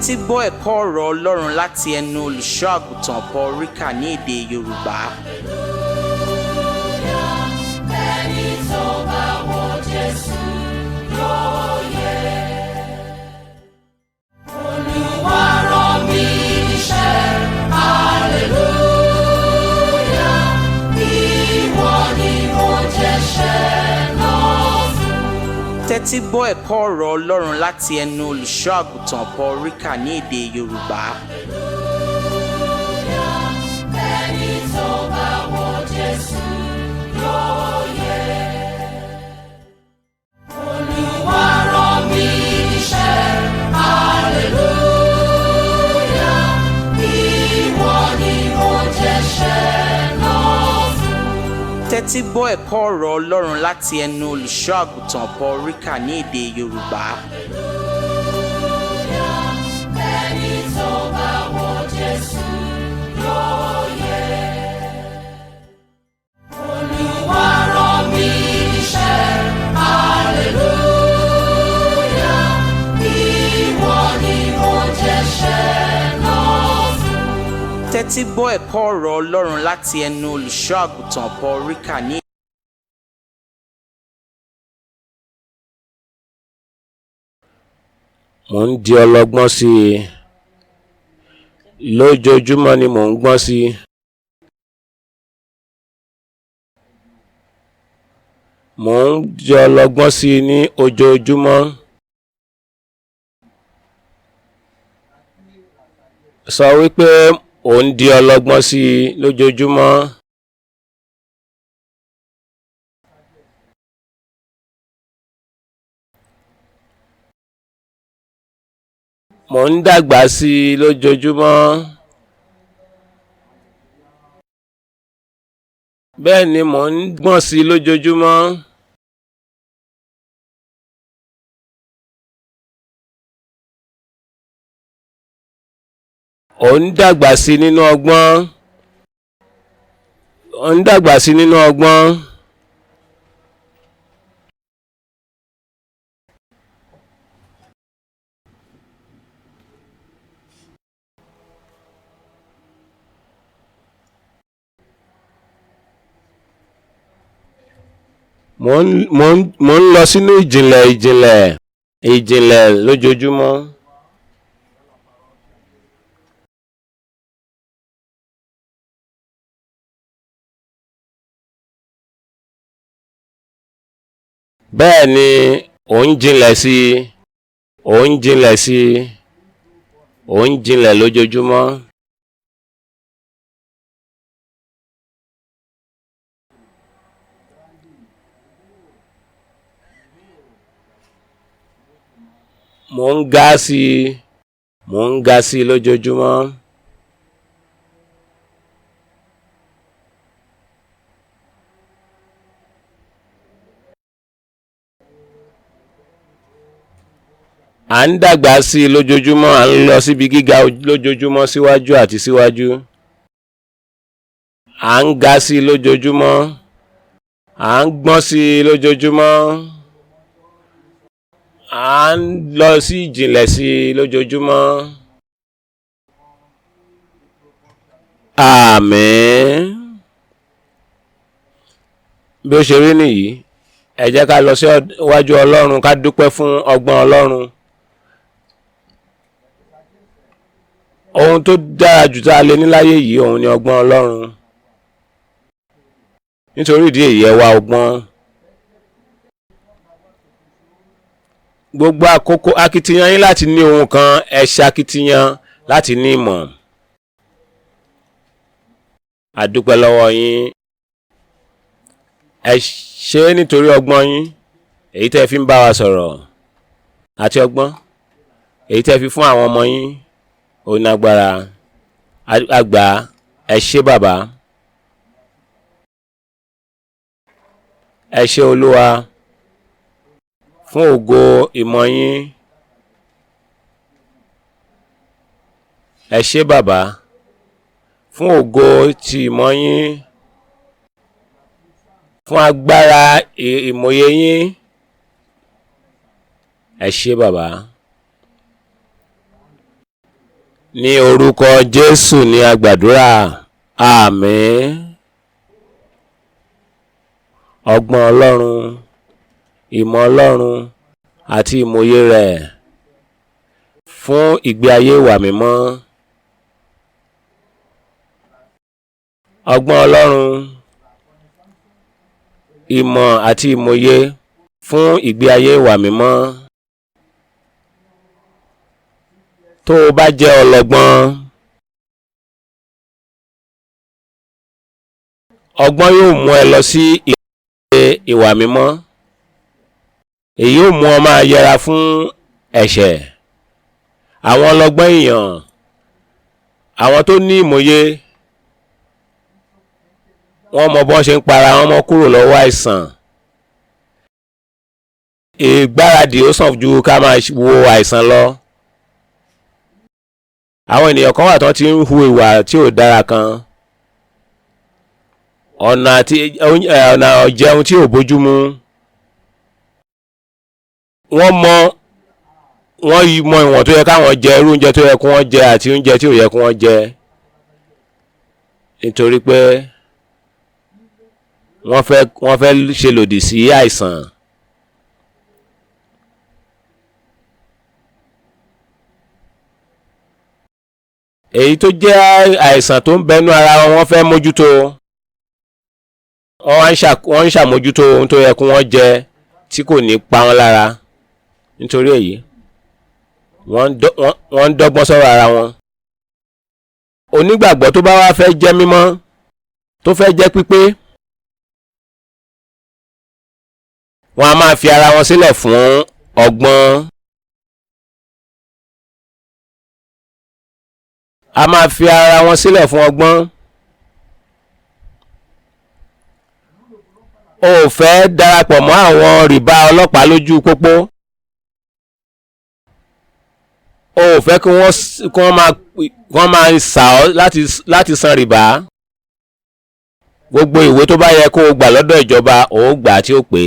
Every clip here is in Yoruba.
Tẹ́tí gbọ́ ẹ̀kọ́ ọ̀rọ̀ Ọlọ́run láti ẹnu olùṣọ́ àgùntàn Paul Rika ní èdè Yorùbá. Ẹni tó bá wo Jésù yóò yè. Olúwa rán mi níṣẹ́, hallelujah. Ìwọ ni mo jẹ́ṣẹ́ náà fún. Tẹ́tí gbọ́ ẹ̀kọ́ ọ̀rọ̀ Ọlọ́run láti ẹnu olùṣọ́ àgùntàn Paul Rika ní èdè Yorùbá. Ẹni tó bá wo Jésù yóò yè. Olúwa rán mi níṣẹ́, hallelujah. Ìwọ ni mo jẹ́ṣẹ́ náà fún. Tẹ́tí gbọ́ ẹ̀kọ́ ọ̀rọ̀ Ọlọ́run láti ẹnu olùṣọ́ àgùntàn Paul Rika ní èdè Yorùbá. Ẹni tó bá wo Jésù yóò yè. Olúwa rán mi níṣẹ́, hallelujah. Ìwọ ni mo jẹ́ṣẹ́ náà fún. Tẹ́tí gbọ́ ẹ̀kọ́ ọ̀rọ̀ Ọlọ́run láti ẹnu olùṣọ́ àgùntàn Paul Rika ní Mò ń di ọlọ́gbọ́n sí i. Lójoojúmọ́ ni mò ń gbọ́n sí i. Mò ń di ọlọ́gbọ́n sí i ní ojoojúmọ́. Sọ wípé ò ń di ọlọ́gbọ́n sí i lójoojúmọ́. Mò ń dàgbà sí i lójoojúmọ́. Bẹ́ẹ̀ ni mò ń gbọ́n sí i lójoojúmọ́. Ò ń dàgbà sí i nínú ọgbọ́n. Ò ń dàgbà sí i nínú ọgbọ́n. Mò ń lọ sínú ìjìnlẹ̀ lójoojúmọ́. Bẹ́ẹ̀ ni ò ń jinlẹ̀ sí i, ò ń jinlẹ̀ sí i, ò ń jinlẹ̀ lójoojúmọ́. Mò ń ga sí i, mò ń ga sí i lójoojúmọ́. À ń dàgbà sí i lójoojúmọ́, à ń lọ síbi gíga lójoojúmọ́, síwájú àti síwájú. À ń ga sí i lójoojúmọ́, à ń gbọ́n sí i lójoojúmọ́. À ń lọ sí ìjìnlẹ̀ sí i lójoojúmọ́. Àmín. Bí ó ṣe rí nìyí, ẹ jẹ́ ká lọ sí iwájú Ọlọ́run ká dúpẹ́ fún ọgbọ́n Ọlọ́run. Ohun tó dára jù tá a lè ní láyé yìí, òun ni ọgbọ́n Ọlọ́run. Nítorí ìdí èyí, ẹ wá ọgbọ́n. Gbogbo àkókò akitiyan yín láti ní ohun kan, ẹ ṣakitiyan láti ní ìmọ̀. A dúpẹ́ lọ́wọ́ yín. Ẹ ṣe é nítorí ọgbọ́n yín, èyí tẹ́ fi ń bá wa sọ̀rọ̀, àti ọgbọ́n èyí tẹ́ fi fún àwọn ọmọ yín. Ó ní agbára. Àgbà, ẹ ṣé bàbá. Ẹ ṣé Olúwa fún ògo ìmọ̀ yín. Ẹ ṣé bàbá fún ògo ti ìmọ̀ yín, fún agbára ìmọ̀ye yín. Ẹ ṣé bàbá. ní orúkọ Jésù ní a gbàdúrà. Àmín. Ọgbọ́n Ọlọ́run, ìmọ̀ Ọlọ́run àti ìmọ̀ye rẹ̀ fún ìgbé ayé ìwà mímọ́. Ọgbọ́n Ọlọ́run, ìmọ̀ àti ìmọ̀ye fún ìgbé ayé ìwà mímọ́. Tó o bá jẹ́ ọlọ́gbọ́n, ọgbọ́n yóò mú ẹ lọ sí ìwà mímọ́. Èyí yóò mú ọ máa yẹra fún ẹ̀ṣẹ̀. Àwọn ọlọ́gbọ́n èèyàn, àwọn tó ní ìmọ̀ye, wọ́n mọ bọ́n ṣe ń para wọn mọ́ kúrò lọ́wọ́ àìsàn. Ìgbáradì ó sàn ju ká máa wo àìsàn lọ. Àwọn ènìyàn kan wà tán tí ń hu ìwà tí ò dára kan. Ọ̀nà ọ̀jẹun tí ò bójúmu. Wọ́n mọ ìwọ̀n tó yẹ káwọn jẹ, irú oúnjẹ tó yẹ kí wọ́n jẹ àti oúnjẹ tí ò yẹ kí wọ́n jẹ. Nítorí pé wọ́n fẹ́ ṣe lòdì sí àìsàn. Èyí tó jẹ́ àìsàn tó ń bẹnu ara wọn wọ́n fẹ́ mójútó. Wọ́n ń ṣàmójútó ohun tó yẹ kí wọ́n jẹ tí kò ní pa wọ́n lára. Nítorí èyí wọ́n ń dọ́gbọ́n sọ́rọ̀ ara wọn. Onígbàgbọ́ tó bá wá fẹ́ jẹ́ mímọ́, tó fẹ́ jẹ́ pípé, wọ́n á máa fi ara wọn sílẹ̀ fún ọgbọ́n. A máa fi ara wọn sílẹ̀ fún ọgbọ́n. O ò fẹ́ darapọ̀ mọ́ àwọn rìbá ọlọ́pàá lójú pópó. O ò fẹ́ kí wọ́n máa sà ọ́ láti san rìbá. Gbogbo ìwé tó bá yẹ kó o gbà lọ́dọ̀ ìjọba ò gbà tí ó pé.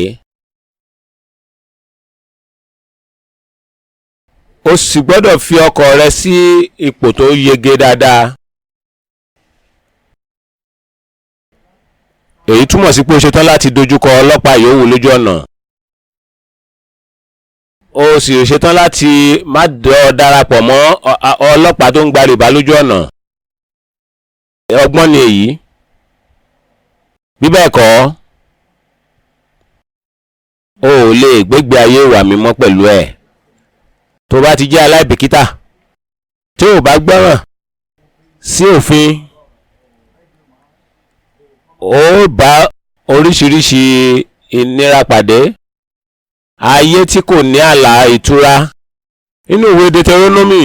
O sì gbọ́dọ̀ fi ọkọ̀ rẹ sí ipò tó yege dáadáa. Èyí túmọ̀ sí pé o ṣetán láti dojúkọ ọlọ́pàá yòówù lójú ọ̀nà. O sì ṣetán láti má darapọ̀ mọ́ ọlọ́pàá tó ń gba rìbá lójú ọ̀nà. Ọgbọ́n ni èyí. Bí bẹ́ẹ̀ kọ́, o ò lè gbégbé ayé ìwà mímọ́ pẹ̀lú ẹ̀. Tó bá ti jẹ́ aláìbìkítà, tí ò bá gbọ́ràn sí òfin, ó bá oríṣiríṣi ìnira pàdé. Ayé tí kò ní ààlà ìtura. Nínú ìwé Deuteronomy,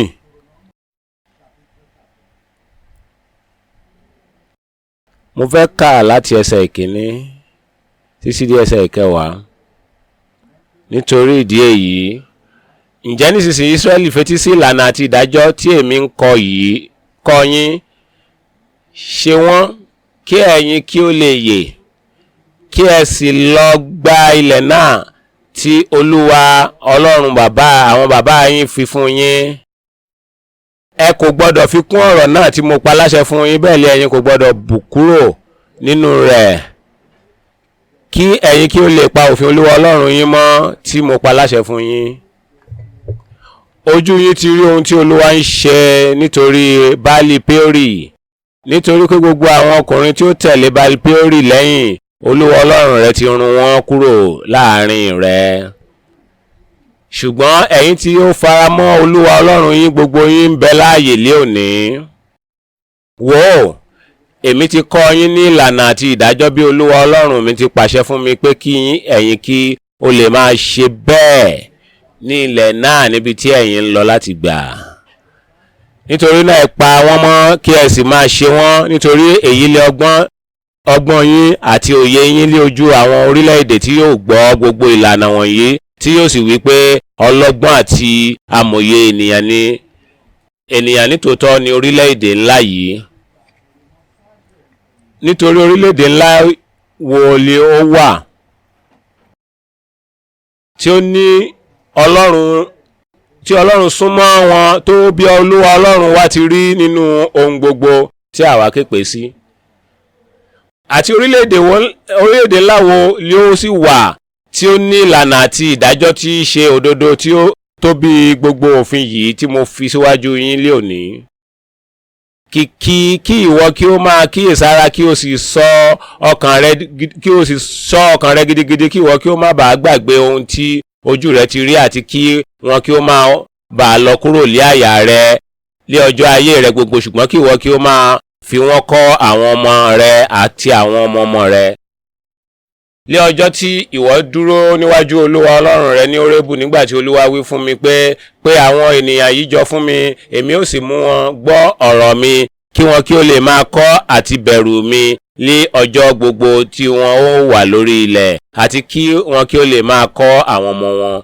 mo fẹ́ kà láti ẹsẹ̀ ìkíní títí dé ẹsẹ̀ ìkẹwàá. Nítorí ìdí èyí, ǹjẹ́ nísinsìnyí Ísírẹ́lì fetí sí ìlànà àti ìdájọ́ tí èmi ń kọ́ yín, ṣe wọ́n kí ẹ̀yin kí ó lè yè, kí ẹ sì lọ gba ilẹ̀ náà tí Olúwa Ọlọ́run àwọn bàbá yín fi fún yín. Ẹ kò gbọdọ̀ fi kún ọ̀rọ̀ náà tí mo pa láṣẹ fún yín, bẹ́ẹ̀ lé ẹ̀yin kò gbọdọ̀ bù kúrò nínú rẹ̀, kí ẹ̀yin kí ó lè pa òfin Olúwa Ọlọ́run yín mọ́ tí mo pa láṣẹ fún yín. Ojú yín ti rí ohun tí Olúwa ń ṣe nítorí Baali-Peori, nítorí pé gbogbo àwọn ọkùnrin tí ó tẹ̀lé Baali-Peori lẹ́yìn, Olúwa Ọlọ́run rẹ ti run wọ́n kúrò láàrin rẹ. Ṣùgbọ́n ẹ̀yin tí ó faramọ́ Olúwa Ọlọ́run yín, gbogbo yín ń bẹ láàyè lé òní. Wò ó, èmi ti kọ́ yín ní ìlànà àti ìdájọ́ bí Olúwa Ọlọ́run mi ti pàṣẹ fún mi pé kí ẹ̀yin kí ó lè máa ṣe bẹ́ẹ̀ ní ilẹ̀ náà níbi tí ẹ̀yin ń lọ láti gbà. Nítorí náà ẹ pa wọ́n mọ́ kí ẹ sì máa ṣe wọ́n, nítorí èyí lé ọgbọ́n yín àti òye yín lé ojú àwọn orílẹ̀-èdè tí yóò gbọ́ gbogbo ìlànà wọ̀nyí, tí yóò sì wí pé ọlọ́gbọ́n àti amòye ènìyàn nítòótọ́ ni orílẹ̀-èdè ńlá yìí. Nítorí orílẹ̀-èdè ńlá wo lè ó wà tí ó ní Ọlọ́run tí Ọlọ́run súnmọ́ wọn tó bí Olúwa Ọlọ́run wa ti rí nínú ohun gbogbo tí àwa képe sí. Àti orílẹ̀-èdè ńlá wo ni ó sì wà tí ó ní ìlànà àti ìdájọ́ tí í ṣe òdodo tí ó tó bí gbogbo òfin yìí tí mo fi síwájú yín lé òní. Kí ìwọ kí ó máa kíyèsára kí o sì ṣọ́ ọkàn rẹ gidigidi kí ìwọ kí ó má bàa gbàgbé ohun tí ojú rẹ ti rí àti kí wọn kí ó máa bàa lọ kúrò lé àyà rẹ lé ọjọ́ ayé rẹ gbogbo, ṣùgbọ́n kí ìwọ kí ó máa fi wọ́n kọ́ àwọn ọmọ rẹ àti àwọn ọmọ ọmọ rẹ. Lé ọjọ́ tí ìwọ dúró níwájú Olúwa Ọlọ́run rẹ ní Hórébù nígbà tí Olúwa wí fún mi pé àwọn ènìyàn yìí jọ fún mi, èmi ó sì mú wọn gbọ́ ọ̀rọ̀ mi kí wọn kí ó lè máa kọ́ àti bẹ̀rù mi ní ọjọ́ gbogbo tí wọn ó wà lórí ilẹ̀, àti kí wọn kí ó lè máa kọ́ àwọn ọmọ wọn.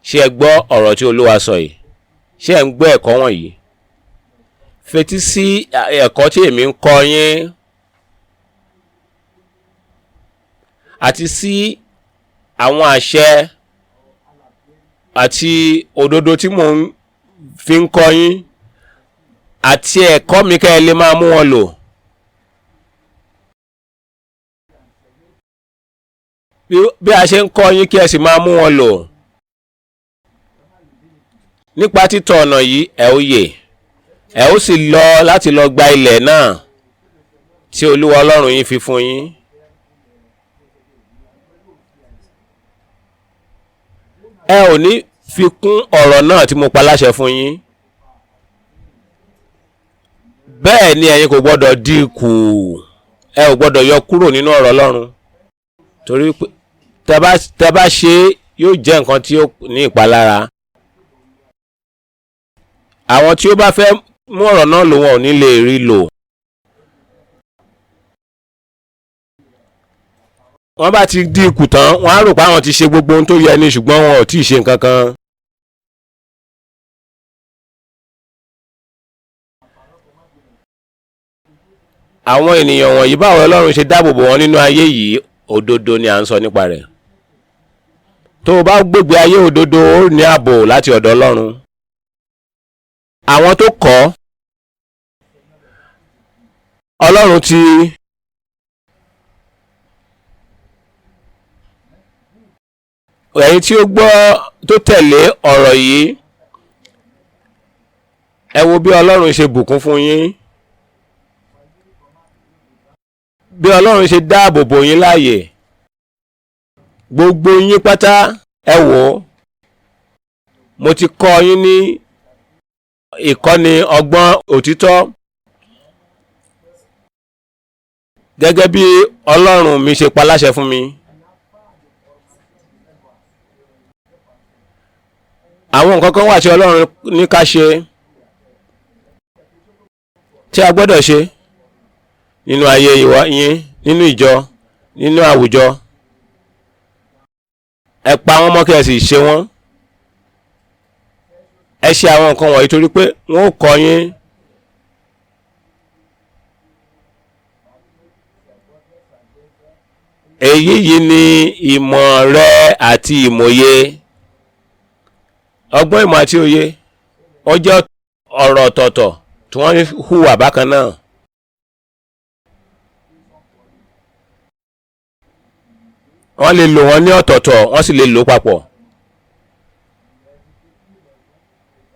Ṣé ẹ gbọ́ ọ̀rọ̀ tí Olúwa sọ yìí? Ṣé ẹ ń gbọ́ ẹ̀kọ́ wọ̀nyí? Fetí sí ẹ̀kọ́ tí èmi ń kọ́ yín àti sí àwọn àṣẹ àti òdodo tí mò ń fi ń kọ́ yín àti ẹ̀kọ́ mi kẹ́ ẹ lè máa mú wọn lò. Bí a ṣe ń kọ́ yín kí ẹ sì máa mú wọn lò. Nípa títọ̀ ọ̀nà yìí ẹ ó yè, ẹ ó sì lọ láti lọ gba ilẹ̀ náà tí Olúwa Ọlọ́run yín fi fún yín. Ẹ ò ní fi kún ọ̀rọ̀ náà tí mo pa láṣẹ fún yín. Bẹ́ẹ̀ ni ẹ̀yin kò gbọ́dọ̀ dínkù, ẹ ò gbọ́dọ̀ yọ kúrò nínú ọ̀rọ̀ Ọlọ́run, torí pé tẹ́ bá ṣe yóò jẹ́ nǹkan tí ó ní ìpalára. Àwọn tí ó bá fẹ́ mú ọ̀rọ̀ náà lò wọn ò ní lè rí lò. Wọ́n bá ti dínkù tán, wọ́n á rò pé àwọn ti ṣe gbogbo ohun tó yẹ ní, ṣùgbọ́n wọn ò tí ì ṣe nǹkan kan. Àwọn ènìyàn wọ̀nyí báwo Ọlọ́run ṣe dáàbòbò wọn nínú ayé yìí, òdodo ni à ń sọ nípa rẹ̀. Tó o bá gbégbé ayé òdodo, ó ní ààbò láti ọ̀dọ̀ Ọlọ́run. Àwọn tó kọ̀ Ọlọ́run ti ẹ̀yin tí ó gbọ́ tó tẹ̀lé ọ̀rọ̀ yìí, ẹ wo bí Ọlọ́run ṣe bùkún fún yín, bí Ọlọ́run ṣe dáàbò bò yín láàyè. Gbogbo yín pátá ẹ wò, mo ti kọ́ yín ní ìkọ́ni ọgbọ́n òtítọ́ gẹ́gẹ́ bí Ọlọ́run mi ṣe pa láṣẹ fún mi. Àwọn nǹkan kan wà tí Ọlọ́run ní ká ṣe tí a gbọ́dọ̀ ṣe nínú ayé yín, nínú ìjọ, nínú àwùjọ. Ẹ pa wọ́n mọ́ kí ẹ sì ṣe wọ́n. Ẹ ṣe àwọn nǹkan wọ̀nyí torí pé wọ́n ó kọ́ yín. Èyí yìí ni ìmọ̀ rẹ àti ìmọ̀ye. Ọgbọ́n, ìmọ̀ àti òye ó jẹ́ ọ̀rọ̀ ọ̀tọ̀ọ̀tọ̀ tí wọ́n hùwà bákan náà. Wọ́n lè lò wọ́n ní ọ̀tọ̀ọ̀tọ̀, wọ́n sì lè lò papọ̀.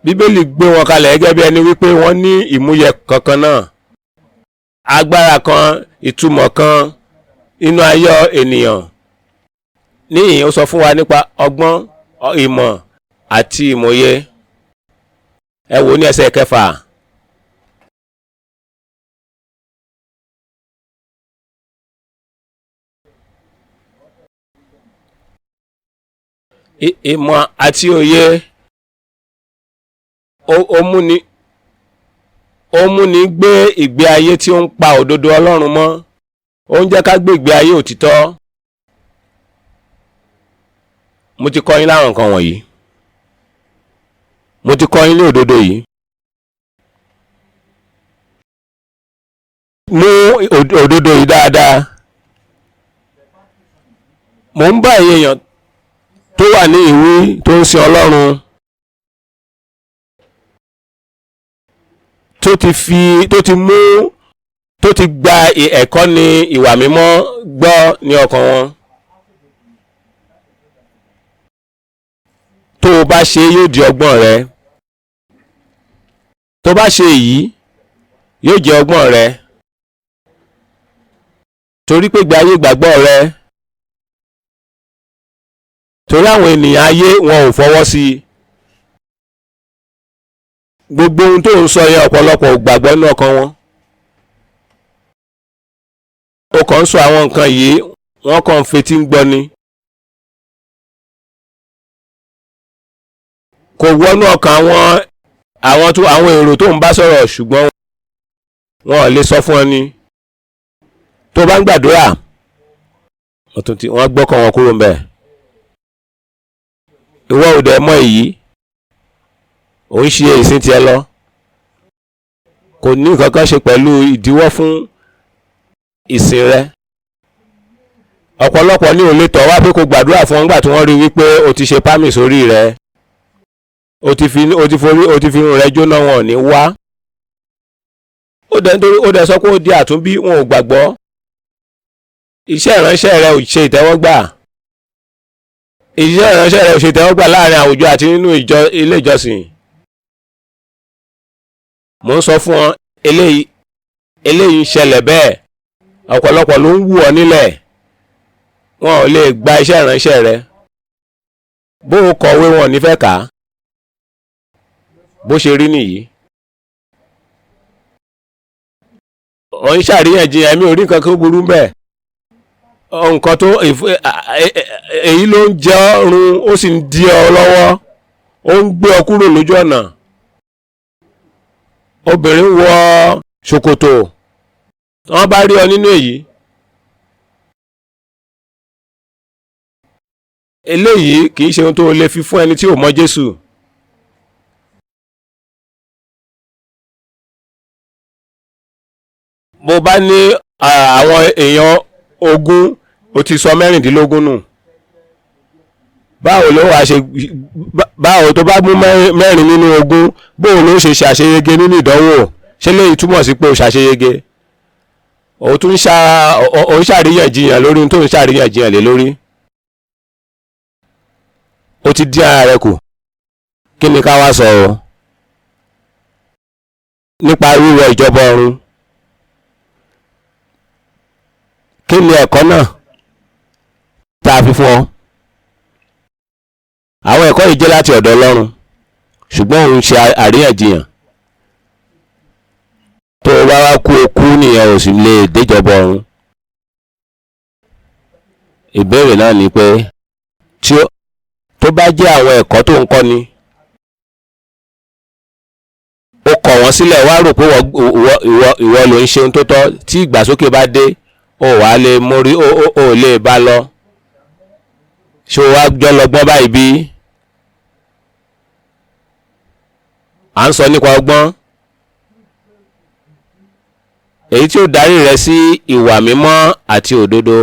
Bíbélì gbé wọn kalẹ̀ gẹ́gẹ́ bí ẹni wípé wọ́n ní ìmúyẹ kankan náà, agbára kan, ìtumọ̀ kan nínú ayé ènìyàn. Níyìn ó sọ fún wa nípa ọgbọ́n, ìmọ̀ àti ìmọ̀ye. Ẹ wò ní ẹsẹ̀ 6. Ìmọ̀ àti òye ó múni gbé ìgbé ayé tí ó ń pa òdodo Ọlọ́run mọ́. Ó ń jẹ́ ká gbé ìgbé ayé òtítọ́. Mo ti kọ́ yín láwọn nǹkan wọ̀nyí. Mo ti kọ́ yín ní òdodo yìí. Mú òdodo yìí dáadáa. Mo ń bá èèyàn tó wà ní ìwé tó ń sin Ọlọ́run tó ti gba ẹ̀kọ́ ní ìwà mímọ́ gbọ́ ní ọkàn wọn. tó o bá ṣe yóò di ọgbọ́n rẹ. tó bá ṣe èyí yóò jẹ́ ọgbọ́n rẹ. torí pé ìgbé ayé ìgbàgbọ́ rẹ. torí àwọn ènìyàn ayé wọn ò fọwọ́ sí i. gbogbo ohun tó ń sọ yẹn ọ̀pọ̀lọpọ̀ ò gbàgbọ́ ní ọkàn wọn. ó kàn ń sọ àwọn nǹkan yìí wọ́n kàn ń fetí ń gbọ́ ni. kò wọnú ọkàn àwọn èrò tó ń bá sọ̀rọ̀ ṣùgbọ́n wọn ò lè sọ fún ọ ni. tó bá ń gbàdúrà wọ́n gbọ́kàn wọn kúrò ńbẹ̀. ìwọ ò dẹ̀ mọ̀ èyí ò ń ṣe ìsìn tiẹ̀ lọ. kò ní nǹkan kan ṣe pẹ̀lú ìdíwọ́ fún ìsìn rẹ. ọ̀pọ̀lọpọ̀ ní ò lè tọ̀ wá pé kó gbàdúrà fún wọn nígbà tí wọ́n rí wípé o ti ṣe pámì sórí rẹ. o ti fi irun rẹ jóná, wọn ò ní wá. ó dẹ̀ sọ pé ó di àtúnbí, wọn ò gbàgbọ́. iṣẹ́ ìránṣẹ́ rẹ ò ṣe ìtẹ́wọ́gbà. iṣẹ́ ìránṣẹ́ rẹ ò ṣe ìtẹ́wọ́gbà láàrin àwùjọ àti nínú ilé ìjọsìn. mo ń sọ fún ọ eléyìí ń ṣẹlẹ̀ bẹ́ẹ̀. ọ̀pọ̀lọpọ̀ ló ń wù ọ nílẹ̀. wọn ò lè gba iṣẹ́ ìránṣẹ́ rẹ. bó o kọ̀wé wọn nífẹ̀ẹ́ kà á. bó ṣe rí nìyí. ò ń ṣàríyànjiyàn, èmi ò rí nǹkan kan burú bẹ́ẹ̀. nǹkan tó èyí ló ń jẹ ọrùn, ó sì ń dí ọ lọ́wọ́, ó ń gbé ọ kúrò lójú ọ̀nà. obìnrin wọ ṣòkòtò, wọ́n bá rí ọ nínú èyí. eléyìí kì í ṣe ohun tó lè fi fún ẹni tí ò mọ Jésù. bó bá ní àwọn èèyàn 20, ó ti sọ 16 nù. báwo ló wàá ṣe, báwo tó bá mú 4 nínú 20, bóò ló ṣe ṣàṣeyege nínú ìdánwò? ṣé léyìí túmọ̀ sí pé ó ṣàṣeyege? ó ń ṣàríyànjiyàn lórí ohun tó ń ṣàríyànjiyàn lé lórí. ó ti dín ara rẹ kù. kí ni ká wá sọ o nípa wíwọ ìjọba ọ̀run? kí ni ẹ̀kọ́ náà tá a fi fún ọ? àwọn ẹ̀kọ́ yìí jẹ́ láti ọ̀dọ̀ Ọlọ́run, ṣùgbọ́n òun ṣe àríyànjiyàn. tó o bá wá kú nìyẹn ò sì lè déjọba ọ̀run. ìbéèrè náà ni pé tó bá jẹ́ àwọn ẹ̀kọ́ tó ń kọ́ ni, ó kọ̀ wọ́n sílẹ̀, wá rò pé ìwọ ló ń ṣe ohun tó tọ́. tí ìgbàsókè bá dé, ó wà lè mórí, ó lè bá lọ. ṣé o wá jọ lọ́gbọ́n báyìí bí? à ń sọ nípa ọgbọ́n èyí tí ó darí rẹ sí ìwà mímọ́ àti òdodo.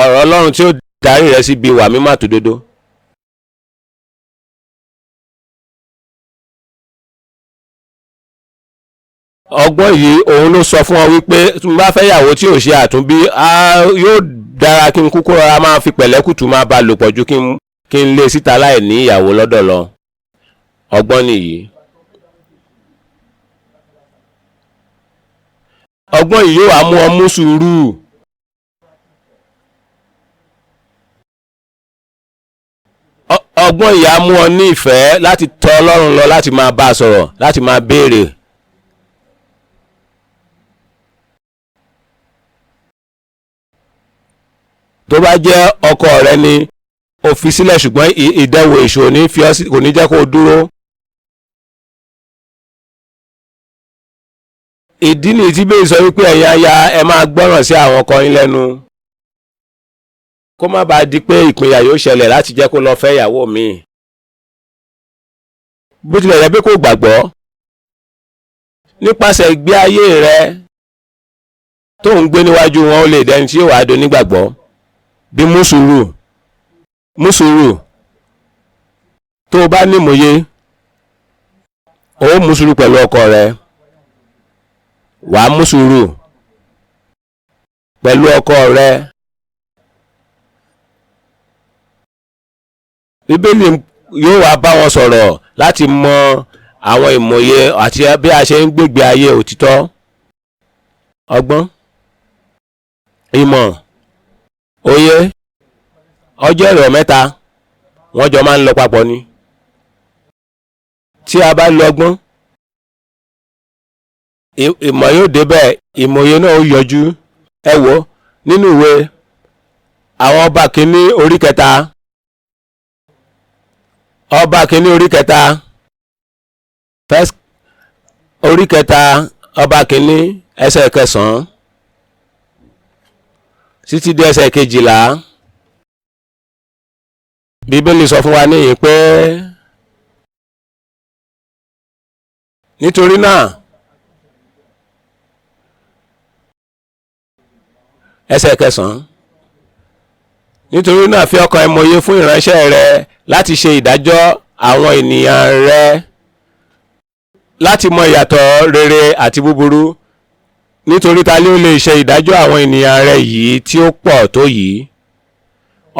ọ̀rọ̀ Ọlọ́run tí ó darí rẹ sí bí ìwà mímọ́ àti òdodo. ọgbọ́n yìí òun ló sọ fún ọ wípé tí mo bá fẹ́ yàwó tí ò ṣe àtúnbí, yóò dára kí n kúkú rọra máa fi pẹ̀lẹ́kùtù máa bá lò pọ̀ ju kí n lé síta láì ní ìyàwó lọ́dọ̀ lọ. ọgbọ́n nìyí. ọgbọ́n yìí yóò wá mú ọ mú sùúrù. ọgbọ́n yìí á mú ọ ní ìfẹ́ láti tọ̀ Ọlọ́run lọ, láti máa bá a sọ̀rọ̀, láti máa béèrè. tó bá jẹ́ ọkọ rẹ ni ó fi sílẹ̀, ṣùgbọ́n ìdẹ̀wò èṣù kò ní jẹ́ kó dúró. ìdí nìyí tí bẹ́ẹ̀ sọ wípé ẹ̀yin aya ẹ máa gbọ́ràn sí àwọn ọkọ yín lẹ́nu, kó má bàa di pé ìpínyà yóò ṣẹlẹ̀ láti jẹ́ kó lọ fẹ́ ìyàwó míì. bó tilẹ̀ jẹ́ pé kò gbàgbọ́, nípasẹ̀ ìgbé ayé rẹ tó ń gbé níwájú wọn, ó lè dẹni tí yóò wá do nígbàgbọ́. bí mú sùúrù tó o bá nímòye ó mú sùúrù pẹ̀lú ọkọ rẹ wàá mú sùúrù pẹ̀lú ọkọ rẹ. Bíbélì yóò wá bá wọn sọ̀rọ̀ láti mọ àwọn ìmọ̀ye àti bí a ṣe ń gbégbé ayé òtítọ́. Ọgbọ́n, ìmọ̀, òye, ọjọ́ ẹ̀rọ mẹ́ta wọ́n jọ máa ń lọ papọ̀ ni. Tí a bá lo ọgbọ́n, ìmọ̀ yóò débẹ̀, ìmọ̀ye náà ó yọjú. Ẹ wò nínú ìwé àwọn ọba kìíní orí kẹta. Ọba kìíní orí kẹta, first orí kẹta ọba kìíní ẹsẹ̀ kẹsàn-án títí dé ẹsẹ̀ kejìlá. Bíbélì sọ fún wa níyìn pé nítorí náà ẹsẹ̀ kẹsàn-án, nítorí náà fi ọkàn ẹ mọ̀ye fún ìránṣẹ́ rẹ láti ṣe ìdájọ́ àwọn ènìyàn rẹ, láti mọ ìyàtọ̀ rere àti búburú, nítorí ta ni ó lè ṣe ìdájọ́ àwọn ènìyàn rẹ yìí tí ó pọ̀ tó yìí.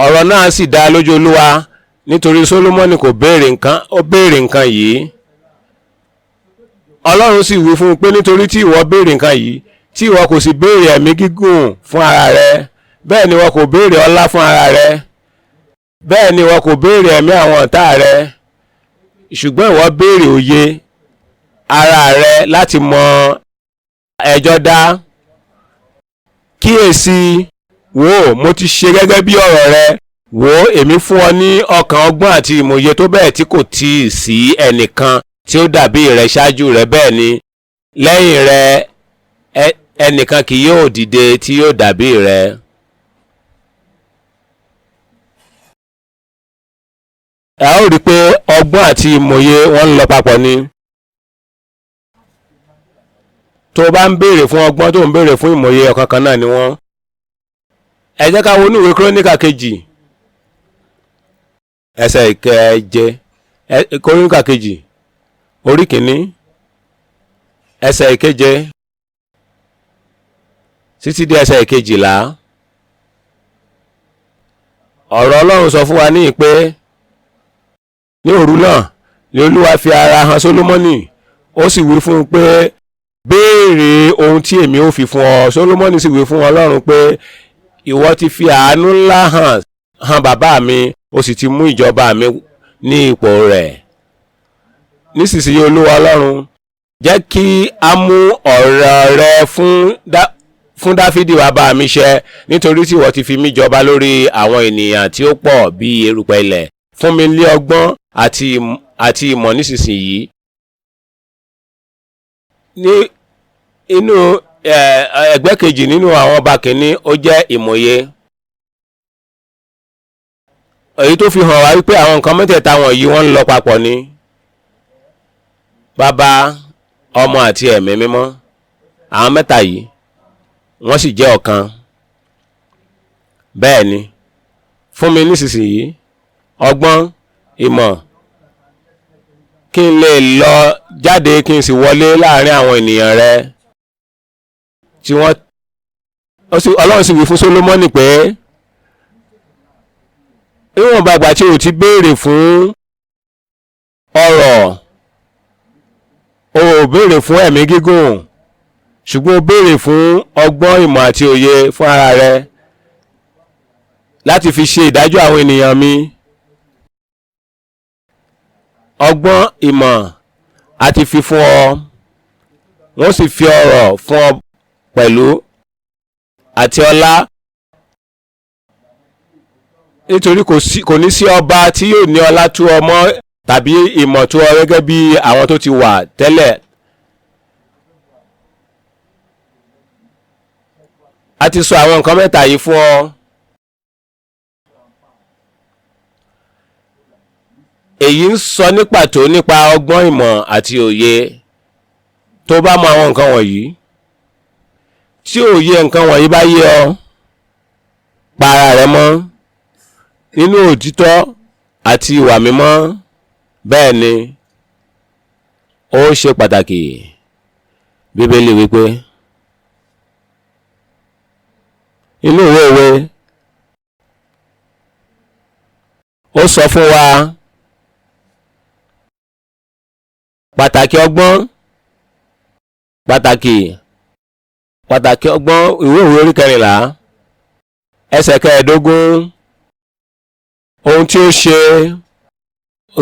Ọ̀rọ̀ náà sì dá lójú Olúwa, nítorí Sólómọ́nì kò béèrè nǹkan yìí. Ọlọ́run sì wí fún un pé nítorí tí ìwọ béèrè nǹkan yìí, tí ìwọ kò sì béèrè ẹ̀mí gígùn fún ara rẹ, bẹ́ẹ̀ ni ìwọ kò béèrè ọlá fún ara rẹ, bẹ́ẹ̀ ni ìwọ kò béèrè ẹ̀mí àwọn ọ̀tá rẹ, ṣùgbọ́n ìwọ béèrè òye ara rẹ láti mọ ẹjọ́ dá. Kíyèsí, wò mo ti ṣe gẹ́gẹ́ bí ọ̀rọ̀ rẹ, wò èmi fún ọ ní ọkàn ọgbọ́n àti ìmọ̀ye tó bẹ́ẹ̀ tí kò tíì sí ẹnìkan tí ó dàbí rẹ ṣáájú rẹ, bẹ́ẹ̀ ni lẹ́yìn rẹ ẹnìkan kì yóò dìde tí yóò dàbí rẹ. Ẹ ó rí i pé ọgbọ́n àti ìmọ̀ye wọ́n ń lọ papọ̀ ni. Tó o bá ń béèrè fún ọgbọ́n tó ń béèrè fún ìmọ̀ye ọ̀kan kan náà ni wọ́n. Ẹ jẹ́ ká wo inú ìwé Kíróníkà kejì ẹsẹ̀ ìkeje, Kíróníkà kejì orí kìíní ẹsẹ̀ ìkeje títí dé ẹsẹ̀ ìkejìlá. Ọ̀rọ̀ Ọlọ́run sọ fún wa níyìn pé ní òru náà ni Olúwa fi ara hàn Sólómọ́nì, ó sì wí fún un pé béèrè ohun tí èmi ó fi fún ọ. Sólómọ́nì sì wí fún Ọlọ́run pé ìwọ ti fi àánú ńlá hàn bàbá mi, ó sì ti mú ìjọba mi ní ipò rẹ̀. Nísinsìnyí Olúwa Ọlọ́run, jẹ́ kí a mú ọ̀rọ̀ rẹ fún Dáfídì bàbá mi ṣẹ, nítorí tí ìwọ ti fi mí jọba lórí àwọn ènìyàn tí ó pọ̀ bí erùpẹ̀ ilẹ̀. Fún mi ní ọgbọ́n àti ìmọ̀ nísinsìnyí. Ní inú ẹgbẹ́ kejì nínú àwọn ọba kìíní ó jẹ́ ìmọ̀ye. Èyí tó fi hàn wá wípé àwọn nǹkan mẹ́tẹ̀ẹ̀ta wọ̀nyí wọ́n ń lọ papọ̀ ni. Bàbá, ọmọ àti ẹ̀mí mímọ́, àwọn mẹ́ta yìí wọ́n sì jẹ́ ọ̀kan. Bẹ́ẹ̀ ni, fún mi nísinsìnyí ọgbọ́n, ìmọ̀, kí n lè lọ jáde kí n sì wọlé láàrin àwọn ènìyàn rẹ. Tí Ọlọ́run sì wí fún Sólómọ́nì pé níwọ̀nba ìgbà tí o ti béèrè fún ọrọ̀, o ò béèrè fún ẹ̀mí gígùn, ṣùgbọ́n o béèrè fún ọgbọ́n, ìmọ̀ àti òye fún ara rẹ láti fi ṣe ìdájọ́ àwọn ènìyàn mi. Ọgbọ́n, ìmọ̀ àti fífún ọ, wọ́n sì fi ọrọ̀ fún ọ pẹ̀lú àti ọlá, nítorí kò ní sí ọba tí yóò ní ọlá tó ọ mọ́ tàbí ìmọ̀ tó ọ gẹ́gẹ́ bí àwọn tó ti wà tẹ́lẹ̀. A ti sọ àwọn nǹkan mẹ́ta yìí fún ọ. Èyí ń sọ ní pàtó nípa ọgbọ́n, ìmọ̀ àti òye. Tó bá mọ àwọn nǹkan wọ̀nyí, tí òye nǹkan wọ̀nyí bá yé ọ, pa ara rẹ mọ́ nínú òtítọ́ àti ìwà mímọ́. Bẹ́ẹ̀ ni ó ṣe pàtàkì. Bíbélì wípé inú ìwé òwe ó sọ fún wa pàtàkì ọgbọ́n pàtàkì ọgbọ́n. Ìwé òwe orí 14 ẹsẹ̀ 15. Ohun tí ó ṣe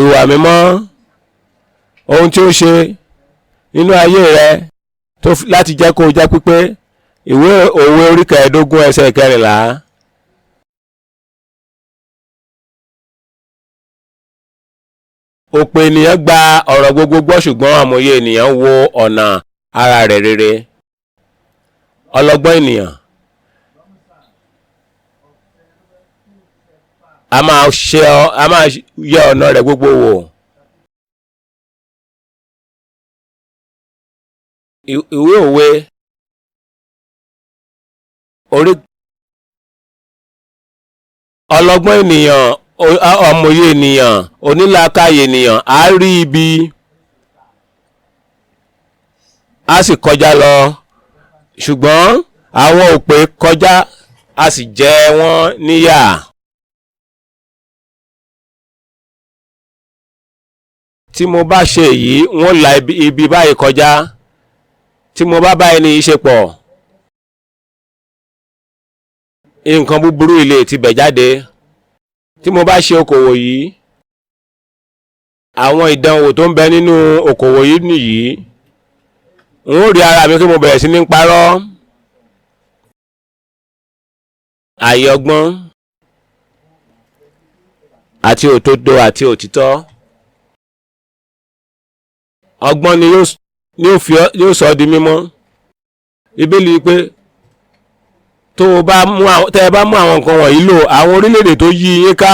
ìwà mímọ́, ohun tí ó ṣe nínú ayé rẹ láti jẹ́ kó jẹ́ pípé. Ìwé òwe orí 15 ẹsẹ̀ 14. Òpè ènìyàn gba ọ̀rọ̀ gbogbo gbọ́, ṣùgbọ́n àmọ̀ye ènìyàn wo ọ̀nà ara rẹ̀ rere. Ọlọ́gbọ́n ènìyàn a máa yẹ ọ̀nà rẹ̀ gbogbo wò. Ìwé òwe orí ọlọ́gbọ́n ènìyàn, ọmọye ènìyàn, onílàákàyè ènìyàn á rí ibi á sì kọjá lọ, ṣùgbọ́n àwọn òpè kọjá á sì jẹ wọ́n níyà. Tí mo bá ṣe èyí, wọ́n la ibi báyìí kọjá. Tí mo bá bá ẹni yìí ṣe pọ̀, nǹkan búburú ilé ti bẹ̀ jáde. Tí mo bá ṣe okòwò yìí, àwọn ìdánwò tó ń bẹ nínú okòwò yìí nìyí, n ó rí ara mi kí mo bẹ̀rẹ̀ sí ní parọ́. Ààyè ọgbọ́n àti òdodo àti òtítọ́. Ọgbọ́n ni yóò sọ di mímọ́. Bíbélì pé tẹ́ ẹ bá mú àwọn nǹkan wọ̀nyí lò, àwọn orílẹ̀-èdè tó yí yín ká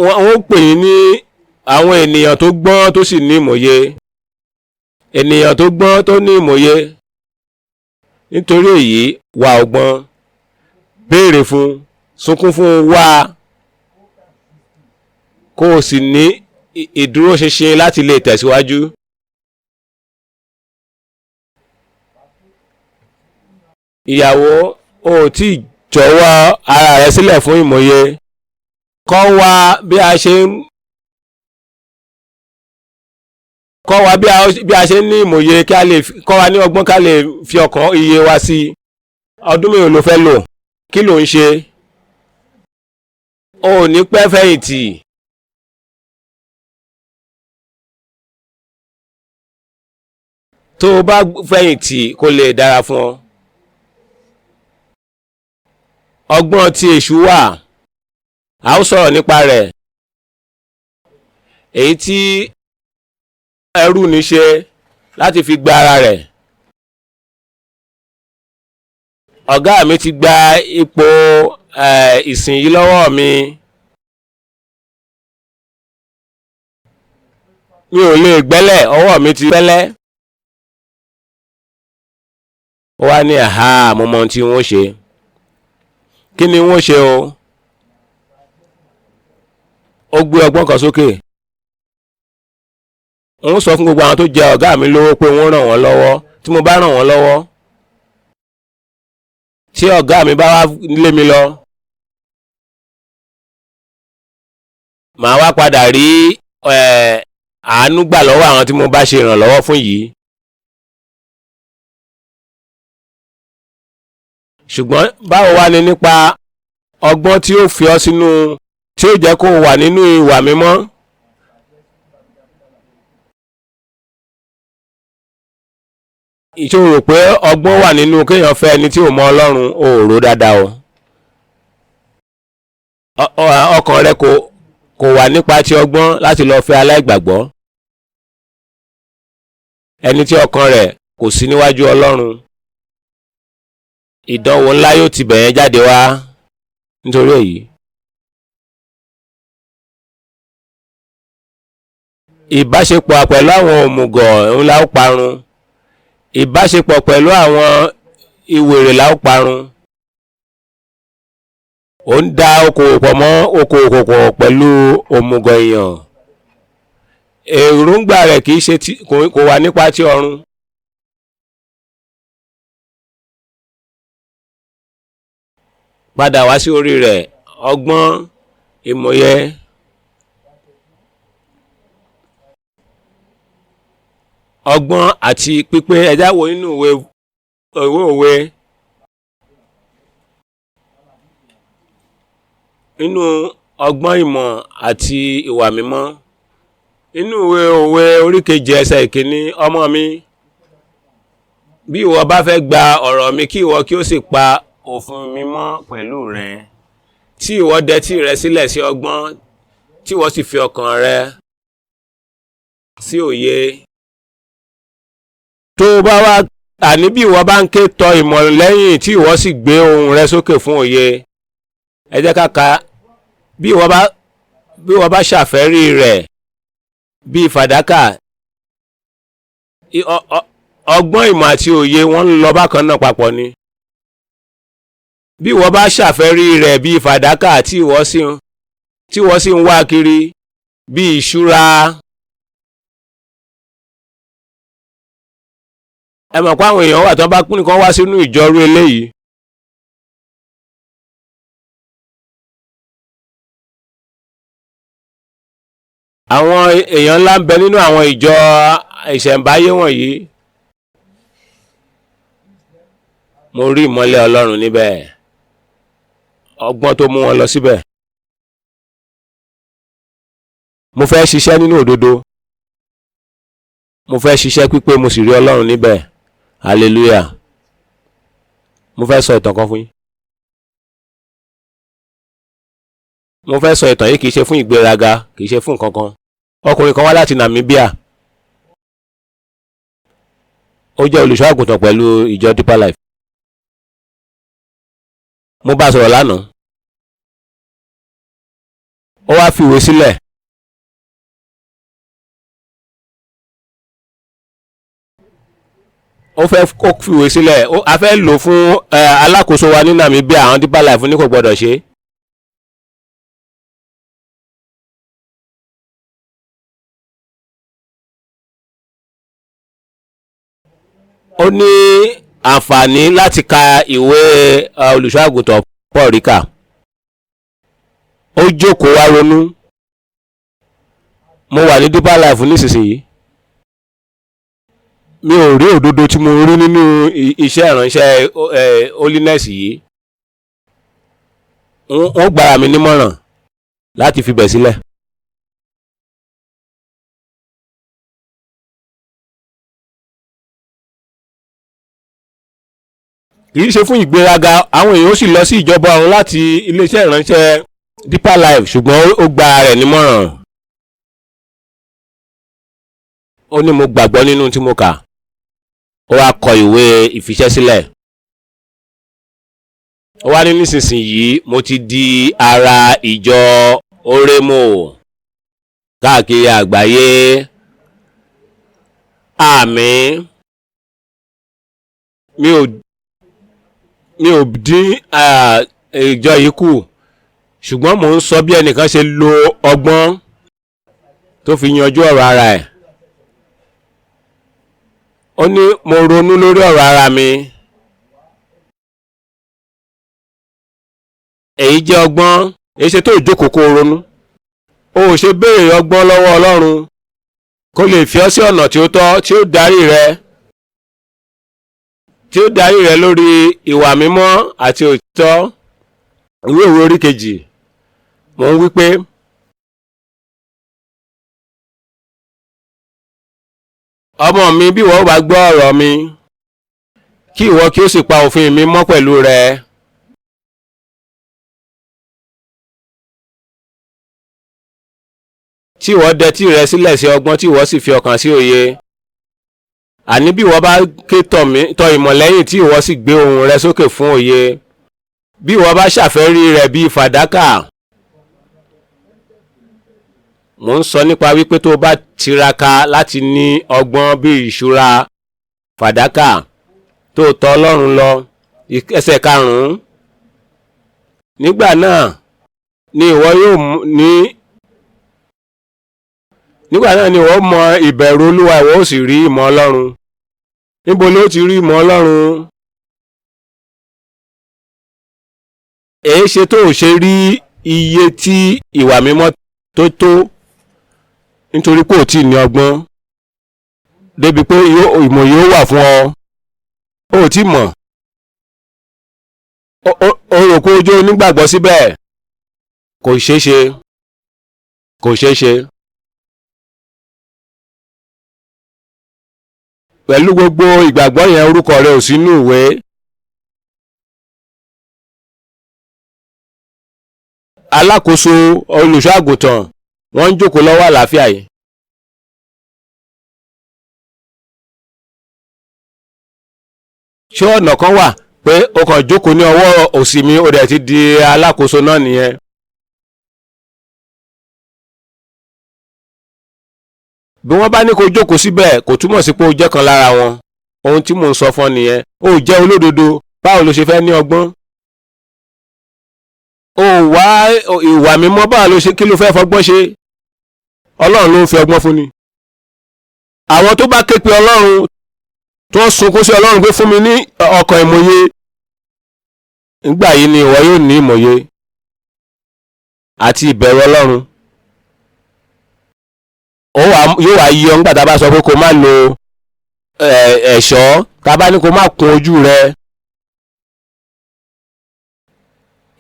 wọ́n pè yín ní àwọn ènìyàn tó gbọ́n tó sì ní ìmọ̀ye. Ènìyàn tó gbọ́n tó ní ìmọ̀ye. Nítorí èyí, wá ọgbọ́n, béèrè fún, sunkún fún, wá, kó o sì ní ìdúróṣinṣin láti lè tẹ̀síwájú. Ìyàwó, o tí jọ̀wọ́ ara rẹ sílẹ̀ fún ìmọ̀ye. Kọ́ wa bí a ṣe ní ìmọ̀ye, kí a lè kọ́ wa ní ọgbọ́n, ká lè fi ọkàn iye wa sí. Ọdún mélòó ló fẹ́ lò? Kí ló ń ṣe? O ò ní pẹ́ fẹ̀yìntì. Tó o bá fẹ̀yìntì kó lè dára fún ọ. Ọgbọ́n tí èṣù wà, a ó sọ̀rọ̀ nípa rẹ̀. Èyí tí ẹrú ní ṣe láti fi gba ara rẹ̀. Ọ̀gá mi ti gba ipò ìsìn yìí lọ́wọ́ mi. Mi ò lè gbẹ́lẹ̀, ọwọ́ mi ti gbẹ́lẹ̀. Ó wá ní mo mọ ohun tí wọ́n ṣe. Kí ni wọ́n ṣe o? Ó gbé ọgbọ́n kan sókè. Wọ́n sọ fún gbogbo àwọn tó jẹ ọ̀gá mi lówó pé wọ́n ràn wọ́n lọ́wọ́. Tí mo bá ràn wọ́n lọ́wọ́, tí ọ̀gá mi bá wá lé mi lọ, màá wá padà rí àánú gbà lọ́wọ́ àwọn tí mo bá ṣe ìrànlọ́wọ́ fún yìí. Ṣùgbọ́n báwo wá ni nípa ọgbọ́n tí ó fi ọ́ sínú, tí ó jẹ́ kó wà nínú ìwà mímọ́? Ìṣòro pé ọgbọ́n wà nínú kéèyàn fẹ́ ẹni tí ò mọ Ọlọ́run, ò rò dáadáa o. Ọkàn rẹ kò wà nípa ti ọgbọ́n láti lọ fẹ́ aláìgbàgbọ́. Ẹni tí ọkàn rẹ̀ kò sí níwájú Ọlọ́run. Ìdánwò ńlá yóò ti bẹ̀yẹn jáde wá. Nítorí èyí, ìbáṣepọ̀ pẹ̀lú àwọn òmùgọ̀ ńlá ó parun. Ìbáṣepọ̀ pẹ̀lú àwọn ìwèrè la ó parun. Ó ń dá okòwò pọ̀ mọ́ okòwò pẹ̀lú òmùgọ̀ èèyàn. èròǹgbà rẹ̀ kì í ṣe kò wà nípa ti ọ̀run. Padà wá sí orí rẹ̀, ọgbọ́n, ìmọ̀ye, ọgbọ́n àti pípé. Ẹ̀dá wo nínú ìwé òwe, nínú ọgbọ́n, ìmọ̀ àti ìwà mímọ́. Nínú ìwé òwe orí 2 ẹsẹ̀ 1, ọmọ mi, bí ìwọ bá fẹ́ gba ọ̀rọ̀ mi, kí ìwọ kí ó sì pa òfin mi mọ́ pẹ̀lú rẹ. Tí ìwọ dẹtí rẹ sílẹ̀ sí ọgbọ́n, tí ìwọ sì fi ọkàn rẹ sí òye. Tó bá wá, àní bí ìwọ bá ń ké tọ ìmọ̀ lẹ́yìn, tí ìwọ sì gbé ohùn rẹ sókè fún òye. Ẹ jẹ́ ká kà, bí ìwọ bá ṣàfẹ́rí rẹ̀ bí fàdákà. Ọgbọ́n, ìmọ̀ àti òye wọ́n ń lọ bákan náà papọ̀ ni. Bí ìwọ bá ṣàfẹ́rí rẹ̀ bí fàdákà, tí ìwọ sì ń wá kiri bí ìṣúra. Ẹ mọ̀ pé àwọn èèyàn wà tó bá pín nǹkan wá sínú ìjọrú eléyìí. Àwọn èèyàn ńlá ń bẹ nínú àwọn ìjọ ìṣẹ̀ǹbáyé wọ̀nyí. Mo rí ìmọ́lẹ̀ Ọlọ́run níbẹ̀, ọgbọ́n tó mú wọn lọ síbẹ̀. Mo fẹ́ ṣiṣẹ́ nínú òdodo, mo fẹ́ ṣiṣẹ́ pípé, mo sì rí Ọlọ́run níbẹ̀. Hallelujah. Mo fẹ́ sọ ìtàn kan fún yín. Mo fẹ́ sọ ìtàn yìí kìí ṣe fún ìgbéraga, kìí ṣe fún nǹkan kan. Ọkùnrin kan wá láti Namibia. Ó jẹ́ olùṣọ́ àgùntàn pẹ̀lú ìjọ Deeper Life. Mo bá sọ̀rọ̀ lánàá. Ó wá fi ìwé sílẹ̀. Ó fẹ́ fi ìwé sílẹ̀. A fẹ́ lò fún alákòóso wa ní Namibia. Àwọn Deeper Life ní kò gbọdọ̀ ṣe. Ó ní àǹfààní láti ka ìwé olùṣọ́ àgùntàn Paul Rika. Ó jókòó wá ronú. Mo wà ní Deeper Life nísinsìnyí. Mi ò rí òdodo tí mo rí nínú iṣẹ́ ìránṣẹ́ holiness yìí. Wọ́n gbára mi nímọ̀ràn láti fi bẹ̀ sílẹ̀. Kìí ṣe fún ìgbéraga. Àwọn èèyàn ó sì lọ sí ìjọba ọ̀run láti iléeṣẹ́ ìránṣẹ́ Deeper Life, ṣùgbọ́n ó gba rẹ̀ nímọ̀ràn. Ó ní mo gbàgbọ́ nínú tí mo kà. Ó wá kọ ìwé ìfiṣẹ́sílẹ̀. Ó wá ní nísinsìnyí mo ti di ara ìjọ Hrmw káàkiri àgbáyé. Àmín. Mi ò dín ìjọ yìí kù, ṣùgbọ́n mò ń sọ bí ẹnìkan ṣe lo ọgbọ́n tó fi yanjú ọ̀rọ̀ ara ẹ̀. Ó ní mo ronú lórí ọ̀rọ̀ ara mi. Èyí jẹ́ ọgbọ́n. Èyí ṣe tó ìjókòó kó ronú. O ò ṣe béèrè ọgbọ́n lọ́wọ́ Ọlọ́run kó lè fi ọ́ sí ọ̀nà tí ó tọ́, tí ó darí rẹ lórí ìwà mímọ́ àti òtítọ́. Ìwé òwe orí 2, mo ń wí pé ọmọ mi, bí ìwọ bá gbọ́ ọ̀rọ̀ mi, kí ìwọ kí ó sì pa òfin mi mọ́ pẹ̀lú rẹ. Tí ìwọ dẹtí rẹ sílẹ̀ sí ọgbọ́n, tí ìwọ sì fi ọkàn sí òye. Àní bí ìwọ bá ké tọ ìmọ̀ lẹ́yìn, tí ìwọ sì gbé ohùn rẹ sókè fún òye. Bí ìwọ bá ṣàfẹ́rí rẹ̀ bí fàdákà. Mo ń sọ nípa wípé tó bá tiraka láti ní ọgbọ́n bí ìṣúra fàdákà, tó tọ̀ Ọlọ́run lọ. Ẹsẹ̀ 5. Nígbà náà ni ìwọ yóò ní nígbà náà ni wọ́n mọ ìbẹ̀rù Olúwa ìwọ ó sì rí ìmọ̀ Ọlọ́run. Níbo ló ti rí ìmọ̀ Ọlọ́run? Èé ṣe tó ò ṣe rí iye tí ìwà mímọ́ tó nítorí pé ò tí ì ní ọgbọ́n débi pé ìmọ̀ yóò wà fún ọ. Ó tí mọ̀. Ó rò pé ojú onígbàgbọ́ síbẹ̀. Kò ṣeé ṣe. Kò ṣeé ṣe. Pẹ̀lú gbogbo ìgbàgbọ́ yẹn orúkọ rẹ ò sínú ìwé. Alákòóso olùṣọ́ àgùntàn wọ́n ń jókòó lọ́wọ́ àlàáfíà yìí. Ṣé ọ̀nà kan wà pé o kàn jókòó ní ọwọ́ òsì mi o dẹ̀ ti di alákòóso náà nìyẹn? Bí wọ́n bá ní kó jókòó síbẹ̀ kò túmọ̀ sí pé o jẹ́ kan lára wọn. Ohun tí mò ń sọ fún ọ nìyẹn. O jẹ́ olódodo, báwo ló ṣe fẹ́ ní ọgbọ́n? O wá ìwà mímọ́, báwo ló ṣe, kí ló fẹ́ fọgbọ́n ṣe? Ọlọ́run ló ń fi ọgbọ́n fún ni. Àwọn tó bá ké pe Ọlọ́run tó ń sunkún sí Ọlọ́run pé fún mi ní ọkàn ìmọ̀ye, nígbà yìí ni ìwọ yóò ní ìmọ̀ye àti ìbẹ̀rù Ọlọ́run. Yóò wá yí ọ nígbà tá a bá sọ pé kó má lo ẹ̀ṣọ́, tá a bá ní kó má kun ojú rẹ.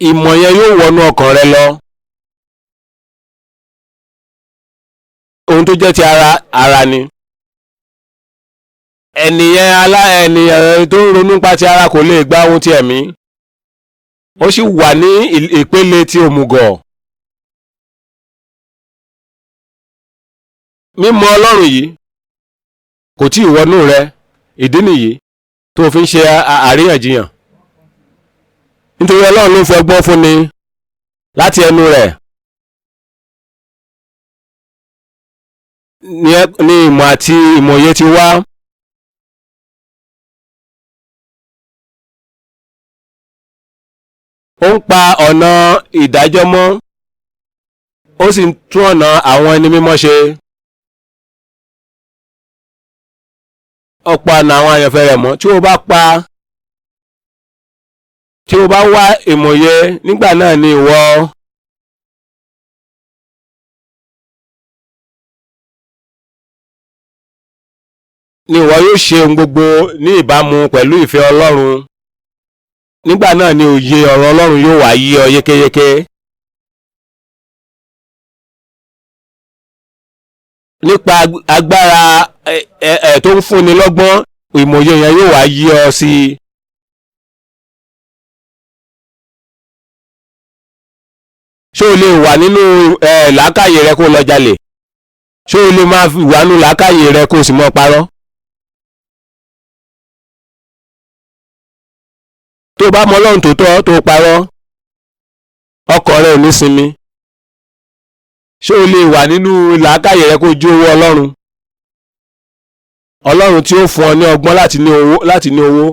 Ìmọ̀ yẹn yóò wọnú ọkàn rẹ lọ. Ohun tó jẹ́ ti ara ni. Ènìyàn tó ń ronú nípa ti ara kò lè gba ohun ti ẹ̀mí. Ó sì wà ní ìpele ti òmùgọ̀. Mímọ̀ Ọlọ́run yìí kò tí ì wọnú rẹ. Ìdí nìyí tó fi ń ṣe àríyànjiyàn. Nítorí Ọlọ́run ló ń fi ọgbọ́n fún ni láti ẹnu rẹ̀. Ní ìmọ̀ àti ìmọ̀ye ti wá. Ó ń pa ọ̀nà ìdájọ́ mọ́. Ó sì ń tún ọ̀nà àwọn ẹni mímọ́ ṣe. Ọ̀pọ̀ ọ̀nà àwọn àyànfẹ́ rẹ̀ mọ́. Tí o bá wá ìmọ̀ye, nígbà náà ni ìwọ yóò ṣe ohun gbogbo ní ìbámu pẹ̀lú ìfẹ́ Ọlọ́run. Nígbà náà ni òye ọ̀rọ̀ Ọlọ́run yóò wá yé ọ yékéyéké. Nípa agbára tó ń fúnni lọ́gbọ́n, ìmọ̀ye yẹn yóò wá yé ọ sí i. Ṣé o lè wà nínú làákàyè rẹ kó lọ jalè? Ṣé o lè máa wà nínú làákàyè rẹ kó sì mọ́ parọ́? Tó bá mọ Ọlọ́run tòótọ́ tó parọ́, ọkàn rẹ ò ní sinmi. Ṣé o lè wà nínú làákàyè rẹ kó jó owó Ọlọ́run? Ọlọ́run tí ó fún ọ ní ọgbọ́n láti ní owó,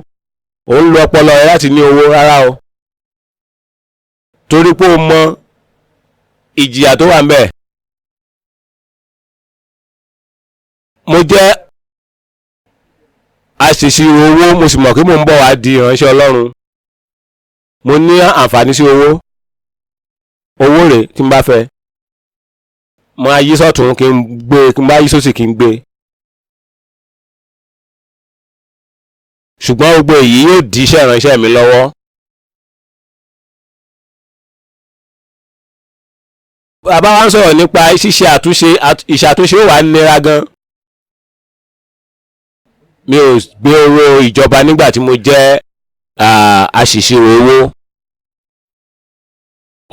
òun lo ọpọlọ rẹ láti ní owó rárá o. Torí pé o mọ ìjìyà tó wà ńbẹ̀. Mo jẹ́ aṣèṣirò owó, mo sì mọ̀ pé mo ń bọ̀ wá di ìránṣẹ́ Ọlọ́run. Mo ní àǹfààní sí owó rẹ̀ tí n bá fẹ́. Mo á yí sọ́tún kí n gbé, kí n bá yí sósì kí n gbé. Ṣùgbọ́n gbogbo èyí yóò di iṣẹ́ ìránṣẹ́ mi lọ́wọ́. Bàbá wa ń sọ̀rọ̀ nípa ṣíṣe ìṣàtúnṣe ó wà nira gan. Mi ò gbé owó ìjọba nígbà tí mo jẹ́ aṣìṣirò owó.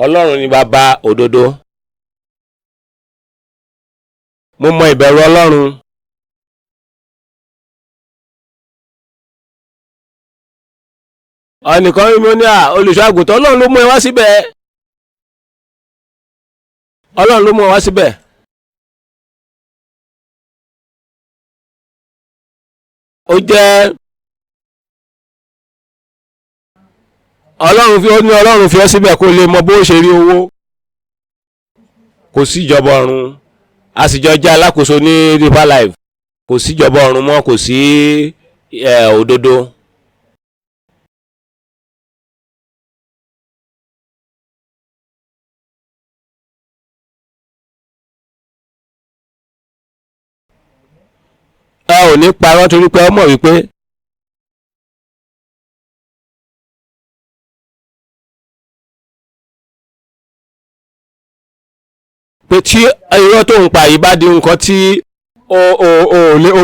Ọlọ́run ni bàbá òdodo. Mo mọ ìbẹ̀rù Ọlọ́run. Ọ̀nìkan rí mi ní olùṣọ́ àgùntàn, Ọlọ́run ló mú ẹ wá síbẹ̀. Ọlọ́run ló mú ẹ wá síbẹ̀. Ó jẹ́ Ọlọ́run fi ọ́ síbẹ̀ kó lè mọ bó ṣe rí owó. Kò sí ìjọba ọ̀run a sì jọ jẹ́ alákòóso ní Deeper Life. Kò sí ìjọba ọ̀run mọ́, kò sí òdodo. A ò ní parọ́ torí pé ọmọ wípé tí irọ́ tó ń pa yìí bá di nǹkan tí o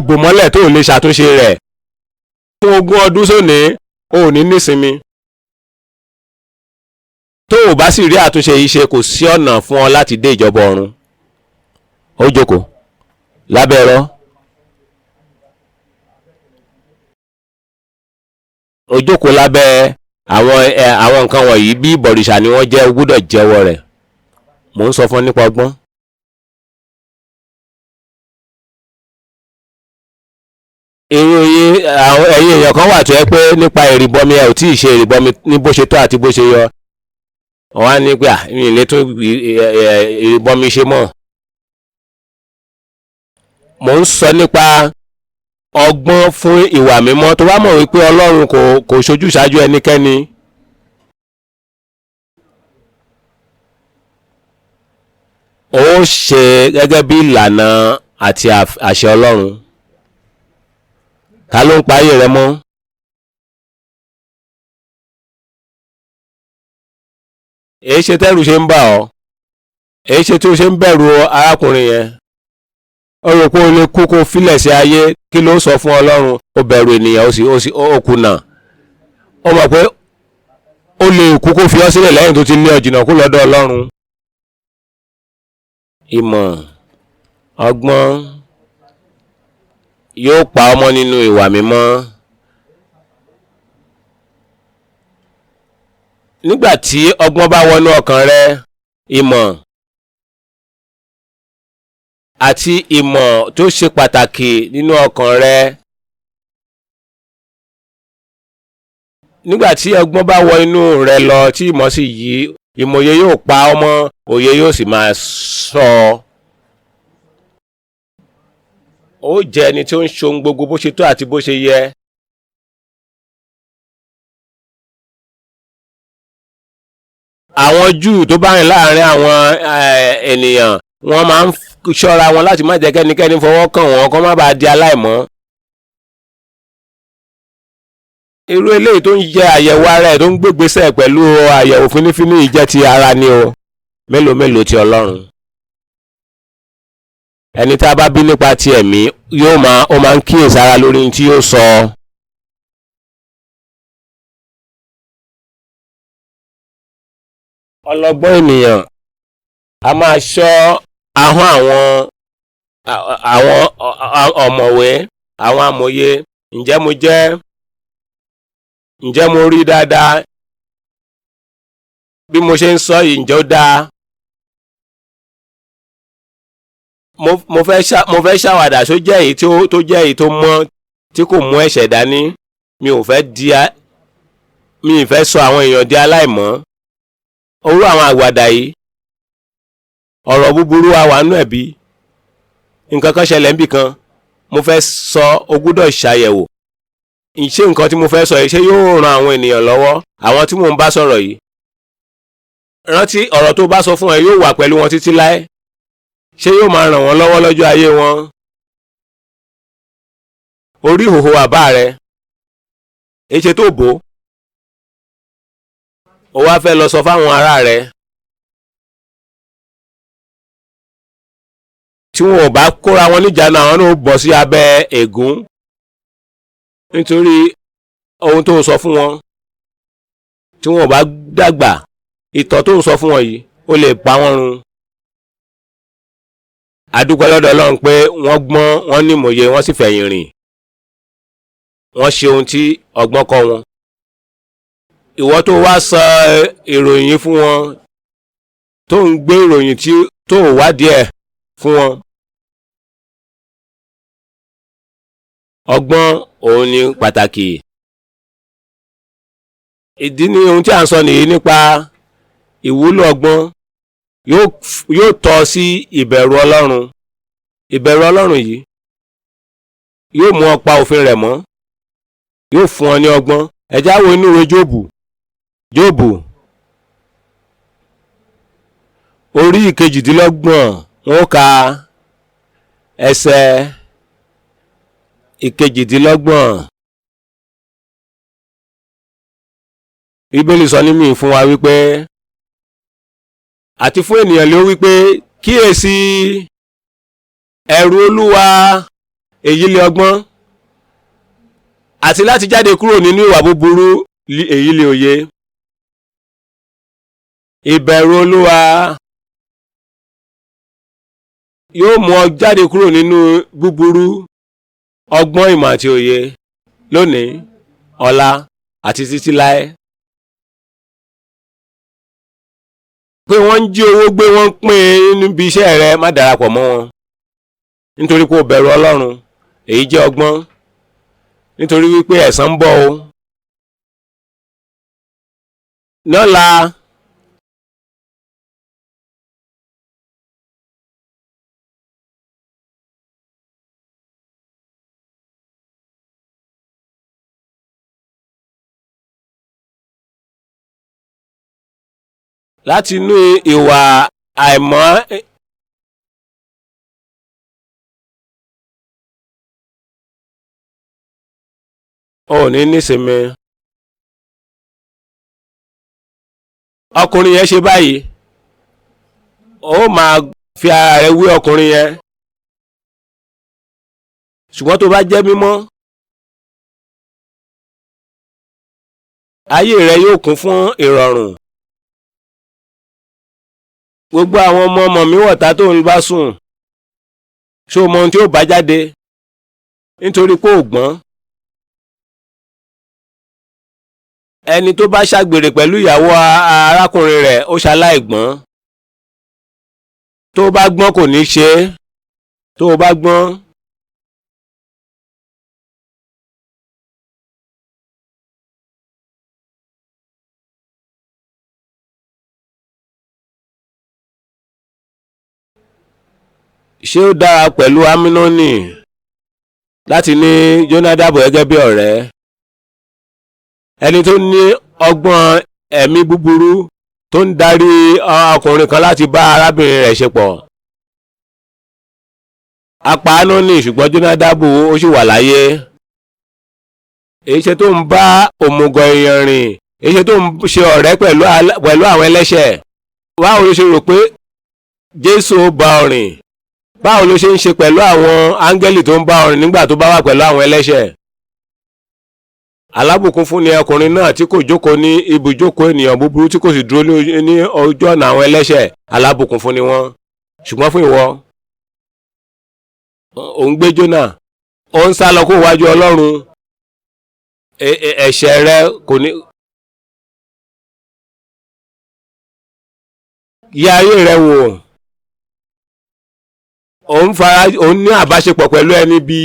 bò mọ́lẹ̀ tó lè ṣàtúnṣe rẹ̀ fún 20 ọdún sóní, o ní nísinmi. Tó o bá sì rí àtúnṣe yìí ṣe, kò sí ọ̀nà fún ọ láti dé ìjọba ọ̀run. Ó jókòó lábẹ́ ẹ̀rọ. Ó jókòó lábẹ́ àwọn nǹkan wọ̀nyí bí ìbọ̀rìṣà ni wọ́n jẹ́, o gbọ́dọ̀ jẹ́wọ́ rẹ̀. Mò ń sọ fún ọ nípa ọgbọ́n. Ẹ̀yin èèyàn kan wà tó yẹ pé nípa ìrìbọmi ẹ ò tí ì ṣe ìrìbọmi ní bó ṣe tó àti bó ṣe yọ. Wọ́n á ní pé mi ì lè tó ìrìbọmi ṣe mọ́. Mò ń sọ nípa ọgbọ́n fún ìwà mímọ́. Tó bá mọ̀ wípé Ọlọ́run kò ṣojú ṣáájú ẹnikẹ́ni, ó ṣe gẹ́gẹ́ bí ìlànà àti àṣẹ Ọlọ́run. Ta ló ń pa ayé rẹ mọ́? Èyí ṣe tẹ́rù ṣe ń bà ọ́? Èyí ṣe tí ó ṣe ń bẹ̀rù arákùnrin yẹn? Ó rò pé o lè kú kó filẹ̀ sí ayé, kí ló sọ fún Ọlọ́run? Ó bẹ̀rù ènìyàn, ó kùnà. Ó mọ̀ pé ó lè kú kó fi ọ́ sílẹ̀ lẹ́yìn tó ti lé ọ jìnnà kú lọ́dọ̀ Ọlọ́run. Ìmọ̀, ọgbọ́n yóò pa ọmọ nínú ìwà mímọ́. Nígbà tí ọgbọ́n bá wọnú ọkàn rẹ, ìmọ̀ àti ìmọ̀ tó ṣe pàtàkì nínú ọkàn rẹ. Nígbà tí ọgbọ́n bá wọ inú rẹ lọ tí ìmọ̀ sì yí, ìmọ̀ye yóò pa ọmọ, òye yóò sì máa sọ. Ó jẹ́ ẹni tí ó ń ṣe ohun gbogbo bó ṣe tó àti bó ṣe yẹ. Àwọn Júù tó bá rìn láàrin àwọn ènìyàn, wọ́n máa ń ṣọ́ra wọn láti má jẹ́ kẹ́nikẹ́ni fọwọ́ kàn wọ́n kó má bàa di aláìmọ́. Irú eléyìí tó ń jẹ àyẹ̀wò ara ẹ̀ tó ń gbégbésẹ̀ pẹ̀lú àyẹ̀wò fínífíní yìí jẹ́ ti ara ni o, mélòó mélòó ti Ọlọ́run. Ẹni tá a bá bí nípa ti ẹ̀mí ó máa ń kíyèsára lórí ohun tí yóò sọ. Ọlọ́gbọ́n ènìyàn a máa ṣọ́ ahọ́n àwọn ọ̀mọ̀wé, àwọn amòye. Ǹjẹ́ mo rí dáadáa bí mo ṣe ń sọ yìí? Ǹjẹ́ ó dáa? Mo fẹ́ ṣàwàdà ṣó jẹ́ èyí tó jẹ́ èyí tó mọ́ tí kò mú ẹ̀ṣẹ̀ dání. Mi ì fẹ́ sọ àwọn èèyàn di aláìmọ́. Orú àwọn àgbàdà yìí, ọ̀rọ̀ búburú wa wà nú ẹ̀bí. Nǹkan kan ṣẹlẹ̀ níbì kan, mo fẹ́ sọ, o gbọ́dọ̀ ṣàyẹ̀wò. Ṣé nǹkan tí mo fẹ́ sọ yìí ṣé yóò ran àwọn ènìyàn lọ́wọ́? Àwọn tí mò ń bá sọ̀rọ̀ yìí, rántí ọ̀rọ̀ tó bá sọ fún ẹ yóò wà pẹ̀lú wọn títí láé. Ṣé yóò máa ràn wọ́n lọ́wọ́ lọ́jọ́ ayé wọn? Orí ìhòhò àbá rẹ, èṣe tó bò ó wá fẹ́ lọ sọ fáwọn ará rẹ. Tí wọn ò bá kóra wọn níjànú, àwọn náà bọ́ sí abẹ́ ègún nítorí ohun tó ń sọ fún wọn. Tí wọn ò bá dàgbà, ìtọ́ tó ń sọ fún wọn yìí ó lè pa wọ́n run. A dúpẹ́ lọ́dọ̀ Ọlọ́run pé wọ́n gbọ́n, wọ́n ní ìmọ̀ye, wọ́n sì fẹ̀yìn rìn. Wọ́n ṣe ohun tí ọgbọ́n kọ́ wọn. Ìwọ tó wá sọ ìròyìn fún wọn, tó ń gbé ìròyìn tí tó wádìí ẹ̀ fún wọn. Ọgbọ́n òun ni pàtàkì. Ìdí ni ohun tí a ń sọ nìyí nípa ìwúlò ọgbọ́n. Yóò tọ́ sí ìbẹ̀rù Ọlọ́run. ìbẹ̀rù Ọlọ́run yìí yóò mú ọ pa òfin rẹ̀ mọ́, yóò fún ọ ní ọgbọ́n. Ẹ já wo inú ìwé Jóòbù orí ìkejìdínlọ́gbọ̀n, wọ́n ka ẹsẹ̀ ìkejìdínlọ́gbọ̀n. Bíbélì sọ nímì fún wa wípé àti fún ènìyàn ló wípé kíyèsí ẹ̀rù Olúwa èyí lé ọgbọ́n, àti láti jáde kúrò nínú ìwà búburú èyí lé òye. Ìbẹ̀rù Olúwa yóò mú ọ jáde kúrò nínú búburú, ọgbọ́n, ìmọ̀ àti òye lónìí, ọ̀la àti títí láé. Pé wọ́n ń jí owó gbé, wọ́n ń pín níbi iṣẹ́ rẹ, má darapọ̀ mọ́ wọn, nítorí pé o bẹ̀rù Ọlọ́run. Èyí jẹ́ ọgbọ́n, nítorí wípé ẹ̀san ń bọ̀ o. Lọ́la láti inú ìwà àìmọ́ ò ní nísinmi. Ọkùnrin yẹn ṣe báyìí, ó máa fi ara rẹ̀ wé ọkùnrin yẹn. Ṣùgbọ́n tó bá jẹ́ mímọ́, ayé rẹ yóò kún fún ìrọ̀rùn. Gbogbo àwọn ọmọ mi wọ̀ta tó ń bá sùn, ṣó mọ ohun tí ó bá jáde, nítorí pé ò gbọ́n. Ẹni tó bá ṣàgbèrè pẹ̀lú ìyàwó arákùnrin rẹ̀, ó ṣaláìgbọ́n. Tó bá gbọ́n kò ní ṣe é. Tó bá gbọ́n, ṣé ó dára pẹ̀lú Amínónì láti ní Jónádàbù gẹ́gẹ́ bí ọ̀rẹ́? Ẹni tó ní ọgbọ́n ẹ̀mí búburú tó ń darí ọkùnrin kan láti bá arábìnrin rẹ̀ ṣe pọ̀. Apá Amínónì, ṣùgbọ́n Jónádàbù ó sì wà láyé. Èyí ṣe tó ń bá òmùgọ̀ èèyàn rìn, èyí ṣe tó ń ṣe ọ̀rẹ́ pẹ̀lú àwọn ẹlẹ́ṣẹ̀. Báwo ló ṣe rò pé Jésù ó bá ọ rìn? Báwo ló ṣe ń ṣe pẹ̀lú àwọn áńgẹ́lì tó ń bá ọ rìn nígbà tó bá wà pẹ̀lú àwọn ẹlẹ́ṣẹ̀? Alábùkún fún ni ọkùnrin náà tí kò jókòó ní ibùjókòó ènìyàn búburú, tí kò sì dúró ní ojú ọ̀nà àwọn ẹlẹ́ṣẹ̀. Alábùkún fún ni wọ́n. Ṣùgbọ́n fún ìwọ, ò ń gbé Jónà, ó ń sá lọ kó wájú Ọlọ́run. Ẹ̀ṣẹ̀ rẹ kò ní yẹ ayé rẹ wò. Òun ní àbáṣepọ̀ pẹ̀lú ẹni bí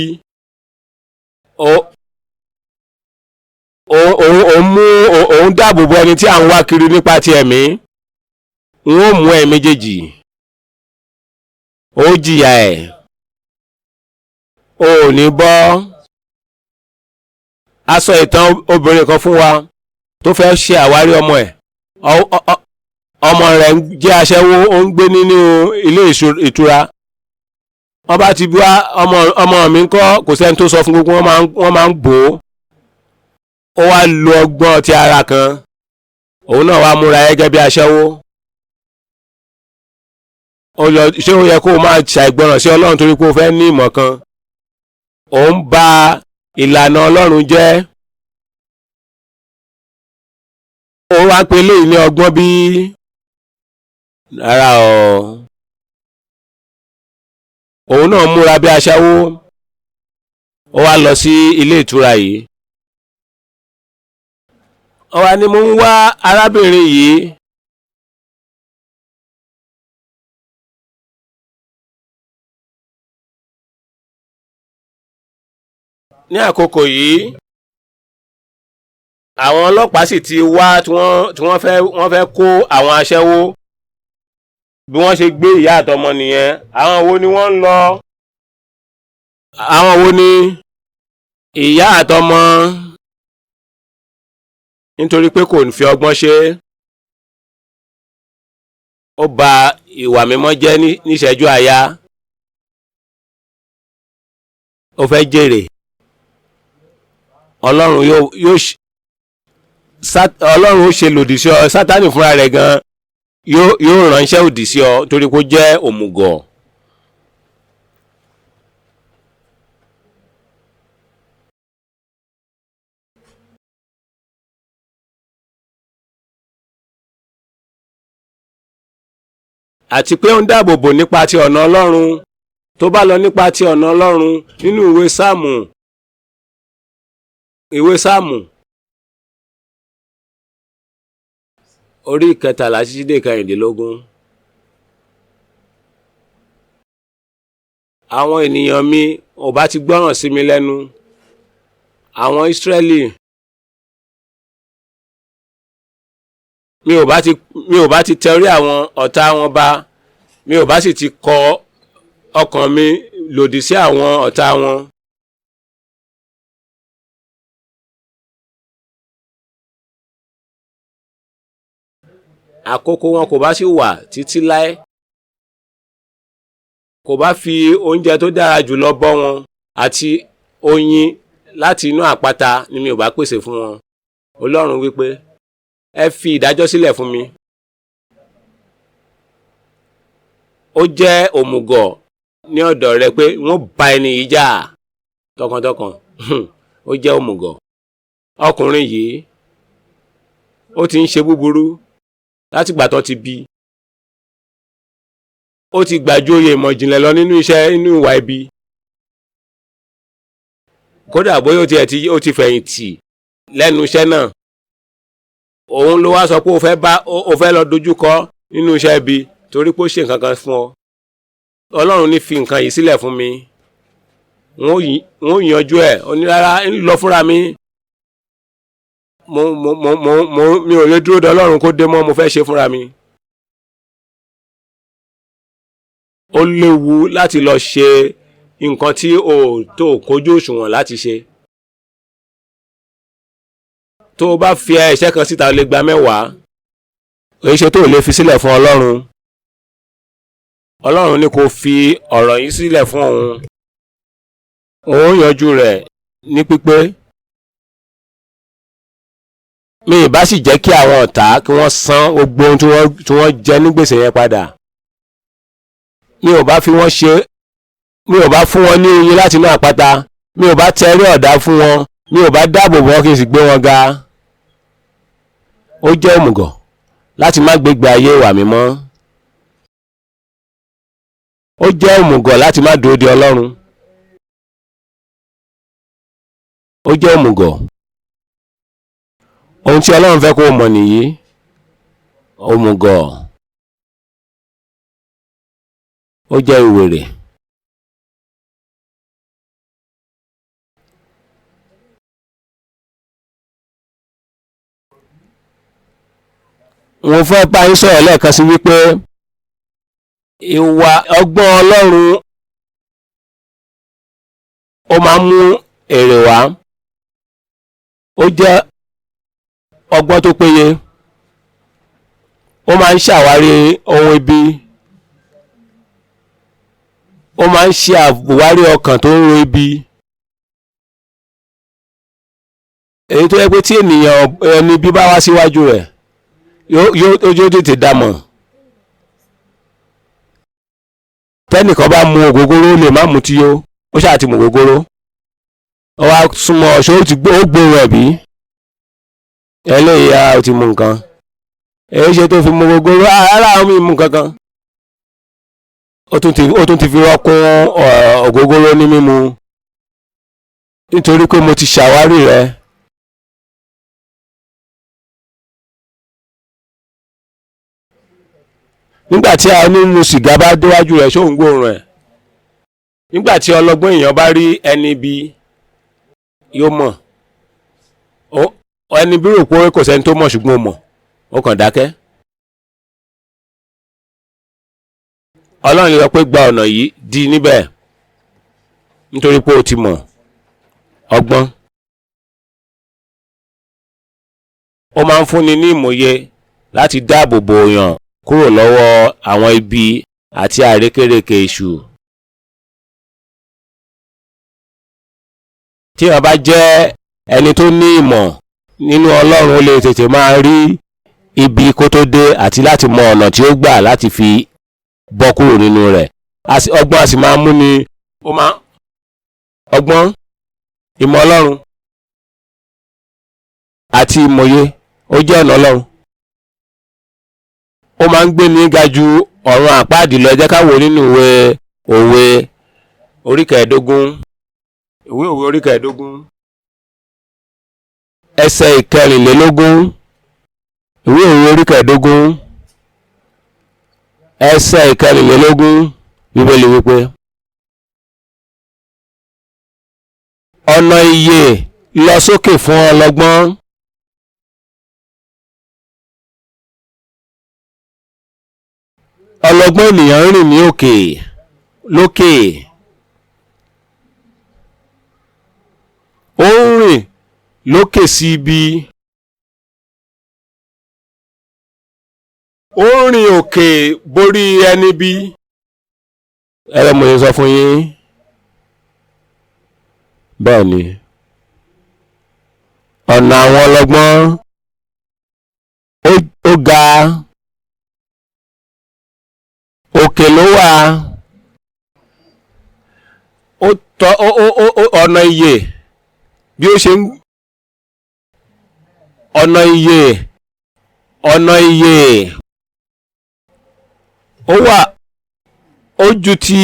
òun dáàbò bo ẹni tí à ń wá kiri nípa ti ẹ̀mí. N ó mú ẹ méjèèjì, ó jìyà ẹ̀, ó ní bọ́. A sọ ìtàn obìnrin kan fún wa tó fẹ́ ṣe àwárí ọmọ ẹ̀. Ọmọ rẹ̀ jẹ́ aṣẹ́wó, ó ń gbé nínú ilé ìtura. Wọ́n bá ti bí wá, ọmọ mi ń kọ́, kò sẹ́ni tó sọ fún gbogbo, wọ́n máa ń bò ó. Ó wá lo ọgbọ́n ti ara kan, òun náà wá múra gẹ́gẹ́ bí aṣẹ́wó. Ṣé ó yẹ kó o máa ṣàìgbọràn sí Ọlọ́run torí pé o fẹ́ ní ìmọ̀ kan? Ó ń ba ìlànà Ọlọ́run jẹ́. Ó wá pe eléyìí ní ọgbọ́n bí? Rárá o. Òun náà múra bí aṣẹ́wó, ó wá lọ sí ilé ìtura yìí. Ó wá ní, mo ń wá arábìnrin yìí. Ní àkókò yìí, àwọn ọlọ́pàá sì ti wá tí wọ́n fẹ́ kó àwọn aṣẹ́wó. Bí wọ́n ṣe gbé ìyá àtọmọ nìyẹn. Àwọn wo ni wọ́n ń lọ? àwọn wo ni ìyá àtọmọ nítorí pé kò fi ọgbọ́n ṣe ó bà ìwà mímọ́ jẹ́ níṣẹ́jú àyà ó fẹ́ jèrè Ọlọ́run ó ṣe lòdì sí ọ, Sátánì fúnra rẹ̀ gan yóò ránṣẹ́ òdì sí ọ torí kó jẹ́ òmùgọ̀. àti pé ó ń dáàbò bò nípa ti ọ̀nà Ọlọ́run. Tó bá lọ nípa ti ọ̀nà Ọlọ́run nínú ìwé Sáàmù orí 13-14. Àwọn ènìyàn mi ò bá ti gbọ́ràn sí mi lẹ́nu, àwọn Ísírẹ́lì mi ò bá ti tẹrí àwọn ọ̀tá wọn ba, mi ò bá sì ti kọ ọkàn mi lòdì sí àwọn ọ̀tá wọn. Àkókò wọn kò bá sì wà títí láé, kò bá fi oúnjẹ tó dára jùlọ bọ́ wọn àti oyin láti inú àpáta ni mi ò bá pèsè fún wọn. Ọlọ́run wípé ẹ fi ìdájọ́ sílẹ̀ fún mi. Ó jẹ́ òmùgọ̀ ní ọ̀dọ̀ rẹ pé wọ́n bá ẹni yìí jà tọkàntọkàn. Ó jẹ́ òmùgọ̀. Ọkùnrin yìí ó ti ń ṣe búburú láti ìgbà tó ti bí. Ó ti gbàjú oyè ìmọ̀ ìjìnlẹ̀ lọ nínú ìwà ibi. Kódà bóyá ó ti fẹ̀yìntì lẹ́nu iṣẹ́ náà, òun ló wá sọ pé ó fẹ́ lọ dojúkọ nínú iṣẹ́ ibi torí pé ó ṣe nǹkan kan fún ọ. Ọlọ́run ní fi nǹkan yìí sílẹ̀ fún mi, wọ́n yanjú ẹ̀. Ó ní rárá, ń lọ fúnra mi. Mi ò lè dúró de Ọlọ́run kó dé mọ́, mo fẹ́ ṣe fúnra mi. Ó léwu láti lọ ṣe nǹkan tí ò tó kójú òṣùwọ̀n láti ṣe. Tó o bá fi ẹ̀ṣẹ̀ kan síta, o lè gba 10. Èyí ṣe tó lè fi sílẹ̀ fún Ọlọ́run. Ọlọ́run ní kó fi ọ̀rọ̀ yìí sílẹ̀ fún òun. Òun yanjú rẹ̀ ní pípé. Mi ì bá sì jẹ́ kí àwọn ọ̀tá kí wọ́n san gbogbo ohun tí wọ́n jẹ ní gbèsè yẹn padà. Mi ò bá fún wọn ní oyin láti inú àpáta. Mi ò bá tẹrí ọ̀dá fún wọn. Mi ò bá dáàbò bò wọn kí n sì gbé wọn ga. Ó jẹ́ òmùgọ̀ láti má gbégbé ayé ìwà mímọ́. Ó jẹ́ òmùgọ̀ láti má dúró de Ọlọ́run. Ó jẹ́ òmùgọ̀. Ohun tí Ọlọ́run fẹ́ kó mọ̀ nìyí. Òmùgọ̀. Ó jẹ́ ìwèrè. Wọ́n fẹ́ bá yín sọ̀rọ̀ lẹ́ẹ̀kan sí wípé ìwà ọgbọ́n Ọlọ́run ó máa ń mú èrè wá. Ó jẹ́ ọgbọ́n tó péye. Ó máa ń ṣàwárí ohun ibi. Ó máa ń ṣe àwárí ọkàn tó ń ro ibi. Èyí tó yẹ pé tí ẹni bí bá wá síwájú rẹ̀ yóò tètè dámọ̀. Tẹ́nìkan bá mu ògógóró lè má mu tí yó, ó ṣáà ti mu ògógóró. Ó wá súnmọ́ ọ̀ṣọ́, ó gbóòrò ẹ̀bí. Eléyìí ó ti mu nǹkan. Èyí ṣe tó fi mu ògógóró, ara àwọn mi mu kankan. Ó tún ti fi rọ́kún ògógóró ní mímu. Nítorí pé mo ti ṣàwárí rẹ̀. Nígbàtí a nínú sìgá bá déwájú rẹ̀ ṣó ń gbóòrùn ẹ̀. Nígbàtí ọlọ́gbọ́n èèyàn bá rí ẹni bí yóò mọ̀. Ẹni bí rò pé kò sẹ́ni tó mọ̀ ṣùgbọ́n ó mọ̀, ó kàn dákẹ́. Ọlọ́run lè sọ pé gba ọ̀nà yìí di níbẹ̀. nítorí pé o ti mọ̀ ọgbọ́n. Ó máa ń fúnni ní ìmọ̀ye láti dáàbò bo yàn kúrò lọ́wọ́ àwọn ibi àti àrékérekè èṣù. Tí èèyàn bá jẹ́ ẹni tó ní ìmọ̀ nínú Ọlọ́run, ó lè tètè máa rí ibi kó tó dé àti láti mọ ọ̀nà tí ó gbà láti fi bọ́ kúrò nínú rẹ̀. Ọgbọ́n a sì máa mú ni ọgbọ́n, ìmọ̀ Ọlọ́run àti ìmọ̀ye ó jẹ́ ọ̀nà Ọlọ́run. Ó máa ń gbé ní ga ju ọ̀run àpáàdì lọ. Jẹ́ ká wò nínú ìwé òwe orí kẹẹ̀ẹ́dógún, ìwé òwe orí kẹẹ̀ẹ́dógún ẹsẹ̀ ìkẹrìnlélógún, ìwé òwe orí kẹẹ̀ẹ́dógún ẹsẹ̀ ìkẹrìnlélógún. Bíbélì wípé ọ̀nà ìyè lọ sókè fún ọlọ́gbọ́n, ọlọ́gbọ́n ènìyàn ń rìn ní lókè. Ó ń rìn lókè sí ibi. Ó ń rìn òkè borí ẹni bí. Mo lè sọ fún yín. Bẹ́ẹ̀ ni ọ̀nà àwọn ọlọ́gbọ́n ó ga, òkè ló wà. Ọ̀nà ìyè bí ó ṣe ń ọ̀nà ìyè ó ju ti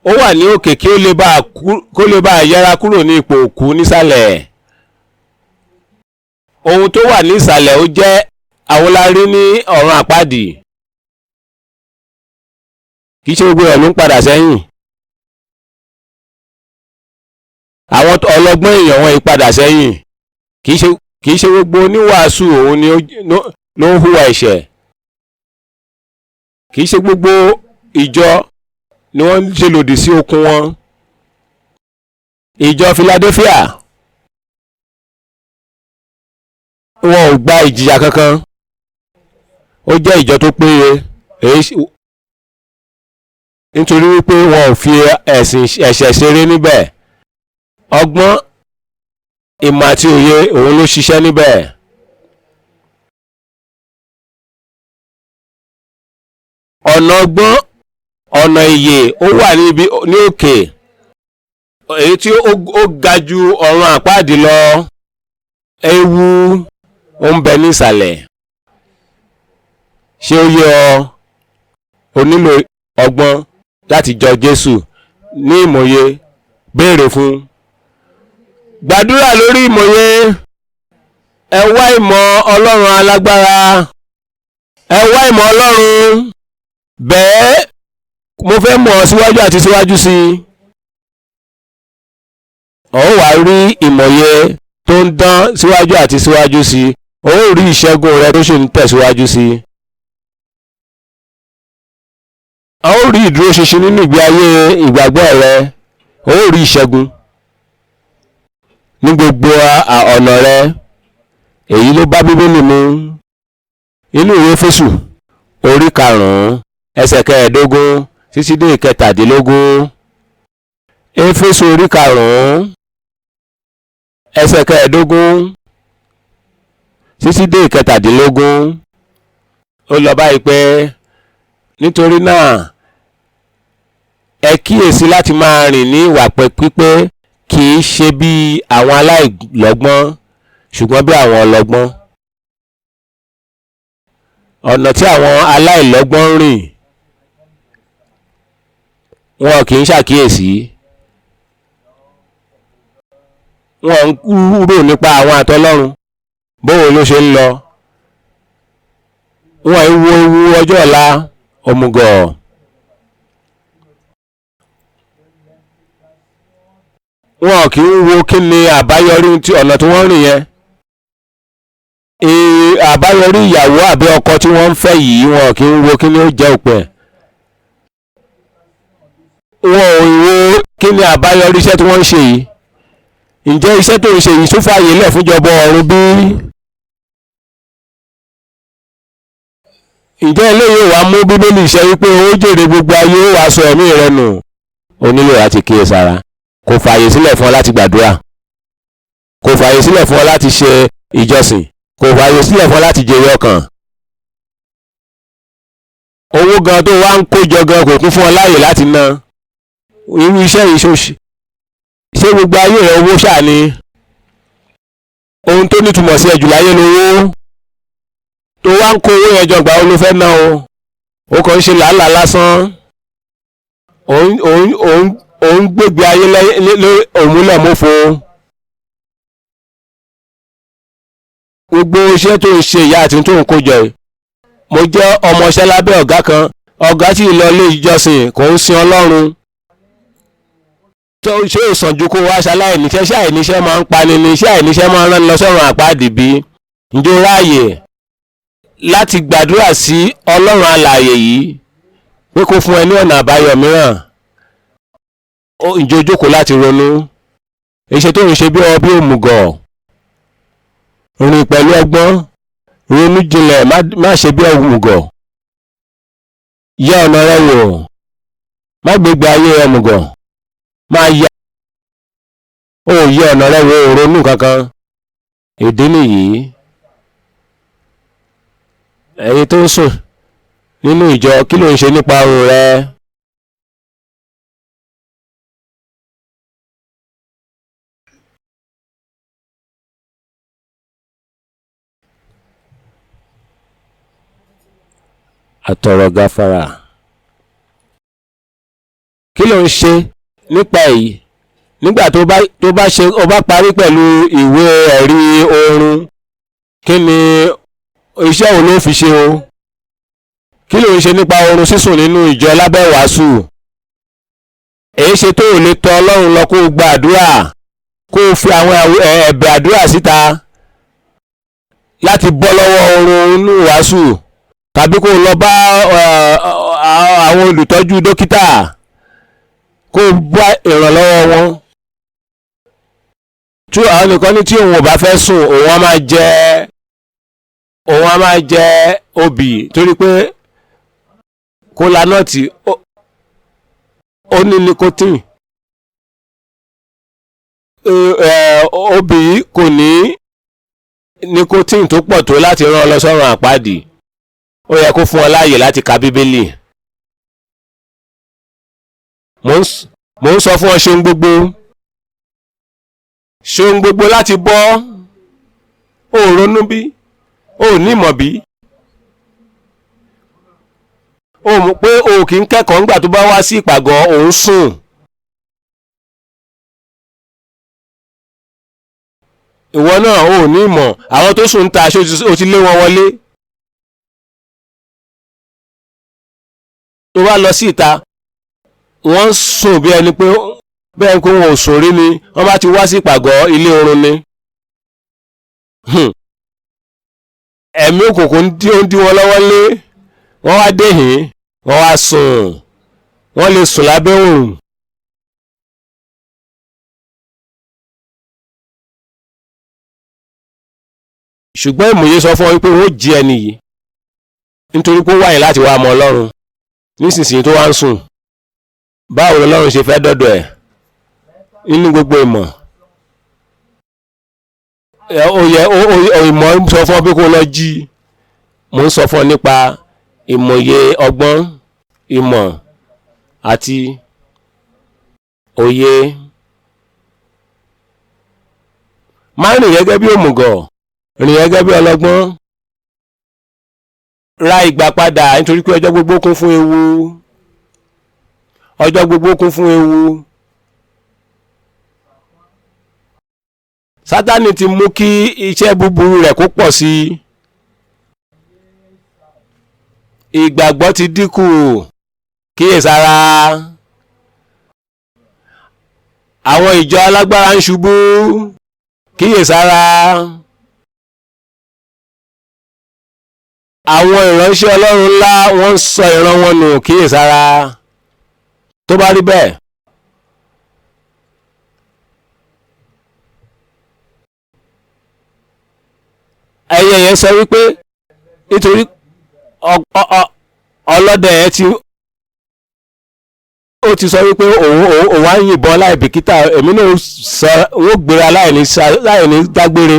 ó wà ní òkè kí ó lè bá yẹra kúrò ní ipò òkú nísàlẹ̀. Ohun tó wà ní ìsàlẹ̀ ó jẹ́ àwòlárí ní ọ̀run àpáàdì. Kìí ṣe gbogbo ẹ̀ ló ń padà sẹ́yìn. Àwọn ọlọ́gbọ́n èèyàn wọn ìpadà sẹ́yìn. Kìí ṣe gbogbo oníwàásù òun ni ló ń hùwà ẹ̀ṣẹ̀. Kìí ṣe gbogbo ìjọ ni wọ́n ṣe lòdì sí okun wọn. Ìjọ Philadelphia wọn ò gba ìjìyà kankan. Ó jẹ́ ìjọ tó péye nítorí wípé wọn ò fi ẹ̀ṣẹ̀ ṣeré níbẹ̀. Ọgbọ́n, ìmọ̀ àti òye òun ló ṣiṣẹ́ níbẹ̀. Ọ̀nà ọgbọ́n, ọ̀nà ìyè ó wà ní òkè, èyí tí ó ga ju ọ̀run àpáàdì lọ. Ewu ó ń bẹ ní ìsàlẹ̀. Ṣé ó yé ọ? O nílò ọgbọ́n láti jọ Jésù. Ní ìmọ̀ye, béèrè fún. Gbàdúrà lórí ìmọ̀ye. Ẹ wá ìmọ̀ Ọlọ́run alágbára. Ẹ wá ìmọ̀ Ọlọ́run. Bẹ́ẹ̀ mo fẹ́ mọ̀ síwájú àti síwájú sí i. Ó wá rí ìmọ̀ye tó ń dán síwájú àti síwájú sí i. Ó rí ìṣẹ́gun rẹ tó ṣe ń tẹ̀síwájú sí i. Ó rí ìdúróṣinṣin nínú ìgbé ayé ìgbàgbọ́ rẹ. Ó rí ìṣẹ́gun ní gbogbo ọ̀nà rẹ. Èyí ló bá Bíbélì mu. Inú ìwé Éfésù orí 5 ẹsẹ̀ 15 títí dé 17. Éfésù orí 5 ẹsẹ̀ 15 títí dé 17. Ó lọ báyìí pé nítorí náà ẹ kíyèsí láti máa rìn ní ìwà pípé, kì í ṣe bí àwọn aláìlọ́gbọ́n ṣùgbọ́n bí àwọn ọlọ́gbọ́n. Ọ̀nà tí àwọn aláìlọ́gbọ́n ń rìn wọn kì í ṣàkíyèsí. Wọn ń rò nípa àwọn àtọlọ́run bóò ló ṣe ń lọ. Wọn ń wo ewu ọjọ́ ọ̀la òmùgọ̀. Wọn kì í wo kí ni àbáyọrí ọ̀nà tí wọ́n rìn yẹn. Àbáyọrí ìyàwó àbí ọkọ tí wọ́n ń fẹ́ yìí, wọn kì í wo kí ni ó jẹ́ òpin. Wọn ò wo kí ni àbáyọrí iṣẹ́ tí wọ́n ń ṣe yìí? ǹjẹ́ iṣẹ́ tó ń ṣe yìí tún fààyè lẹ̀ fúnjọba ọ̀run bí? ǹjẹ́ eléyìí wàá mú bíbélì ṣẹ wípé ó jèrè gbogbo ayé ó wàá sọ ẹ̀mí rẹ nù? o nílò láti kíyèsára. kò fààyè sílẹ̀ fún ọ láti gbàdúrà, kò fààyè sílẹ̀ fún ọ láti ṣe ìjọsìn, kò fààyè sílẹ̀ fún ọ láti jèrè ọkàn. owó gan tó wá ń kó jọ gan kò kún fún ọ láàyè láti ná. irú iṣẹ́ yìí ṣé gbogbo ayé rẹ owó ṣáà ni? ohun tó nítumọ̀ sí ẹjù láyé lówó. tó wá ń kó owó yẹn jọ gbà ó ló fẹ́ ná o. ó kàn ń ṣe làálàá lásán. òun gbégbé ayé òmùlẹ̀ mọ́fo. gbogbo iṣẹ́ tó ń ṣe ìyá àti tó ń kó jọ yìí. mo jẹ́ ọmọọṣẹ́ lábẹ́ ọ̀gá kan, ọ̀gá tí ì lọ ilé ìjọsìn kò ń sin Ọlọ́run. ṣé ò sàn ju kó wá ṣaláìníṣẹ́? ṣé àìníṣẹ́ máa ń pani ni? ṣé àìníṣẹ́ máa ń rán ni lọ sọ́run àpáàdì bí? ǹjẹ́ o ráàyè láti gbàdúrà sí Ọlọ́run alààyè yìí pé kó fún ẹ ní ọ̀nà àbáyọ mìíràn? ǹjẹ́ o jókòó láti ronú? èṣe tó ń ṣe bí òmùgọ̀. rìn pẹ̀lú ọgbọ́n, ronú jinlẹ̀, má ṣe bí òmùgọ̀. yẹ ọ̀nà rẹ wò, má gbégbé ayé òmùgọ̀. máa yá ó yẹ ọ̀nà rẹ wò, ronú kankan. ìdí nìyí ẹ̀yin tó ń sùn nínú ìjọ, kí ló ń ṣe nípa ọrùn rẹ? àtọ̀rọ̀ gáfárà. kí ló ń ṣe nípa èyí nígbà tó bá parí pẹ̀lú ìwé ẹ̀rí oorun? kí ni iṣẹ́ wo ló fi ṣe o? kí ló ń ṣe nípa oorun sísùn nínú ìjọ lábẹ́ wàásù? èyí ṣe tó ò lè tọ̀ Ọlọ́run lọ kó o gba àdúrà, kó o fi àwọn ẹ̀bẹ̀ àdúrà síta láti bọ́ lọ́wọ́ oorun inú wàásù, tàbí kó o lọ bá àwọn olùtọ́jú dókítà kó o bá ìrànlọ́wọ́ wọn. tí àwọn nìkan ní tí òun ò bá fẹ́ sùn, òun á máa jẹ obì, torí pé kólà nọ́ọ̀tì ó ní nicotine. obì kò ní nicotine tó pọ̀ tó láti rán ọ lọ sọ́run àpáàdì. ó yẹ kó fún ọ láàyè láti ka bíbélì. mo ń sọ fún ọ ṣeun gbogbo láti bọ́. ó ronú bí? ó ní ìmọ̀ bí? ó mọ̀ pé o kì í kẹ́kọ̀ọ́ nígbà tó bá wá sí ìpàgọ́, òun sùn. ìwọ náà ò ní ìmọ̀. àwọn tó sùn ń ta aṣọ ó ti lé wọn wọlé. tó bá lọ sí ìta, wọ́n ń sùn bí ẹni pé wọn ò sùn rí ni. wọ́n bá ti wá sí ìpàgọ́, ilé oorun ni. ẹ̀mí òkùnkùn tí ó ń dí wọn lọ́wọ́ lé, wọ́n wá déhìn, wọ́n wá sùn. wọ́n lè sùn lábẹ́ òrùn. ṣùgbọ́n ìmòye sọ fún ọ wípé wọ́n jí ẹni yìí nítorí pé ó wáyé láti wá mọ Ọlọ́run. nísinsìnyí tó wá ń sùn, báwo l'Ọlọ́run ṣe fẹ́ dọ́dọ̀ ẹ̀ nínú gbogbo ìmọ̀? ìmọ̀ ń sọ fún ọ pé kó lọ jí. mo ń sọ fún ọ nípa ìmọ̀ye ọgbọ́n, ìmọ̀ àti òye. má rìn gẹ́gẹ́ bí òmùgọ̀, rìn gẹ́gẹ́ bí ọlọ́gbọ́n. ra ìgbà padà, nítorí pé ọjọ́ gbogbo kún fún ewu. ọjọ́ gbogbo kún fún ewu. Sátánì ti mú kí iṣẹ́ búburú rẹ̀ kó pọ̀ sí i. ìgbàgbọ́ ti dínkù. kíyèsára. àwọn ìjọ alágbára ń ṣubú. kíyèsára. àwọn ìránṣẹ́ Ọlọ́run ńlá wọ́n ń sọ ìran wọn nù. kíyèsára. tó bá rí bẹ́ẹ̀, yẹn sọ wípé nítorí ọlọ́dẹ yẹn ó ti sọ wípé òun á yìnbọn láì bìkítà, èmi náà sọ wọ́n gbéra láì ní dágbére.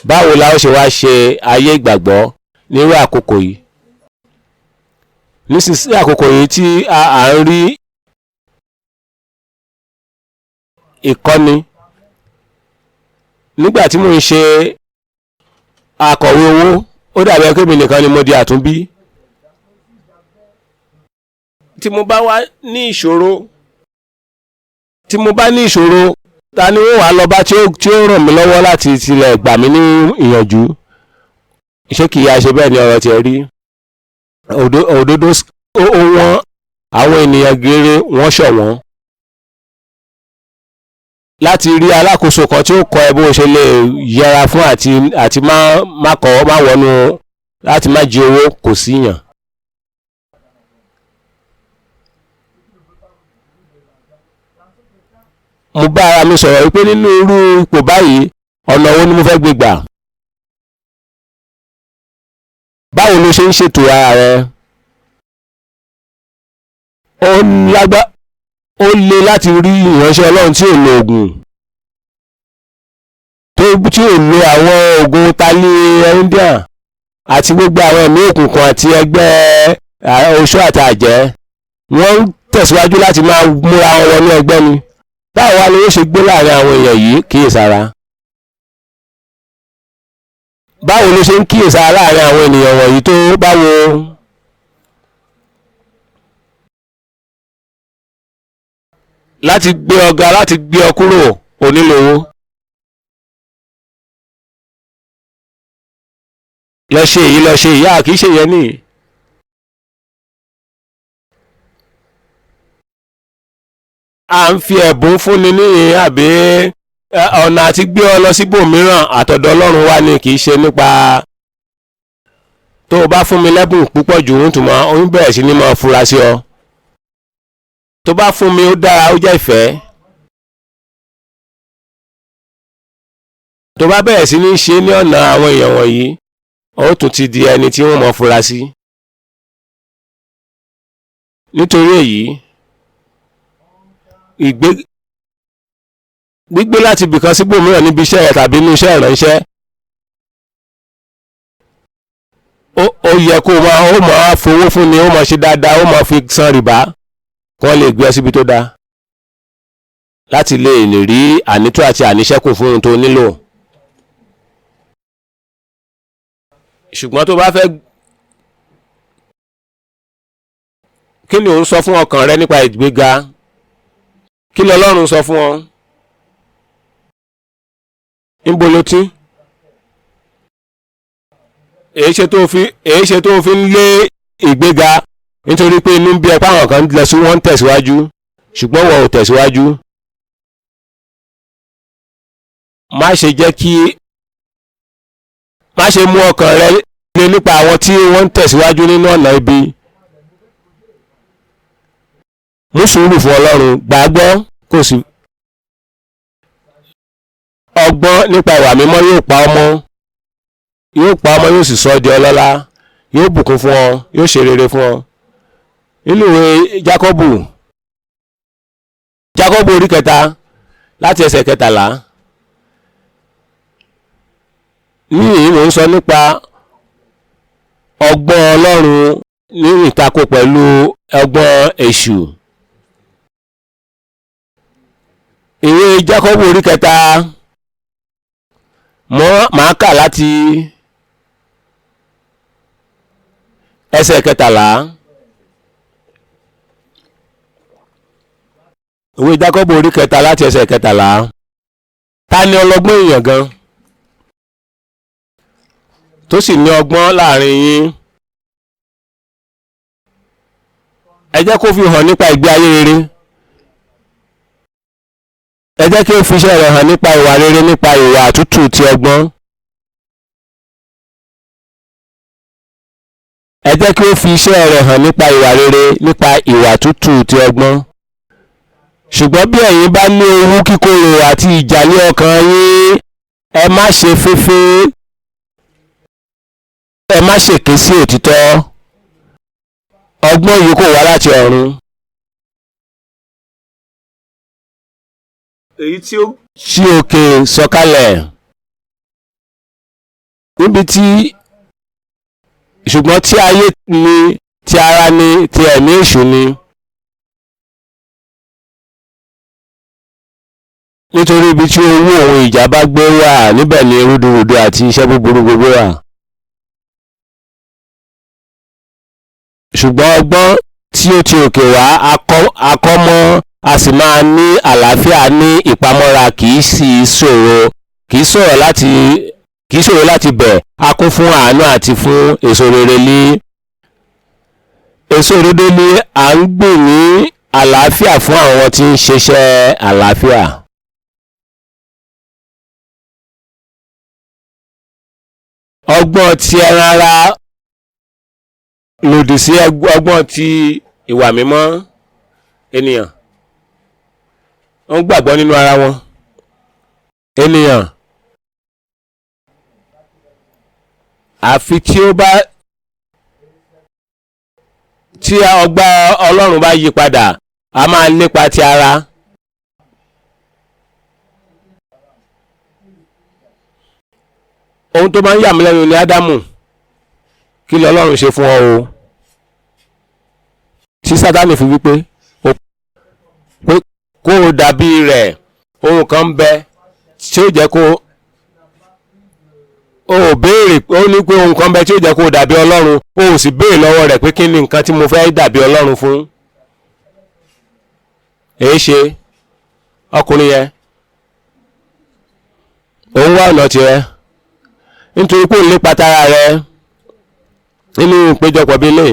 Báwo la ó ṣe wá ṣe ayé ìgbàgbọ́ nírú àkókò yìí? Nísinsìnyí àkókò yìí tí a ń rí ìkọ́ni, nígbà tí mò ń ṣe akọ̀wé owó, ó dàbí pé mi nìkan ni mo di àtúnbí. Tí mo bá wá ní ìṣòro, ta ni wọ́n wá lọ bá tí ó ràn mí lọ́wọ́ láti tilẹ̀ gbà mí ní ìyànjú? Ṣé kì í ṣe bẹ́ẹ̀ ni ọ̀rọ̀ tiẹ̀ rí? Òdodo wọ́n, àwọn ènìyàn gere wọ́n ṣọ̀wọ́n. Láti rí alákòóso kan tí ó kọ́ ẹ bó ṣe lè yẹra fún àti má wọnú láti má jí owó, kò síyàn. Mo bá ara mi sọ̀rọ̀ wípé nínú irú ipò báyìí ọ̀nà wo ni mo fẹ́ gbé gbà? Báwo ló ṣe ń ṣètò ara rẹ? Ó le láti rí ìránṣẹ́ Ọlọ́run tí ò lo oògùn, tí ò lo àwọn oògùn tálí India àti gbogbo àwọn ẹ̀mí òkùnkùn àti ẹgbẹ́ oṣó àti àjẹ́. Wọ́n ń tẹ̀síwájú láti máa múra wọn wọnú ẹgbẹ́ ni. Báwo wá ni ó ṣe gbé láàrin àwọn èèyàn yìí? Kíyèsára. Báwo ló ṣe ń kíyèsára láàrin àwọn ènìyàn wọ̀nyí tó báwo? Láti gbé ọ̀gá, láti gbé ọ kúrò, o nílò owó. Lọ ṣe èyí, kì í ṣe yẹn nìyí. À ń fi ẹ̀bùn fúnni níyìn àbí ọ̀nà àti gbé ọ lọ síbòmíràn àtọ̀dọ̀ Ọlọ́run wá ní, kì í ṣe nípa tó o bá fún mi lẹ́bùn púpọ̀ jù ń bẹ̀rẹ̀ sí ní máa fura sí ọ. Tó bá fún mi ó dára, ó jẹ́ ìfẹ́. Tó bá bẹ̀rẹ̀ sí ní ṣe ní ọ̀nà àwọn èèyàn wọ̀nyí, ó tún ti di ẹni tí wọ́n máa fura sí. Nítorí èyí, gbígbé láti ibìkan síbòmíràn níbi iṣẹ́ rẹ̀ tàbí inú iṣẹ́ ìránṣẹ́, ó yẹ kó máa fowó fún ni, ó máa ṣe dáadáa, ó máa fi san rìbá kí wọ́n lè gbé ọ síbi tó dáa, láti lè rí ànító àti àníṣẹ́kù fún ohun tó nílò. Ṣùgbọ́n tó bá fẹ́, kí ni ò ń sọ fún ọkàn rẹ nípa ìgbéga? Kí ni Ọlọ́run sọ fún ọ? Níbo ló ti? Èyí ṣe tó fi ń lé ìgbéga nítorí pé inú ń bí ẹ pé àwọn kan lọ sí wọ́n ń tẹ̀síwájú ṣùgbọ́n wọn ò tẹ̀síwájú. Má ṣe mú ọkàn rẹ lé nípa àwọn tí wọ́n ń tẹ̀síwájú nínú ọ̀nà ibi. Mú sùúrù fún Ọlọ́run, gbàgbọ́ kò sí. Ọgbọ́n nípa ìwà mímọ́ yóò pa ọmọ, yóò sì sọ ọ́ di ọlọ́lá, yóò bùkún fún ọ, yóò ṣe rere fún ọ. Nínú ìwé Jákọ́bù orí 3 láti ẹsẹ̀ 13. Níyìí mò ń sọ nípa ọgbọ́n Ọlọ́run ní ìtakò pẹ̀lú ọgbọ́n èṣù. Ìwé Jákọ́bù orí 3 máa kà láti ẹsẹ̀ 13. Ìwé Jákọ́bù orí 3 láti ẹsẹ̀ 13. Ta ni ọlọ́gbọ́n èèyàn gan tó sì ní ọgbọ́n láàrin yín? Ẹ jẹ́ kó fi hàn nípa ìgbé ayé rere. Ẹ jẹ́ kí ó fi iṣẹ́ rẹ̀ hàn nípa ìwà rere, nípa ìwà tútù ti ọgbọ́n. Ẹ jẹ́ kí ó fi iṣẹ́ rẹ̀ hàn nípa ìwà rere, nípa ìwà tútù ti ọgbọ́n. Ṣùgbọ́n bí ẹ̀yin bá ní owú kíkorò àti ìjà ní ọkàn yín, ẹ má ṣe féfé, ẹ má ṣèké sí òtítọ́. Ọgbọ́n yìí kò wá láti ọ̀run. Èyí tí ó ṣí òkè sọ̀kalẹ̀ níbi tí ṣùgbọ́n tí ayé ni, ti ara ni, ti ẹ̀mí èṣù ni. Nítorí ibi tí owó ohun ìjà bá gbé wà, níbẹ̀ ni rúdurùdu àti iṣẹ́ búburú gbogbo wà. Ṣùgbọ́n ọgbọ́n tí ó ti òkè wá akọ́mọ́, a sì máa ní àlàáfíà ní ìpamọ́ra, kì í ṣòro láti bẹ̀, a kún fún àánú àti fún èso rere ní. Èso rere ni à ń gbìn ní àlàáfíà fún àwọn tí ń ṣiṣẹ́ àlàáfíà. Ọgbọ́n ti ẹran ara lòdì sí ọgbọ́n ti ìwà mímọ́ ènìyàn. Wọ́n gbàgbọ́ nínú ara wọn. Ènìyàn àfi tí ọgbà Ọlọ́run bá yí padà, a máa lépa ti ara. Ohun tó máa ń yà mí lẹ́nu ni Ádámù. Kí ló Ọlọ́run ṣe fún ọ o? Tí Sátánì fi wípé kó o dàbí rẹ̀, ohun kan ń bẹ tí ó jẹ́ kó o béèrè, ó ní pé ohun kan ń bẹ tí ó jẹ́ kó o dàbí Ọlọ́run, o sì béèrè lọ́wọ́ rẹ̀ pé kí ni nǹkan tí mo fẹ́ dàbí Ọlọ́run fún. Èé ṣe ọkùnrin yẹn òun wá ọ̀nà tirẹ̀ nítorí pé òun lépa tara rẹ̀ nínú ìpéjọpọ̀ bíi lè.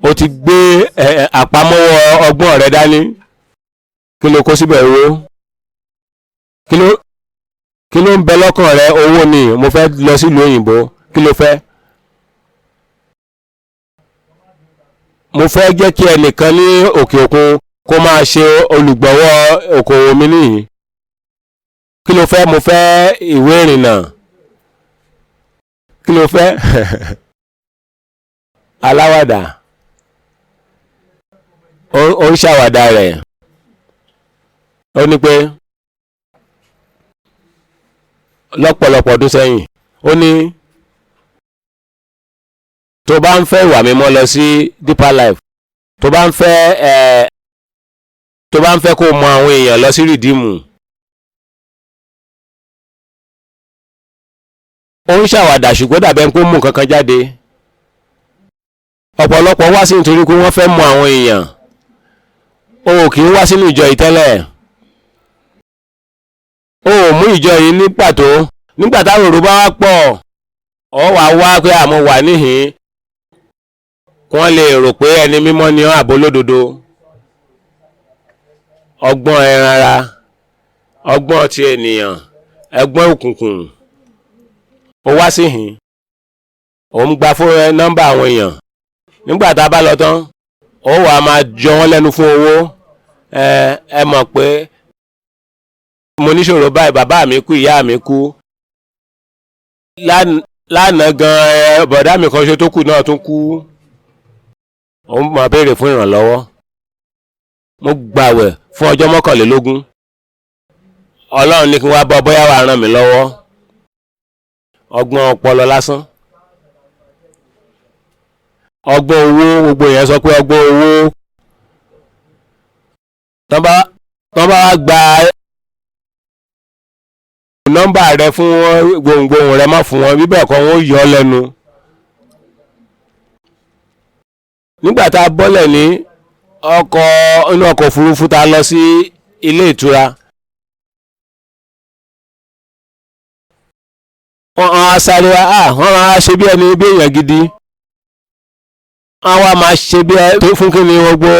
O ti gbé àpamọ́wọ́ ọgbọ́n rẹ dání. Kí ló kó síbẹ̀? Owó. Kí ló ń bẹ lọ́kàn rẹ? Owó ni. Mo fẹ́ lọ sílùú òyìnbó. Kí ló fẹ́? Mo fẹ́ jẹ́ kí ẹnìkan ní òkè òkun kó máa ṣe olùgbọ̀wọ́ okòwò mi nìyí. Kí ló fẹ́? Mo fẹ́ ìwé ìrìnnà. Kí ló fẹ́? Aláwàdà. Ó ń ṣàwàdà rẹ̀. Ó ní pé lọ́pọ̀lọpọ̀ ọdún sẹ́yìn, ó ní tó bá ń fẹ́ ìwà mímọ́ lọ sí deeper life, tó bá ń fẹ́ kó mọ àwọn èèyàn lọ sí rìdíìmù. Ó ń ṣàwàdà ṣùgbọ́n dàbẹ́ ń kó mú nǹkan kan jáde. Ọ̀pọ̀lọpọ̀ wá sí nítorí pé wọ́n fẹ́ mọ àwọn èèyàn. O kì í wá sínú ìjọ yìí tẹ́lẹ̀. O mú ìjọ yìí ní pàtó. Nígbà táwọn èrò bá wá pọ̀, ọ wá wá pé àmọ́ wà níhìn. Wọ́n lè rò pé ẹni mímọ́ ni àbò lódodo. Ọgbọ́n ẹran ara, ọgbọ́n ti ènìyàn, ẹgbọ́n òkùnkùn. Ó wá síhìn. Ó ń gba fún nọ́mbà àwọn èèyàn. Nígbà tá a bá lọ tán, ó wà máa jọ wọ́n lẹ́nu fún owó. Ẹ mọ̀ pé mo níṣòro báyìí, bàbá mi kú, ìyá mi kú. Lánàá gan bọ̀dá mi kan ṣe tó kù náà tún kú. Ó máa béèrè fún ìrànlọ́wọ́. Mo gbàwẹ̀ fún ọjọ́ 21. Ọlọ́run ní kí n wá bọ́ bóyá wàá ràn mí lọ́wọ́. Ọgbọ́n ọpọlọ lásán. Ọgbọ́n owó, gbogbo èèyàn sọ pé ọgbọ́n owó. Tán bá wá gba nọ́mbà rẹ fún wọn, gbohùngbohùn rẹ má fún wọn, bíbẹ̀ kọ́ wọn ó yọ ọ́ lẹ́nu. Nígbà tá a bọ́lẹ̀ ní inú ọkọ̀ òfurufú tá a lọ sí ilé ìtura. Wọ́n á sáré wọ́n á ṣe bí ẹni bí èèyàn gidi. Wọ́n wá máa ṣe bí ẹ fún kí ni gbogbo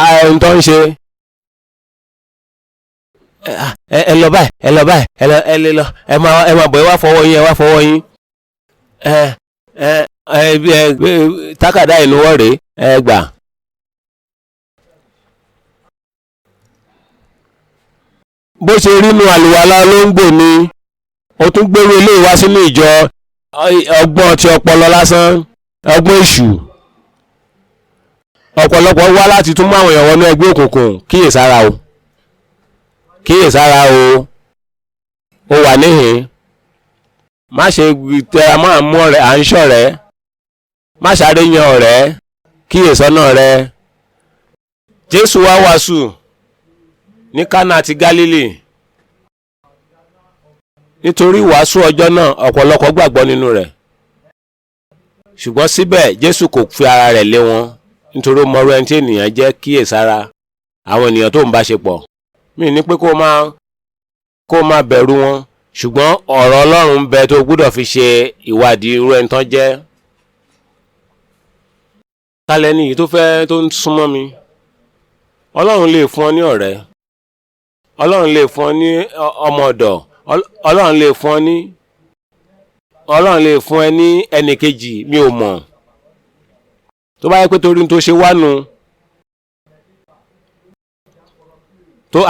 ohun tó ń ṣe. Ẹ lọ báyìí, ẹ lọ báyìí, ẹ lè lọ, ẹ máa bọ̀, ẹ wá fọwọ́ yín, ẹ wá fọwọ́ yín. Tákàdá ìnuwọ́ rèé, ẹ gbà. bó ṣe rí nu àlùwàlá olóńgbò ni ó tún gbèrú ilé ìwá sínú ìjọ ọgbọ́n ti ọpọlọ lásán, ọgbọ́n èṣù. Ọ̀pọ̀lọpọ̀ wá láti tún mú àwọn èèyàn wọnú ẹgbẹ́ òkùnkùn. Kíyèsára o, kíyèsára o, ó wà níhìn. Má ṣe tẹra mọ́ àmú ọ̀rẹ́ à ń ṣọ̀rẹ́, má ṣàárẹ̀ yan ọ̀rẹ́, kíyèsọ́nà rẹ. Jésù wá wàásù ní Kánà àti Gálílì. Nítorí ìwàásù ọjọ́ náà ọ̀pọ̀lọpọ̀ gbàgbọ́ nínú rẹ̀, ṣùgbọ́n síbẹ̀ Jésù kò fi ara rẹ̀ lé wọn nítorí ó mọrú ẹni tí ènìyàn jẹ́. Kíyèsára àwọn ènìyàn tó ń bá ṣe pọ̀. Mi ní pé kó máa bẹ̀rù wọn, ṣùgbọ́n ọ̀rọ̀ Ọlọ́run ń bẹ tó gbọ́dọ̀ fi ṣe ìwádìí irú ẹni tán jẹ́. Tálẹ́ ní èyí tó ń súnmọ́ mi. Ọlọ́run lè fún ọ ní ọ̀rẹ́, Ọlọ́run lè fún ọ ní ọmọ ọ̀dọ̀, Ọlọ́run lè fún ẹ ní ẹnìkejì. Mi ò mọ̀, tó bá yẹ pé torí tó ṣe wánu tó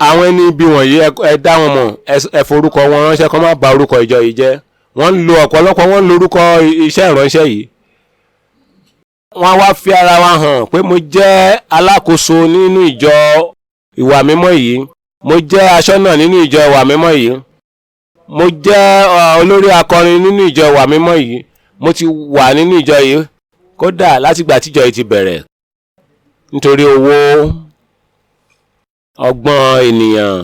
àwọn ẹni ibi wọ̀nyí ẹ dá wọn mọ̀, ẹ forúkọ wọn ránṣẹ́ kó má bà orúkọ ìjọ yìí jẹ́. Wọ́n ń lo ọ̀pọ̀lọpọ̀, wọ́n ń lo orúkọ iṣẹ́ ìránṣẹ́ yìí. Wọ́n wá fi ara wa hàn pé mo jẹ́ alákòóso nínú ìjọ ìwà mímọ́ yìí, mo jẹ́ aṣọ́nà nínú ìjọ ìwà mímọ́ yìí, mo jẹ́ olórí akọrin nínú ìjọ ìwà mímọ́ yìí, mo ti wà nínú ìjọ yìí kódà látìgbà tíjọ yìí ti bẹ̀rẹ̀. Nítorí owó, ọgbọ́n ènìyàn,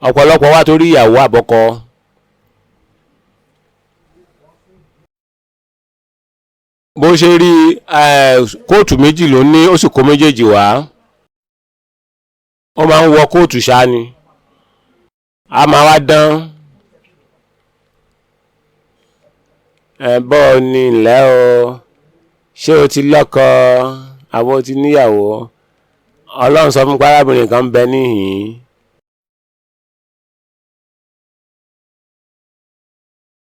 ọ̀pọ̀lọpọ̀ wá torí ìyàwó àbọ́kọ. Bó ṣe rí kóòtù méjì ló ní, ó sì kó méjèèjì wá. Ó máa ń wọ kóòtù ṣáá ni, a máa wá dán. Bọ́ ni ńlẹ́ o, ṣé o ti lọ́kọ àbó ti níyàwó? Ọlọ́run sọ fún arábìnrin kan bẹ níhìn.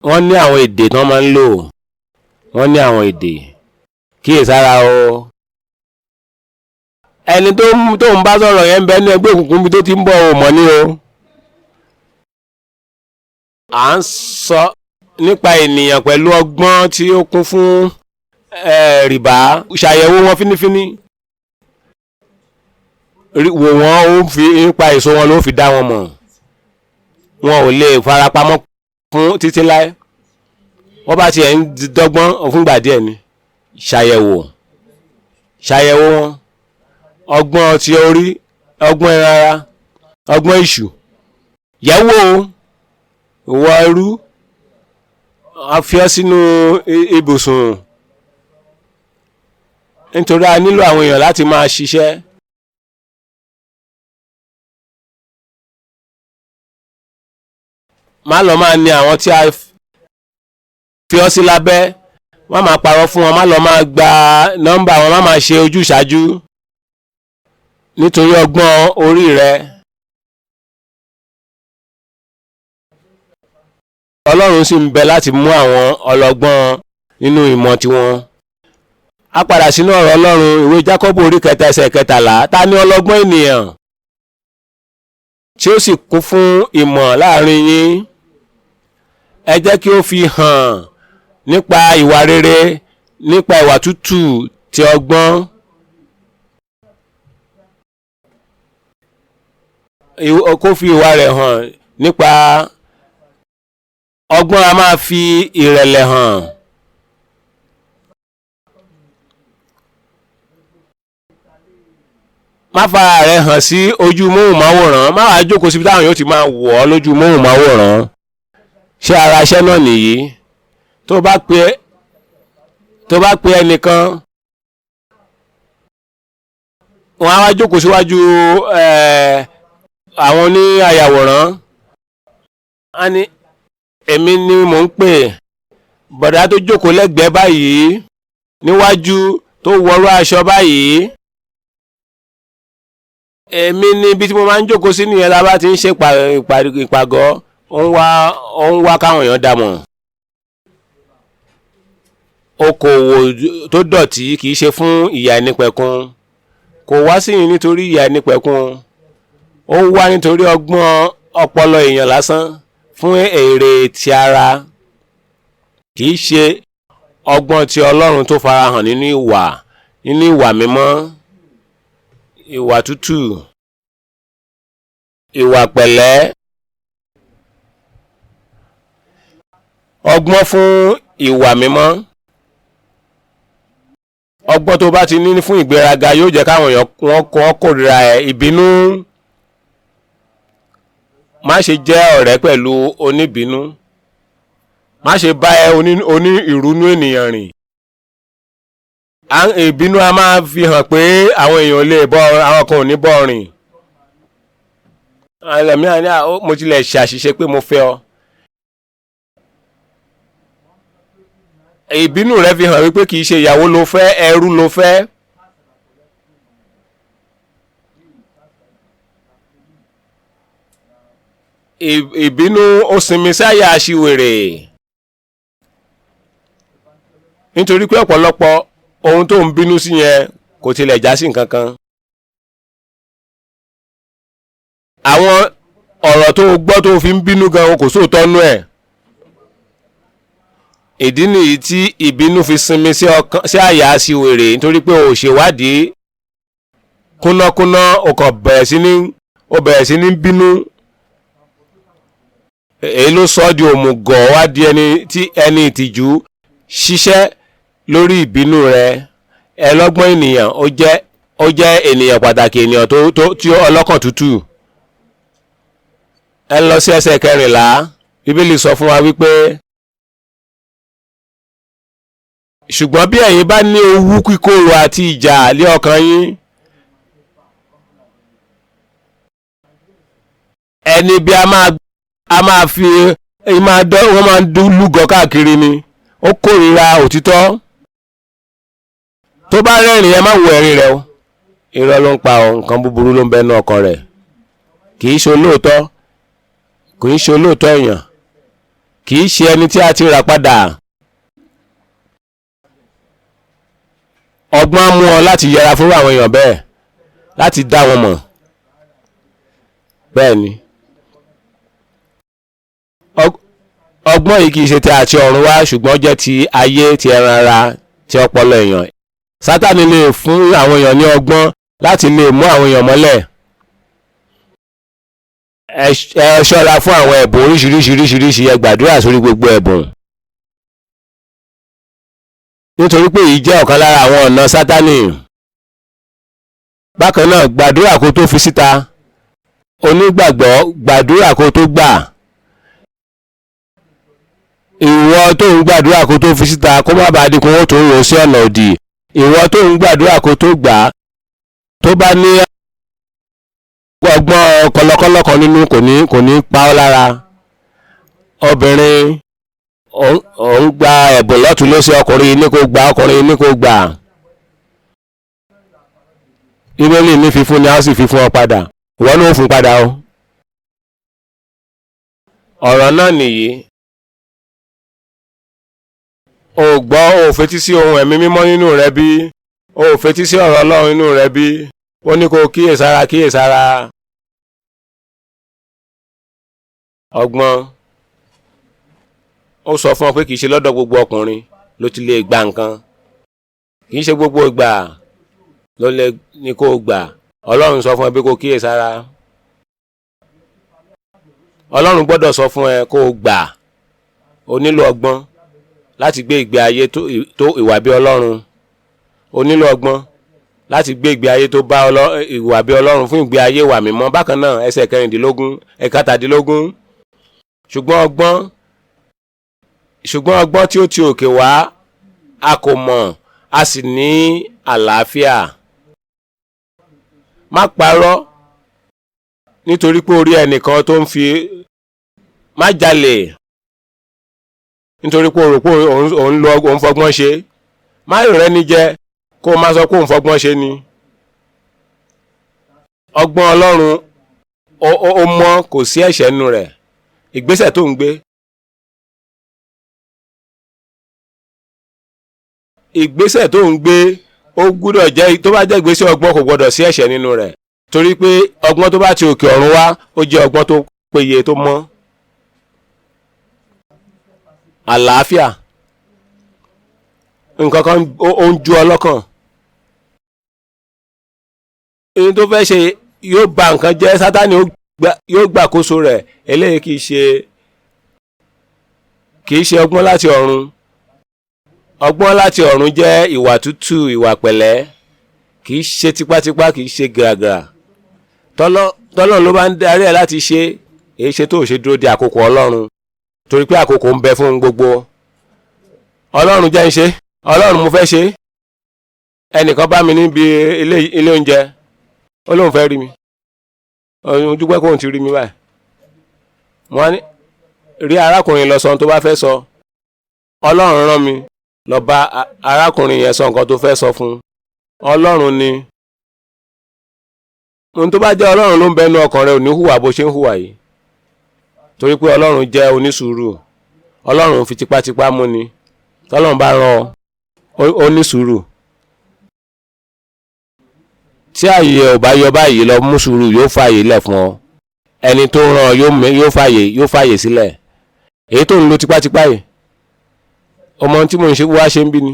Wọ́n ní àwọn èdè tí wọ́n máa ń lò, wọ́n ní àwọn èdè. Kíyèsára o, ẹni tó ń bá sọ̀rọ̀ yẹn ń bẹ ní ẹgbẹ́ òkùnkùn bí tó ti ń bọ̀ ò mọ̀ ní o. À ń sọ nípa ènìyàn pẹ̀lú ọgbọ́n tí ó kún fún rìbá. Ṣàyẹ̀wò wọn fínífíní, wò wọ́n, ó fi nípa èso wọn ló fi dá wọn mọ̀. Wọn ò lè farapamọ́ fún títí láé. Wọ́n bá tiẹ̀ ń dọ́gbọ́n fúngbà díẹ̀ ni. Ṣàyẹ̀wò wọn, ọgbọ́n ti orí, ọgbọ́n ara, ọgbọ́n ìṣù. Yẹ̀wò ìwọ ẹrú, a fi ọ́ sínú ibùsùn nítorí a nílò àwọn èèyàn láti máa ṣiṣẹ́. Má lọ máa ní àwọn tí a fi ọ́ sí lábẹ́, má máa parọ́ fún wọn, má lọ máa gba nọ́mbà wọn, má máa ṣe ojúṣàájú nítorí ọgbọ́n orí rẹ. Ọlọ́run sì ń bẹ láti mú àwọn ọlọ́gbọ́n nínú ìmọ̀ tiwọn. A padà sínú ọ̀rọ̀ Ọlọ́run, ìwé Jákọ́bù orí 3 ẹsẹ̀ 13. Ta ni ọlọ́gbọ́n ènìyàn tí ó sì kún fún ìmọ̀ láàrin yín? Ẹ jẹ́ kí ó fi hàn nípa ìwà rere, nípa ìwà tútù ti ọgbọ́n. Kó fi ìwà rẹ̀ hàn nípa ọgbọ́n. A máa fi ìrẹ̀lẹ̀ hàn. Má fara rẹ̀ hàn sí ojú móhùnmáwòrán, má wàá jókòó síbi táwọn yóò ti máa wọ̀ ọ́ lójú móhùnmáwòrán. Ṣé ara iṣẹ́ náà nìyí? Tó bá pe ẹnìkan, wọ́n á wá jókòó síwájú àwọn ní ayàwòrán. A ní èmi ni mò ń pè, bọ̀dá tó jókòó lẹ́gbẹ̀ẹ́ báyìí níwájú tó wọrú aṣọ báyìí, èmi ni ibi tí mo máa ń jókòó sí nìyẹn. La bá ti ń ṣe ìpàgọ́, ó ń wá káwọn èèyàn dá mọ̀. Okòwò tó dọ̀tí kì í ṣe fún ìyà ẹnipẹ̀kun, kò wá síyìn nítorí ìyà ẹnipẹ̀kun. Ó ó wá nítorí ọgbọ́n ọpọlọ èèyàn lásán fún èrè ti ara, kì í ṣe ọgbọ́n ti Ọlọ́run tó farahàn nínú ìwà mímọ́, ìwà tútù, ìwà pẹ̀lẹ́. Ọgbọ́n fún ìwà mímọ́. Ọgbọ́n tó bá ti ní fún ìgbéraga yóò jẹ́ káwọn èèyàn wọ́n kórìíra ẹ̀. Ìbínú, má ṣe jẹ́ ọ̀rẹ́ pẹ̀lú oníbínú, má ṣe bá oní ìrúnú ènìyàn rìn. Ìbínú a máa fi hàn pé àwọn èèyàn lè bọ́, àwọn kan ò ní bọ́ rìn. Ẹlòmíràn ní mo tilẹ̀ ṣàṣìṣe pé mo fẹ́ ọ. Ìbínú rẹ fi hàn wípé kì í ṣe ìyàwó ló fẹ́, ẹrú ló fẹ́. Ìbínú ó sinmi sáyà aṣiwèrè, nítorí pé ọ̀pọ̀lọpọ̀ ohun tó ń bínú sí yẹn kò tilẹ̀ já sí nǹkan kan. Àwọn ọ̀rọ̀ tó gbọ́ tó fi ń bínú gan kò sóòótọ́ nú ẹ̀. Ìdí nìyí tí ìbínú fi sinmi sí àyà aṣiwèrè, nítorí pé o ṣèwádìí kúnnákúnná, o kàn bẹ̀rẹ̀ sí ní bínú. Èyí ló sọ di òmùgọ̀, wá di ẹni ìtìjú ṣiṣẹ́ lórí ìbínú rẹ. Ẹlọ́gbọ́n ènìyàn ó jẹ́ ènìyàn pàtàkì, ènìyàn tí ọlọ́kàn tútù. Ẹ lọ sí ẹsẹ̀ 14. Bíbélì sọ fún wa wípé ṣùgbọ́n bí ẹ̀yin bá ní owú kíkorò àti ìjà lé ọkàn yín, ẹni bí wọ́n máa ń lúgọ káàkiri ni, ó kórìíra òtítọ́. Tó bá rẹ́rìn ẹ má wo ẹ̀rín rẹ̀ o, irọ́ ló ń pa ọ, nǹkan búburú ló ń bẹ nínú ọkàn rẹ̀. Kì í ṣe olóòótọ́, kì í ṣe olóòótọ́ èèyàn, kì í ṣe ẹni tí a ti rà padà. Ọgbọ́n mú ọ láti yẹra fún àwọn èèyàn bẹ́ẹ̀, láti dá wọn mọ̀. Bẹ́ẹ̀ ni ọgbọ́n yìí kìí ṣe ti àti ọ̀run wá, ṣùgbọ́n jẹ́ ti ayé, ti ẹran ara, ti ọpọlọ èèyàn. Sátánì lè fún àwọn èèyàn ní ọgbọ́n láti lè mú àwọn èèyàn mọ́lẹ̀. Ẹ ṣọ́ra fún àwọn ẹ̀bùn oríṣiríṣi, ẹ gbàdúrà sórí gbogbo ẹ̀bùn, nítorí pé èyí jẹ́ ọ̀kan lára àwọn ọ̀nà Sátánì. Bákan náà, gbàdúrà kó tó fi síta. Onígbàgbọ́, gbàdúrà kó tó gbà. Ìwọ tó ń gbàdúrà kó tó fi síta, kó má bàa di kó wọ́n tó ń rò sí ọ̀nà òdì. Ìwọ tó ń gbàdúrà kó tó gbà, tó bá ní ọgbọ́n kọlọkọlọ kan nínú, kò ní pa ọ́ lára. Obìnrin, ò ń gba ẹ̀bùn lọ́tún lósì, ọkùnrin ní kó gbà. Bíbélì ní fífún ni a sì fi fún ọ padà, ìwọ ló fún padà o. Ọ̀rọ̀ náà nìyí. O gbọ́, o fetí sí ohun ẹ̀mí mímọ́ nínú rẹ bí? O fetí sí ọ̀rọ̀ Ọlọ́run nínú rẹ bí? Ó ní kó kíyèsára. Ọgbọ́n, ó sọ fún ọ pé kìí ṣe lọ́dọ̀ gbogbo ọkùnrin ló ti lè gba nǹkan, kìí ṣe gbogbo ìgbà ló lè ní kó gbà. Ọlọ́run sọ fún ẹ pé kó kíyèsára. Ọlọ́run gbọ́dọ̀ sọ fún ẹ kó gbà. O nílò ọgbọ́n láti gbé ìgbé ayé tó ìwà bí Ọlọ́run. O nílò ọgbọ́n láti gbé ìgbé ayé tó bá ìwà bí Ọlọ́run, fún ìgbé ayé wà mímọ́. Bákan náà, ẹsẹ̀ 17. Ṣùgbọ́n ọgbọ́n tí ó ti òkè wá, a kò mọ̀, a sì ní àlàáfíà. Má parọ́ nítorí pé orí ẹnìkan tó ń fi. Má jalè nítorí pé o rò pé òun fọgbọ́n ṣe. Má rẹ́ ní jẹ kó o má sọ pé òun fọgbọ́n ṣe ni. Ọgbọ́n Ọlọ́run ó mọ́, kò sí ẹ̀ṣẹ̀ nínú rẹ̀. Ìgbésẹ̀ tó ń gbé, ó gbúdọ̀ jẹ́, tó bá jẹ́ ìgbésẹ̀ ọgbọ́n, kò gbọ́dọ̀ sí ẹ̀ṣẹ̀ nínú rẹ̀. torí pé ọgbọ́n tó bá ti òkè ọ̀run wá ó jẹ́ ọgbọ́n tó péye tó mọ́. àlàáfíà nǹkan kan ó ń ju ọlọ́kàn, èyí tó fẹ́ ṣe yóò ba nǹkan jẹ́, Sátánì yóò gbàkóso rẹ̀. eléyìí kì í ṣe ọgbọ́n láti ọ̀run. ọgbọ́n láti ọ̀run jẹ́ ìwà tútù, ìwà pẹ̀lẹ́, kì í ṣe tipátipá, kì í ṣe gàràgàrà. tọ́lọ́run ló bá ń darí ẹ̀ láti ṣe, èyí ṣe tó ṣe dúró de àkókò Ọlọ́run, torí pé àkókò ń bẹ fún gbogbo. Ọlọ́run jẹ́ ń ṣe, Ọlọ́run mo fẹ́ ṣe. ẹnìkan bá mi níbi ilé oúnjẹ, ó lóun fẹ́ rí mi, òun dúpẹ́ kóun ti rí mi báyìí. wọ́n ní rí arákùnrin lọ sọ ohun tó bá fẹ́ sọ. Ọlọ́run rán mi lọ bá arákùnrin yẹn sọ nǹkan tó fẹ́ sọ fún. Ọlọ́run ni ohun tó bá jẹ́ Ọlọ́run ló ń bẹnu ọkàn rẹ ò ní hùwà bó ṣe ń hùwà yìí, torí pé Ọlọ́run jẹ́ onísùúrù. Ọlọ́run fi tipátipá mú ni. tọ́lọ́run bá rán ọ onísùúrù. tí ààyè ò bá yọ báyìí lọ mú sùúrù, yóò fààyè lẹ̀ fún ọ. ẹni tó rán ọ yóò fààyè sílẹ̀. èyí tó ń lo tipátipá yìí, ọmọ tí mo ń ṣe wá ṣe ń bí ni.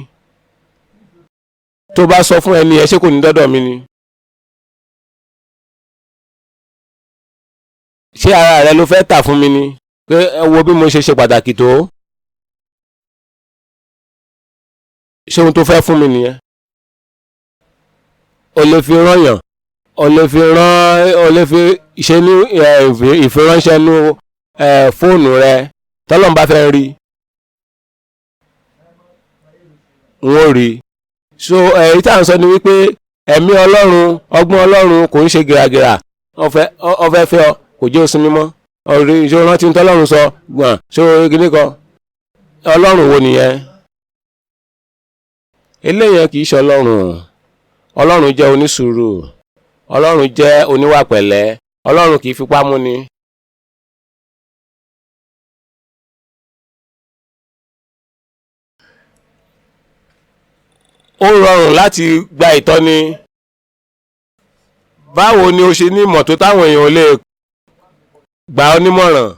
tó bá sọ fún ẹni ẹ ṣé kò ní dọ́dọ̀ mi ni. ṣé ara rẹ ló fẹ́ tà fún mi ni, pé ẹ wo bí mo ṣe pàtàkì tó. ṣé ohun tó fẹ́ fún mi nìyẹn. o lè fi rányàn, o lè fi ṣe ní ìfiránṣẹ́ nú fóònù rẹ, tọ́lọ́run bá fẹ́ rí wọ́n rí. so èyí tá à ń sọ ni wípé ẹ̀mí Ọlọ́run, ọgbọ́n Ọlọ́run kò ń ṣe gìràgìrà. ọfẹ́ fẹ́ ọ kò jẹ́ òsinmi mọ́. ọ̀rẹ́ ìṣòro rántí ń tọ́lọ́run sọ gbọ̀n ṣòro gíní kan. Ọlọ́run wo nìyẹn? eléyẹn kì í ṣe Ọlọ́run. Ọlọ́run jẹ́ onísùúrù. Ọlọ́run jẹ́ oníwà pẹ̀lẹ́. Ọlọ́run kì í fipá múni. ó rọrùn láti gba ìtọ́ni. báwo ni o ṣe ní ìmọ̀ tó táwọn èèyàn lè gbà ọ́ nímọ̀ràn?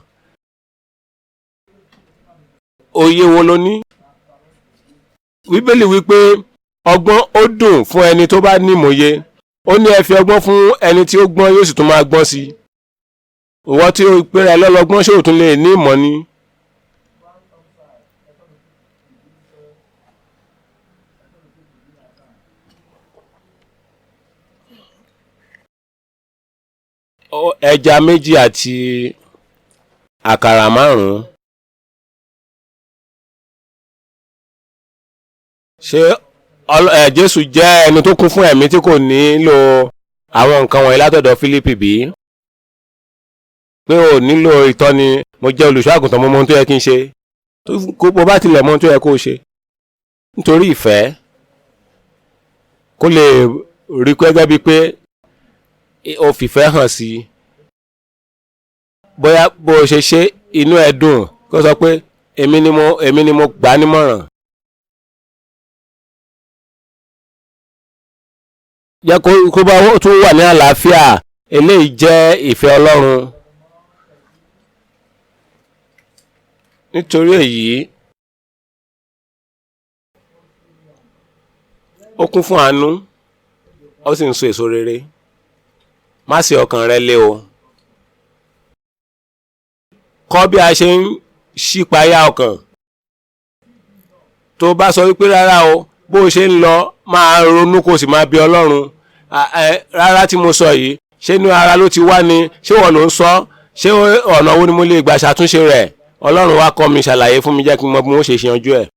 òye wo lo ní? Bíbélì wípé ọgbọ́n ó dùn fún ẹni tó bá ní ìmọ̀ye. ó ní ẹ fi ọgbọ́n fún ẹni tí ó gbọ́n, yóò sì tún máa gbọ́n sí i. ìwọ tí ó pèrè lọ́lọ́gbọ́n, ṣé o tún lè ní ìmọ̀ ni? ẹja méjì àti àkàrà 5. ṣé Jésù jẹ́ ẹni tó kún fún ẹ̀mí tí kò nílò àwọn nǹkan wọ̀nyí látọ̀dọ̀ Fílípì bí? pé o nílò ìtọ́ni, mo jẹ́ olùṣọ́ àgùntàn, mo mọ ohun tó yẹ kí n ṣe. bó bá tilẹ̀ mọ ohun tó yẹ kó o ṣe, nítorí ìfẹ́, kó lè rí gẹ́gẹ́ bíi pé o fìfẹ́ hàn sí i. bóyá bó o ṣe inú ẹ dùn, kó sọ pé èmi ni mo gbà á nímọ̀ràn. jẹ́ kó bá tún wà ní àlàáfíà. eléyìí jẹ́ ìfẹ́ Ọlọ́run. nítorí èyí ó kún fún àánú, ó sì ń so èso rere. má ṣe ọkàn rẹ lé o. kọ́ bí a ṣe ń ṣípayá ọkàn. tó bá sọ wípé rárá o, bó o ṣe ń lọ máa ronú kó sì máa bí Ọlọ́run. rárá tí mo sọ yìí, ṣé inú ara ló ti wá ni? ṣé wọ́n ló ń sọ? ṣé ọ̀nà wo ni mo lè gbà ṣàtúnṣe rẹ̀? Ọlọ́run wá kọ́ mi, ṣàlàyé fún mi, jẹ́ kí n mọ bí wọ́n ṣe yanjú ẹ̀.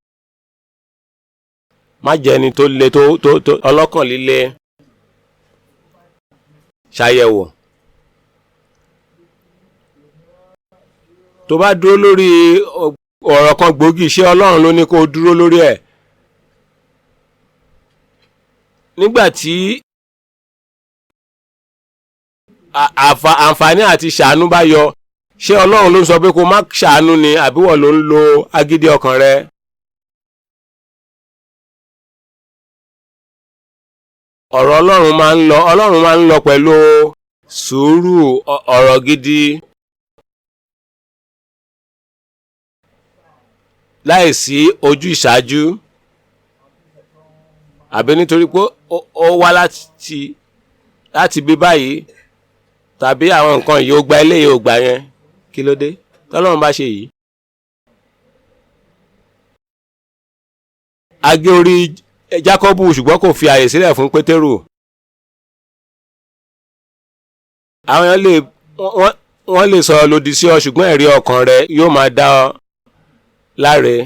má jẹ́ ẹni tó le tó ọlọ́kàn líle. ṣàyẹ̀wò. tó bá dúró lórí ọ̀rọ̀ kan gbòógì, ṣé Ọlọ́run ló ní kó o dúró lórí ẹ̀? nígbà tí àǹfààní àti ṣàánú bá yọ, ṣé Ọlọ́run ló ń sọ pé kó má ṣàánú ni, àbí wọ́n ló ń lo agídí ọkàn rẹ? ọ̀rọ̀ Ọlọ́run máa ń lọ pẹ̀lú sùúrù, ọ̀rọ̀ gidi, láìsí ojú ìṣáájú àbí nítorí pé ó wá láti bí báyìí tàbí àwọn nǹkan yìí ó gba eléyìí ó gba yẹn. Kí ló dé tọ́lọ́run bá ṣe yìí? A gé orí Jákọ́bù ṣùgbọ́n kò fi àyè sílẹ̀ fún Pétérù. Àwọn èèyàn wọ́n lè sọ lòdì sí ọ ṣùgbọ́n ẹ̀rí ọkàn rẹ yóò máa dá ọ láre.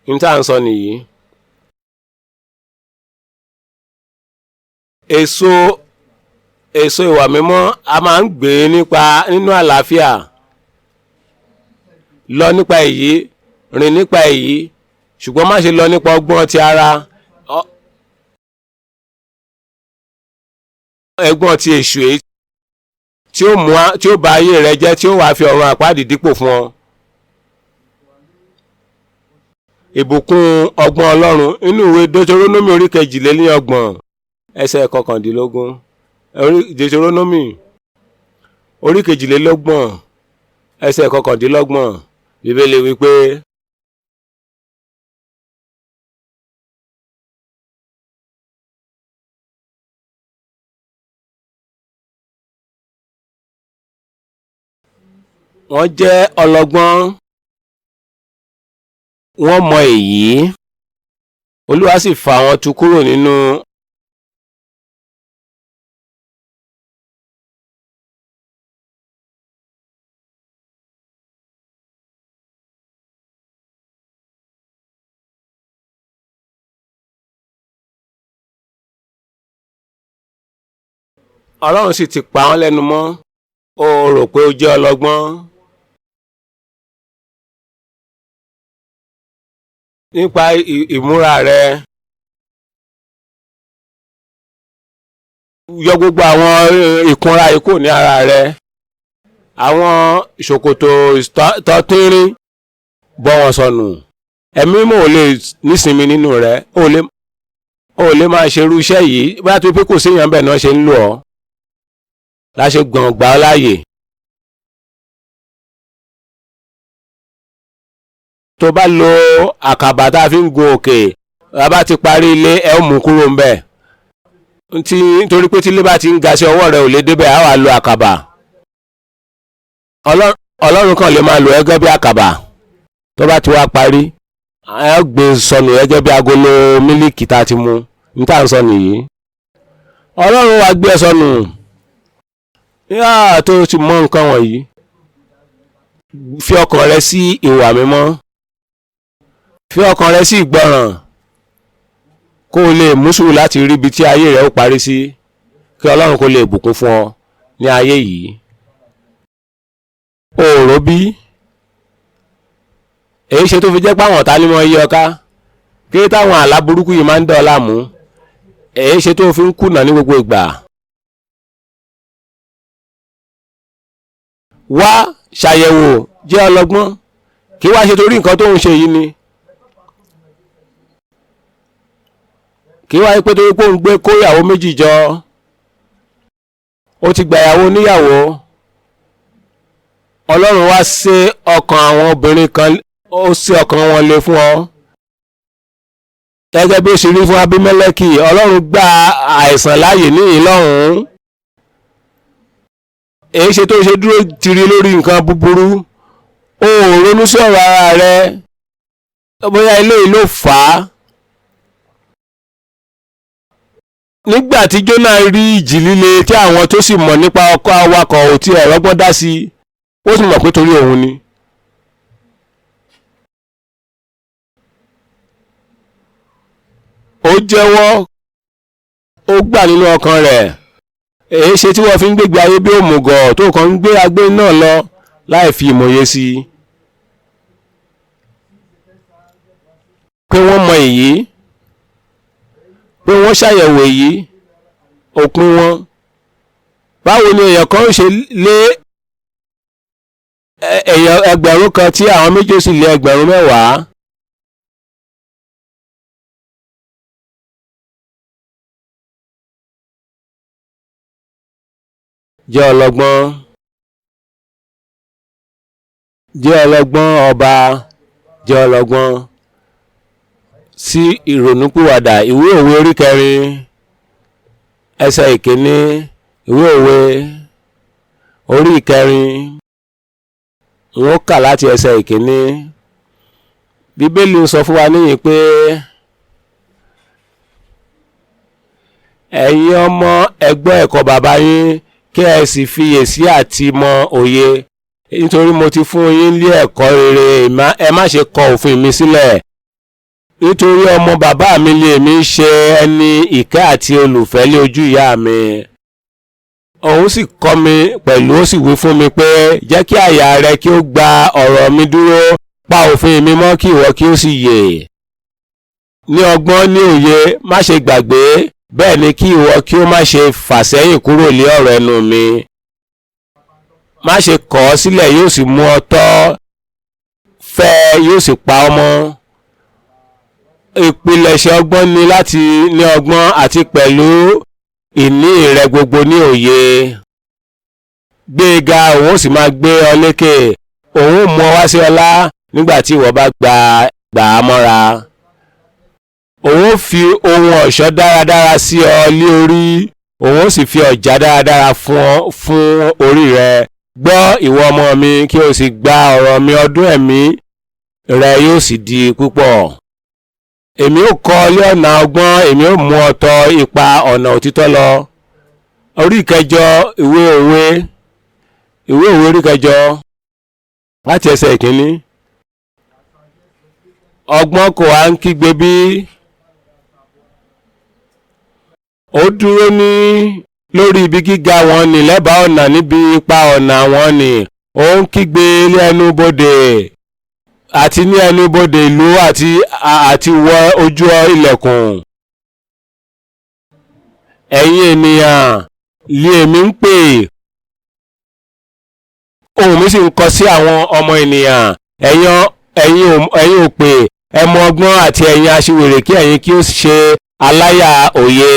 Ní tá à ń sọ nìyí. Èso ìwà mímọ́ a máa ń gbé nínú àlàáfíà. Lọ nípa èyí, rìn nípa èyí, ṣùgbọ́n má ṣe lọ nípa ọgbọ́n ti ara, ẹgbọ́n ti èṣù èyí tí ó bà ayé rẹ jẹ́, tí ó wàá fi ọ̀run àpáàdì dípò fún ọ. Ìbùkún ọgbọ́n Ọlọ́run inú ìwé Deuteronomy orí 22 ẹsẹ̀ 19. Deuteronomy orí 22 ẹsẹ̀ 19. Bíbélì wípé wọ́n jẹ́ ọlọ́gbọ́n, wọ́n mọ èyí, Olúwa sì fà wọ́n tu kúrò nínú Ọlọ́run sì ti pa wọ́n lẹ́nu mọ́. Ó rò pé ó jẹ́ ọlọ́gbọ́n. Nípa ìmúra rẹ, yọ gbogbo àwọn ìkunra ikú ní ara rẹ, àwọn ìṣòkòtò tọ́tínrín bọ́ wọn sọnù. Ẹ̀mí Mímọ́ ò lè nísinmi nínú rẹ, ó lè máa ṣerú iṣẹ́ yìí bá tó pé kò séèyàn bẹ́ẹ̀ náà ṣe ń lò ọ́ láṣẹ gbọ̀ngbà láàyè. Tó bá lo àkàbà tá a fi ń gun òkè, a bá ti parí ilé ẹ ó mú kúrò ń bẹ̀. Nítorí pé tí ilé bá ti ń ga sí ọwọ́ rẹ ò lè débẹ̀, á wà lo àkàbà. Ọlọ́run kan lè máa lò gẹ́gẹ́ bí àkàbà. Tó bá ti wá parí, ẹ gbé sọnù gẹ́gẹ́ bí agolo mílíkì tá a ti mu. Ní tá à ń sọ nìyí. Ọlọ́run wá gbé ẹ sọnù. Tó ti mọ nǹkan wọ̀nyí, fi ọkàn rẹ sí ìwà mímọ́, fi ọkàn rẹ sí ìgbọràn, kó o lè mú sùúrù láti rí ibi tí ayé rẹ ó parí sí, kí Ọlọ́run kó lè bùkún fún ọ ní ayé yìí. Òòró bí èyí ṣe tó fi jẹ́ páwọn ọ̀tá ní mọ́ yí ọ ká, kí táwọn àlá burúkú yìí máa ń dán ọ láàmú, èyí ṣe tó fi ń kùnà ní gbogbo ìgbà. Wá ṣàyẹ̀wò, jẹ́ ọlọ́gbọ́n, kí wá ṣe torí nǹkan tó ń ṣe yìí ni, kí wá pé torí pé ó ń gbé kó ìyàwó méjì jọ, ó ti gba ìyàwó níyàwó. Ọlọ́run wá ṣe ọkàn àwọn obìnrin kan, ó ṣe ọkàn wọn le fún ọ, gẹ́gẹ́ bí ó ṣe rí fún Abímẹ́lẹ́kì. Ọlọ́run gba àìsàn láàyè ní ìlọ́run. Èyí ṣe tó ṣe dúró tiri lórí nǹkan búburú, ó ronú sí ọ̀rọ̀ ara rẹ, bóyá eléyìí ló fà á. Nígbà tí Jónà rí ìjì líle tí àwọn tó sì mọ̀ nípa ọkọ̀ awakọ̀ ò tí ẹ̀rọ gbọ́n dá sí, ó sì mọ̀ pé torí òun ni. Ó jẹ́wọ́, ó gbà nínú ọkàn rẹ̀. Èyí ṣe tí wọ́n fi ń gbégbé ayé bí òmùgọ̀ tó kàn ń gbé agbé náà lọ láì fi ìmọ̀ye sí i. Pé wọ́n mọ èyí, pé wọ́n ṣàyẹ̀wò èyí, òpin wọn. Báwo ni èèyàn kan ṣe lé èèyàn 1000 kan tí àwọn méjì sì lé 10,000? jẹ́ ọlọ́gbọ́n, jẹ́ ọlọ́gbọ́n ọba, jẹ́ ọlọ́gbọ́n sí ìrònúpìwàdà. Ìwé òwe orí 4 ẹsẹ̀ ìkíní, ìwé òwe orí 4 wọ́n kà láti ẹsẹ̀ ìkíní. Bíbélì sọ fún wa níyìn pé ẹ̀yin ọmọ ẹ gbọ́ ẹ̀kọ́ bàbá yín kí ẹ sì fiyèsí àti mọ òye, nítorí mo ti fún yín ní ẹ̀kọ́ rere. Ẹ má ṣe kọ òfin mi sílẹ̀, nítorí ọmọ bàbá mi ni èmi ṣe, ẹni ìkẹ́ àti olùfẹ́ lé ojú ìyá mi. Òun sì kọ́ mi pẹ̀lú, ó sì wí fún mi pé jẹ́ kí àyà rẹ kí ó gba ọ̀rọ̀ mi dúró, pa òfin mi mọ́ kí ìwọ kí ó sì yè. Ní ọgbọ́n ní òye má ṣe gbàgbé, bẹ́ẹ̀ ni kí ìwọ kí ó má ṣe fàsẹ́yìn kúrò lé ọ̀rọ̀ ẹnu mi. Má ṣe kọ̀ ọ́ sílẹ̀, yóò sì mú ọ tọ́, fẹ́ yóò sì pa ọ́ mọ́. Ìpilẹ̀ṣẹ̀ ọgbọ́n ni láti ní ọgbọ́n àti pẹ̀lú ìní rẹ gbogbo ní òye. Gbé e ga, òun ó sì máa gbé ọ lékè, òun ó mú ọ wá sí ọlá nígbà tí ìwọ bá gbà á mọ́ra. Òun ó fi ohun ọ̀ṣọ́ dáradára sí ọ lé orí, òun ó sì fi ọ̀já dáradára fún orí rẹ. Gbọ́ ìwọ ọmọ mi, kí o sì gba ọ̀rọ̀ mi, ọdún ẹ̀mí rẹ yóò sì di púpọ̀. Èmi ó kọ́ ọ lé ọ̀nà ọgbọ́n, èmi ó mú ọ tọ ipa ọ̀nà òtítọ́ lọ. Orí 9 ìwé òwe orí 9 láti ẹsẹ̀ ìkíní. Ọgbọ́n kò wá ń kígbe bí? Ó dúró lórí ibi gíga wọn ni, lẹ́bàá ọ̀nà níbi ipa ọ̀nà wọn ni. Ó ń kígbe ní ẹnu bodè, àti ní ẹnu bodè ìlú, àti wọ ojú ilẹ̀kùn. Ẹ̀yin ènìyàn lé èmi ń pè, ohùn mi sì ń kọ sí àwọn ọmọ ènìyàn. Ẹ̀yin òpè, ẹ mọ ọgbọ́n, àti ẹ̀yin aṣiwèrè kí ẹ̀yin kí ó ṣe aláyà òye.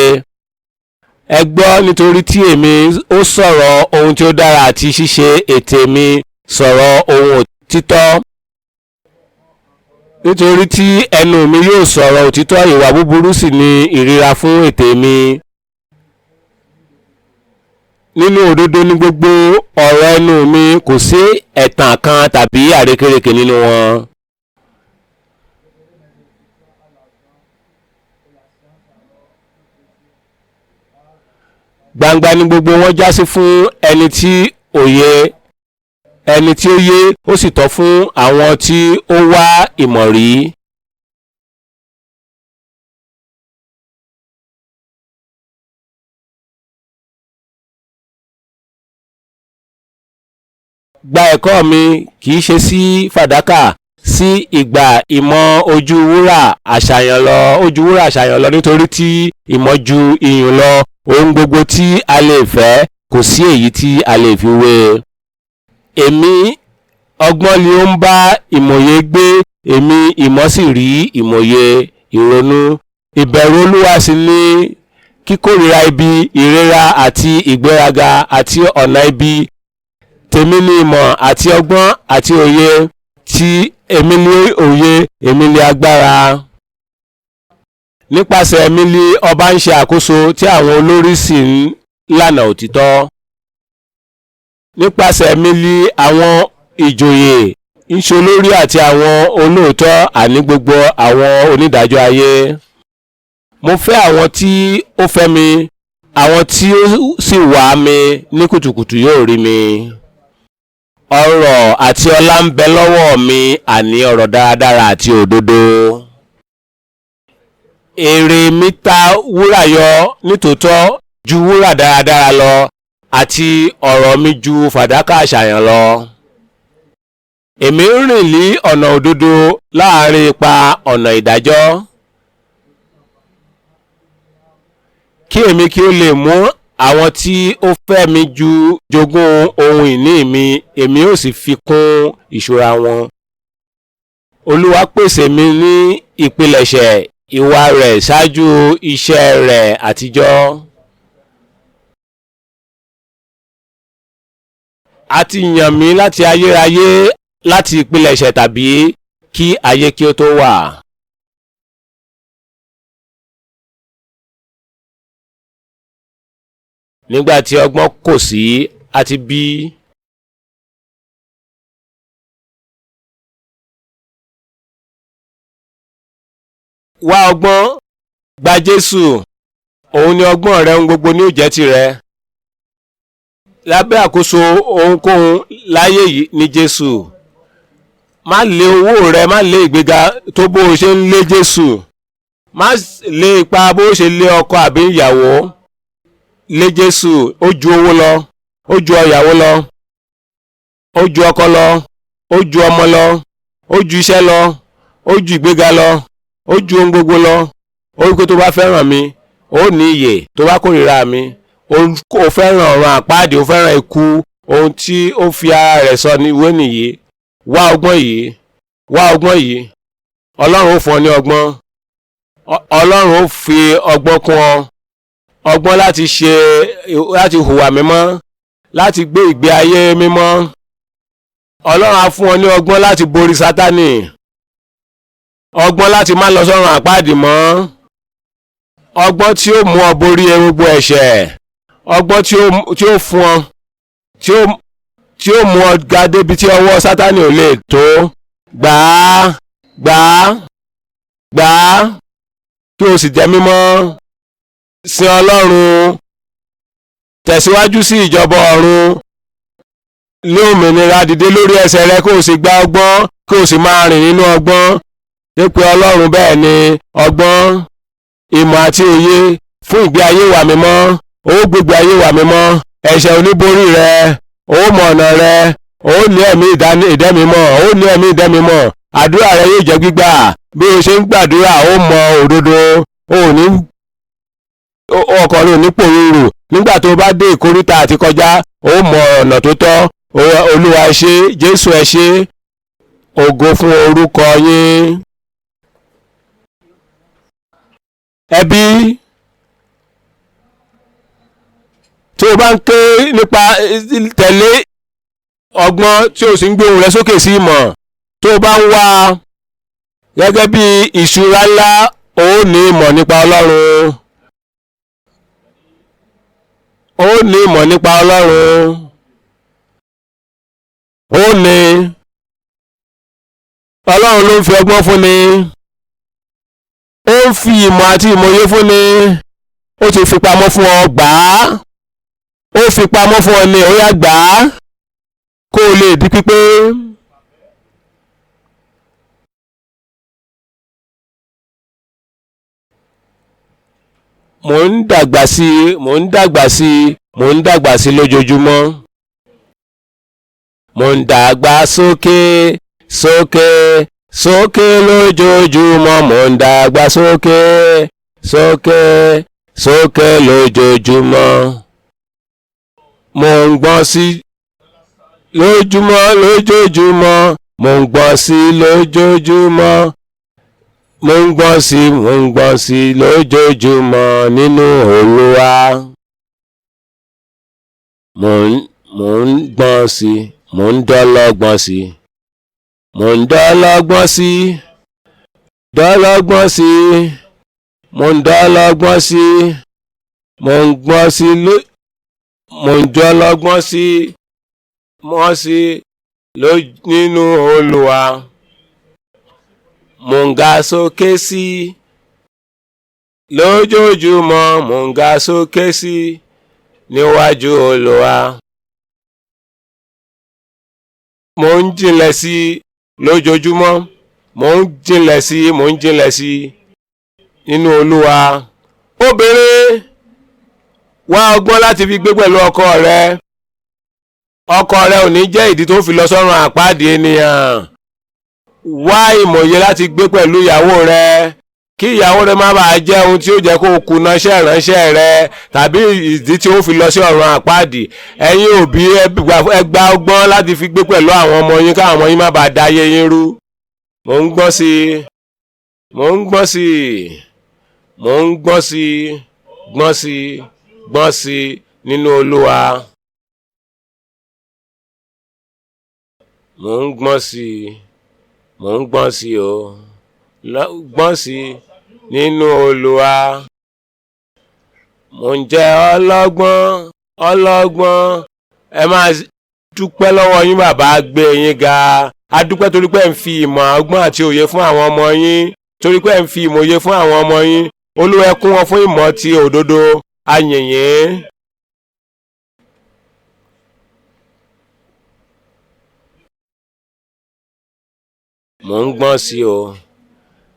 Ẹ gbọ́, nítorí tí èmi ó sọ̀rọ̀ ohun tí ó dára, àti ṣíṣe ètè mi sọ̀rọ̀ ohun òtítọ́. Nítorí tí ẹnu mi yóò sọ̀rọ̀ òtítọ́, ìwà búburú sì ni ìríra fún ètè mi. Nínú òdodo ní gbogbo ọ̀rọ̀ ẹnu mi, kò sí ẹ̀tàn kan tàbí àrékérekè nínú wọn. Gbangba ni gbogbo wọn jásí fún ẹni tí ó yé, ó sì tọ́ fún àwọn tí ó wá ìmọ̀ rí. Gba ẹ̀kọ́ mi, kì í ṣe sí fàdákà, sí ìgbà ìmọ̀ ojú wúrà àṣàyàn lọ, nítorí tí ìmọ̀ ju iyùn lọ. Ohun gbogbo tí a lè fẹ́, kò sí èyí tí a lè fi wé. Èmi ọgbọ́n ni ó ń bá ìmọ̀ye gbé, èmi ìmọ̀ sì rí ìmọ̀ye ìrònú. Ìbẹ̀rù Olúwa sì ni kíkórìíra ibi, ìrora àti ìgbéraga àti ọ̀nà ibi. Tèmi ni ìmọ̀ àti ọgbọ́n àti òye, tí èmi ni òye, èmi ni agbára. Nípasẹ̀ èmi ni ọba ń ṣe àkóso, tí àwọn olórí sì ń lànà òtítọ́. Nípasẹ̀ èmi ni àwọn ìjòyè ń ṣolórí, àti àwọn olóòótọ́, àní gbogbo àwọn onídàájọ́ ayé. Mo fẹ́ àwọn tí ó fẹ́ mi, àwọn tí ó sì wá mi ní kùtùkùtù yóò rí mi. Ọrọ̀ àti ọlá ń bẹ lọ́wọ́ mi, àní ọrọ̀ dáradára àti òdodo. Èrè mi ta wúrà yọ nítòótọ́ ju wúrà dáradára lọ, àti ọrọ̀ mi ju fàdákà àṣàyàn lọ. Èmi ń rìn ní ọ̀nà òdodo láàrin ipa ọ̀nà ìdájọ́, kí èmi kí ó lè mú àwọn tí ó fẹ́ mi jogún ohun ìní mi, èmi ó sì fi kún ìṣúra wọn. Olúwa pèsè mi ní ìpilẹ̀ṣẹ̀ ìwà rẹ̀ ṣáájú iṣẹ́ rẹ̀ àtijọ́. a ti yàn mí láti ayérayé, láti ìpilẹ̀ṣẹ̀ tàbí kí ayé kí ó tó wà. Nígbà tí ọgbọ́n kò sí, a ti bí. Wá ọgbọ́n, gba Jésù, òun ni ọgbọ́n rẹ, ohun gbogbo ni ó jẹ́ tirẹ̀. Lábẹ́ àkóso ohunkóhun láyé yìí ní Jésù. Má lé owó rẹ, má lé ìgbéga tó bó o ṣe ń lé Jésù. Má lé ipa bó o ṣe lé ọkọ àbí ìyàwó. Lé Jésù, ó ju owó lọ, ó ju ìyàwó lọ, ó ju ọkọ lọ, ó ju ọmọ lọ, ó ju iṣẹ́ lọ, ó ju ìgbéga lọ, ó ju ohun gbogbo lọ. Ó wí pé tó bá fẹ́ràn mi, ó ní ìyè. Tó bá kórìíra mi, ó fẹ́ràn ọ̀run àpáàdé, ó fẹ́ràn ikú. Ohun tí ó fi ara rẹ̀ sọ ní ìwé nìyí. Wá ọgbọ́n yìí, wá ọgbọ́n yìí. Ọlọ́run ó fún ọ ní ọgbọ́n. Ọlọ́run ó fi ọgbọ́n kún ọ. Ọgbọ́n láti hùwà mímọ́, láti gbé ìgbé ayé mímọ́. Ọlọ́run á fún ọ ní ọgbọ́n láti borí Sátánì. Ọgbọ́n láti má lọ sọ́run àpáàdì mọ́. Ọgbọ́n tí ó mú ọ borí gbogbo ẹ̀ṣẹ̀. Ọgbọ́n tí ó fún ọ, tí ó mú ọ ga débi tí ọwọ́ Sátánì ò lè tó. Gbà á, gbà á, gbà á, kí o sì jẹ́ mímọ́. Sin Ọlọ́run, tẹ̀síwájú sí ìjọba ọ̀run. Ní òmìnira dìde lórí ẹsẹ̀ rẹ, kó o sì gba ọgbọ́n, kó o sì máa rìn nínú ọgbọ́n. Dípò Ọlọ́run bẹ́ẹ̀ ni ọgbọ́n, ìmọ̀ àti òye fún ìgbé ayé wa mímọ́. Ó gbégbé ayé wa mímọ́. Ẹ̀ṣẹ̀ oníborí rẹ, ó mọ̀ ọ̀nà rẹ, ó ní ẹ̀mí ìdẹ́mímọ́, ó ní ẹ̀mí ìdẹ́mímọ́. Àdúrà rẹ yóò jẹ́ gbígbà. Bí o ṣe ń gbàdúrà, ó mọ òdodo. Ọkàn rẹ ò ní pòrúurù. Nígbà tó bá dé ìkóríta àti kọjá, ó mọ ọ̀nà tó tọ́. Olúwa ẹ ṣé, Jésù ẹ ṣé. Ògo fún orúkọ yín. Ẹbí, tí o bá ń ké nípa tẹ̀lé ọgbọ́n tí o sì ń gbé ohùn rẹ sókè sí ìmọ̀, tó o bá ń wá gẹ́gẹ́ bí ìṣúra ńlá, ó ní ìmọ̀ nípa Ọlọ́run. Ó ní ìmọ̀ nípa Ọlọ́run. Ó ní Ọlọ́run ló ń fi ọgbọ́n fúnni. Ó ń fi ìmọ̀ àti ìmọ̀ye fúnni. Ó ti fi pamọ́ fún ọ, gbà á. Ó fi pamọ́ fún ọ ní, ó yá gbà á, kó o lè di pípé. Mò ń dàgbà sí lójoojúmọ́. Mò ń dàgbà sókè lójoojúmọ́. Mò ń dàgbà sókè lójoojúmọ́. Mò ń gbọ́n sí lójoojúmọ́. Mò ń gbọ́n sí lójoojúmọ́. Mo ń gbọ́n sí lójoojúmọ́ nínú Olúwa. Mo ń gbọ́n sí, mo ń dọ́lọ́gbọ́n sí, mo ń dọ́lọ́gbọ́n sí, dọ́lọ́gbọ́n sí, mo ń dọ́lọ́gbọ́n sí, mo ń gbọ́n sí, mo ń dọ́lọ́gbọ́n sí, mọ́ sí nínú Olúwa. Mo ń ga sókè sí lójoojúmọ́. Mo ń ga sókè sí níwájú Olúwa. Mo ń jinlẹ̀ sí lójoojúmọ́. Mo ń jinlẹ̀ sí nínú Olúwa. Obìnrin, wá ọgbọ́n láti fi gbé pẹ̀lú ọkọ rẹ. Ọkọ rẹ ò ní jẹ́ ìdí tó fi lọ sọ́run àpáàdé ènìyàn. Wá ìmọ̀ye láti gbé pẹ̀lú ìyàwó rẹ, kí ìyàwó rẹ má bàa jẹ́ ohun tí ó jẹ́ kó kùnà iṣẹ́ ìránṣẹ́ rẹ, tàbí ìdí tí ó fi lọ sí ọ̀run àpáàdì. Ẹ̀yin òbí, ẹ gba ọgbọ́n láti fi gbé pẹ̀lú àwọn ọmọ yín, káwọn ọmọ yín má bàa dáyé yín rú. Mo ń gbọ́n sí nínú Olúwa. mò ń gbọ́n sí i mò ń gbọ́n sí i o gbọ́n sí i nínú Olúwa. Mò ń jẹ́ ọlọ́gbọ́n ẹ máa dúpẹ́ lọ́wọ́ yín bàbá, gbé yín ga. A dúpẹ́ torí pé ẹ̀ ń fi ìmọ̀ ọgbọ́n àti òye fún àwọn ọmọ yín, torí pé ẹ̀ ń fi ìmọ̀ òye fún àwọn ọmọ yín. Olúwa ẹ kún wọn fún ìmọ̀ ti òdodo. A yìn yín. Mò ń gbọ́n sí o,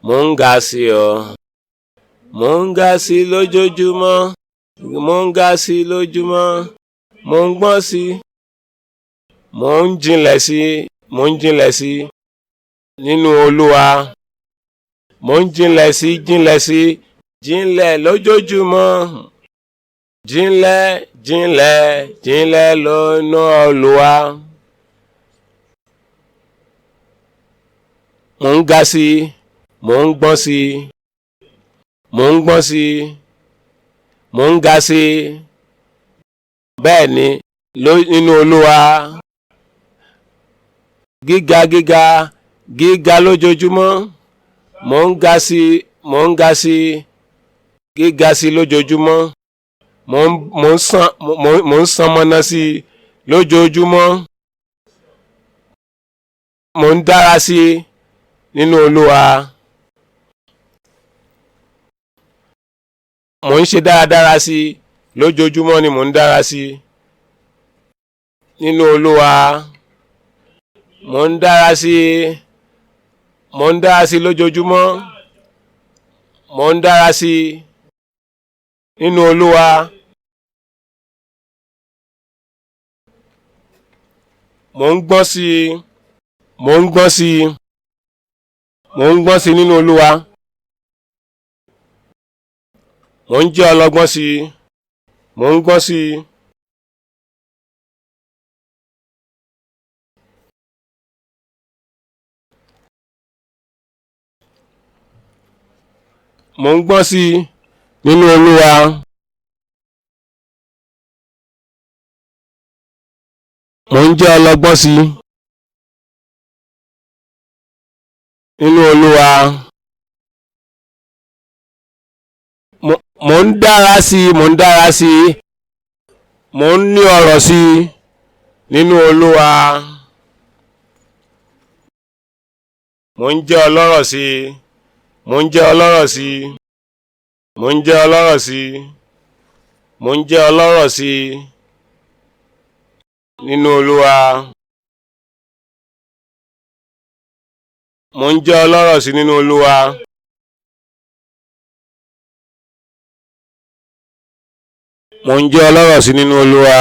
mò ń ga sí o, mò ń ga sí lójoojúmọ́, mò ń ga sí lójúmọ́, mò ń gbọ́n sí, mò ń jinlẹ̀ sí nínú Olúwa. Mò ń jinlẹ̀ sí lójoojúmọ́, jinlẹ̀ lọ́nà Olúwa. Mò ń ga sí, mò ń gbọ́n sí, mò ń gbọ́n sí, mò ń ga sí. Bẹ́ẹ̀ ni nínú Olúwa. Gíga lójoojúmọ́. Mò ń ga sí, gíga sí lójoojúmọ́. Mò ń san mọ́nà sí lójoojúmọ́. Mò ń dára sí nínú Olúwa. Mò ń ṣe dáradára sí lójoojúmọ́ ni mò ń dára sí nínú Olúwa. Mò ń dára sí lójoojúmọ́. Mò ń dára sí nínú Olúwa. Mò ń gbọ́n sí nínú Olúwa. Mò ń jẹ́ ọlọ́gbọ́n sí, mò ń gbọ́n sí. Mò ń gbọ́n sí nínú Olúwa. Mò ń jẹ́ ọlọ́gbọ́n sí nínú Olúwa. Mò ń dára sí, mò ń ní ọrọ̀ sí nínú Olúwa. Mò ń jẹ́ ọlọ́rọ̀ sí, mò ń jẹ́ ọlọ́rọ̀ sí, mò ń jẹ́ ọlọ́rọ̀ sí, mò ń jẹ́ ọlọ́rọ̀ sí nínú Olúwa. Mò ń jẹ́ ọlọ́rọ̀ sí nínú Olúwa. Mò ń jẹ́ ọlọ́rọ̀ sí nínú Olúwa.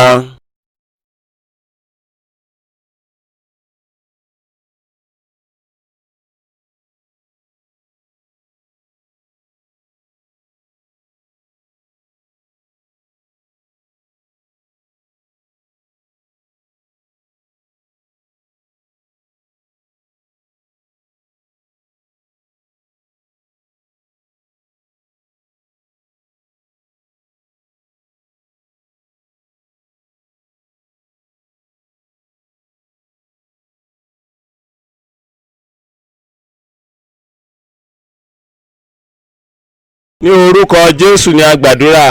Ní orúkọ Jésù ni a gbàdúrà.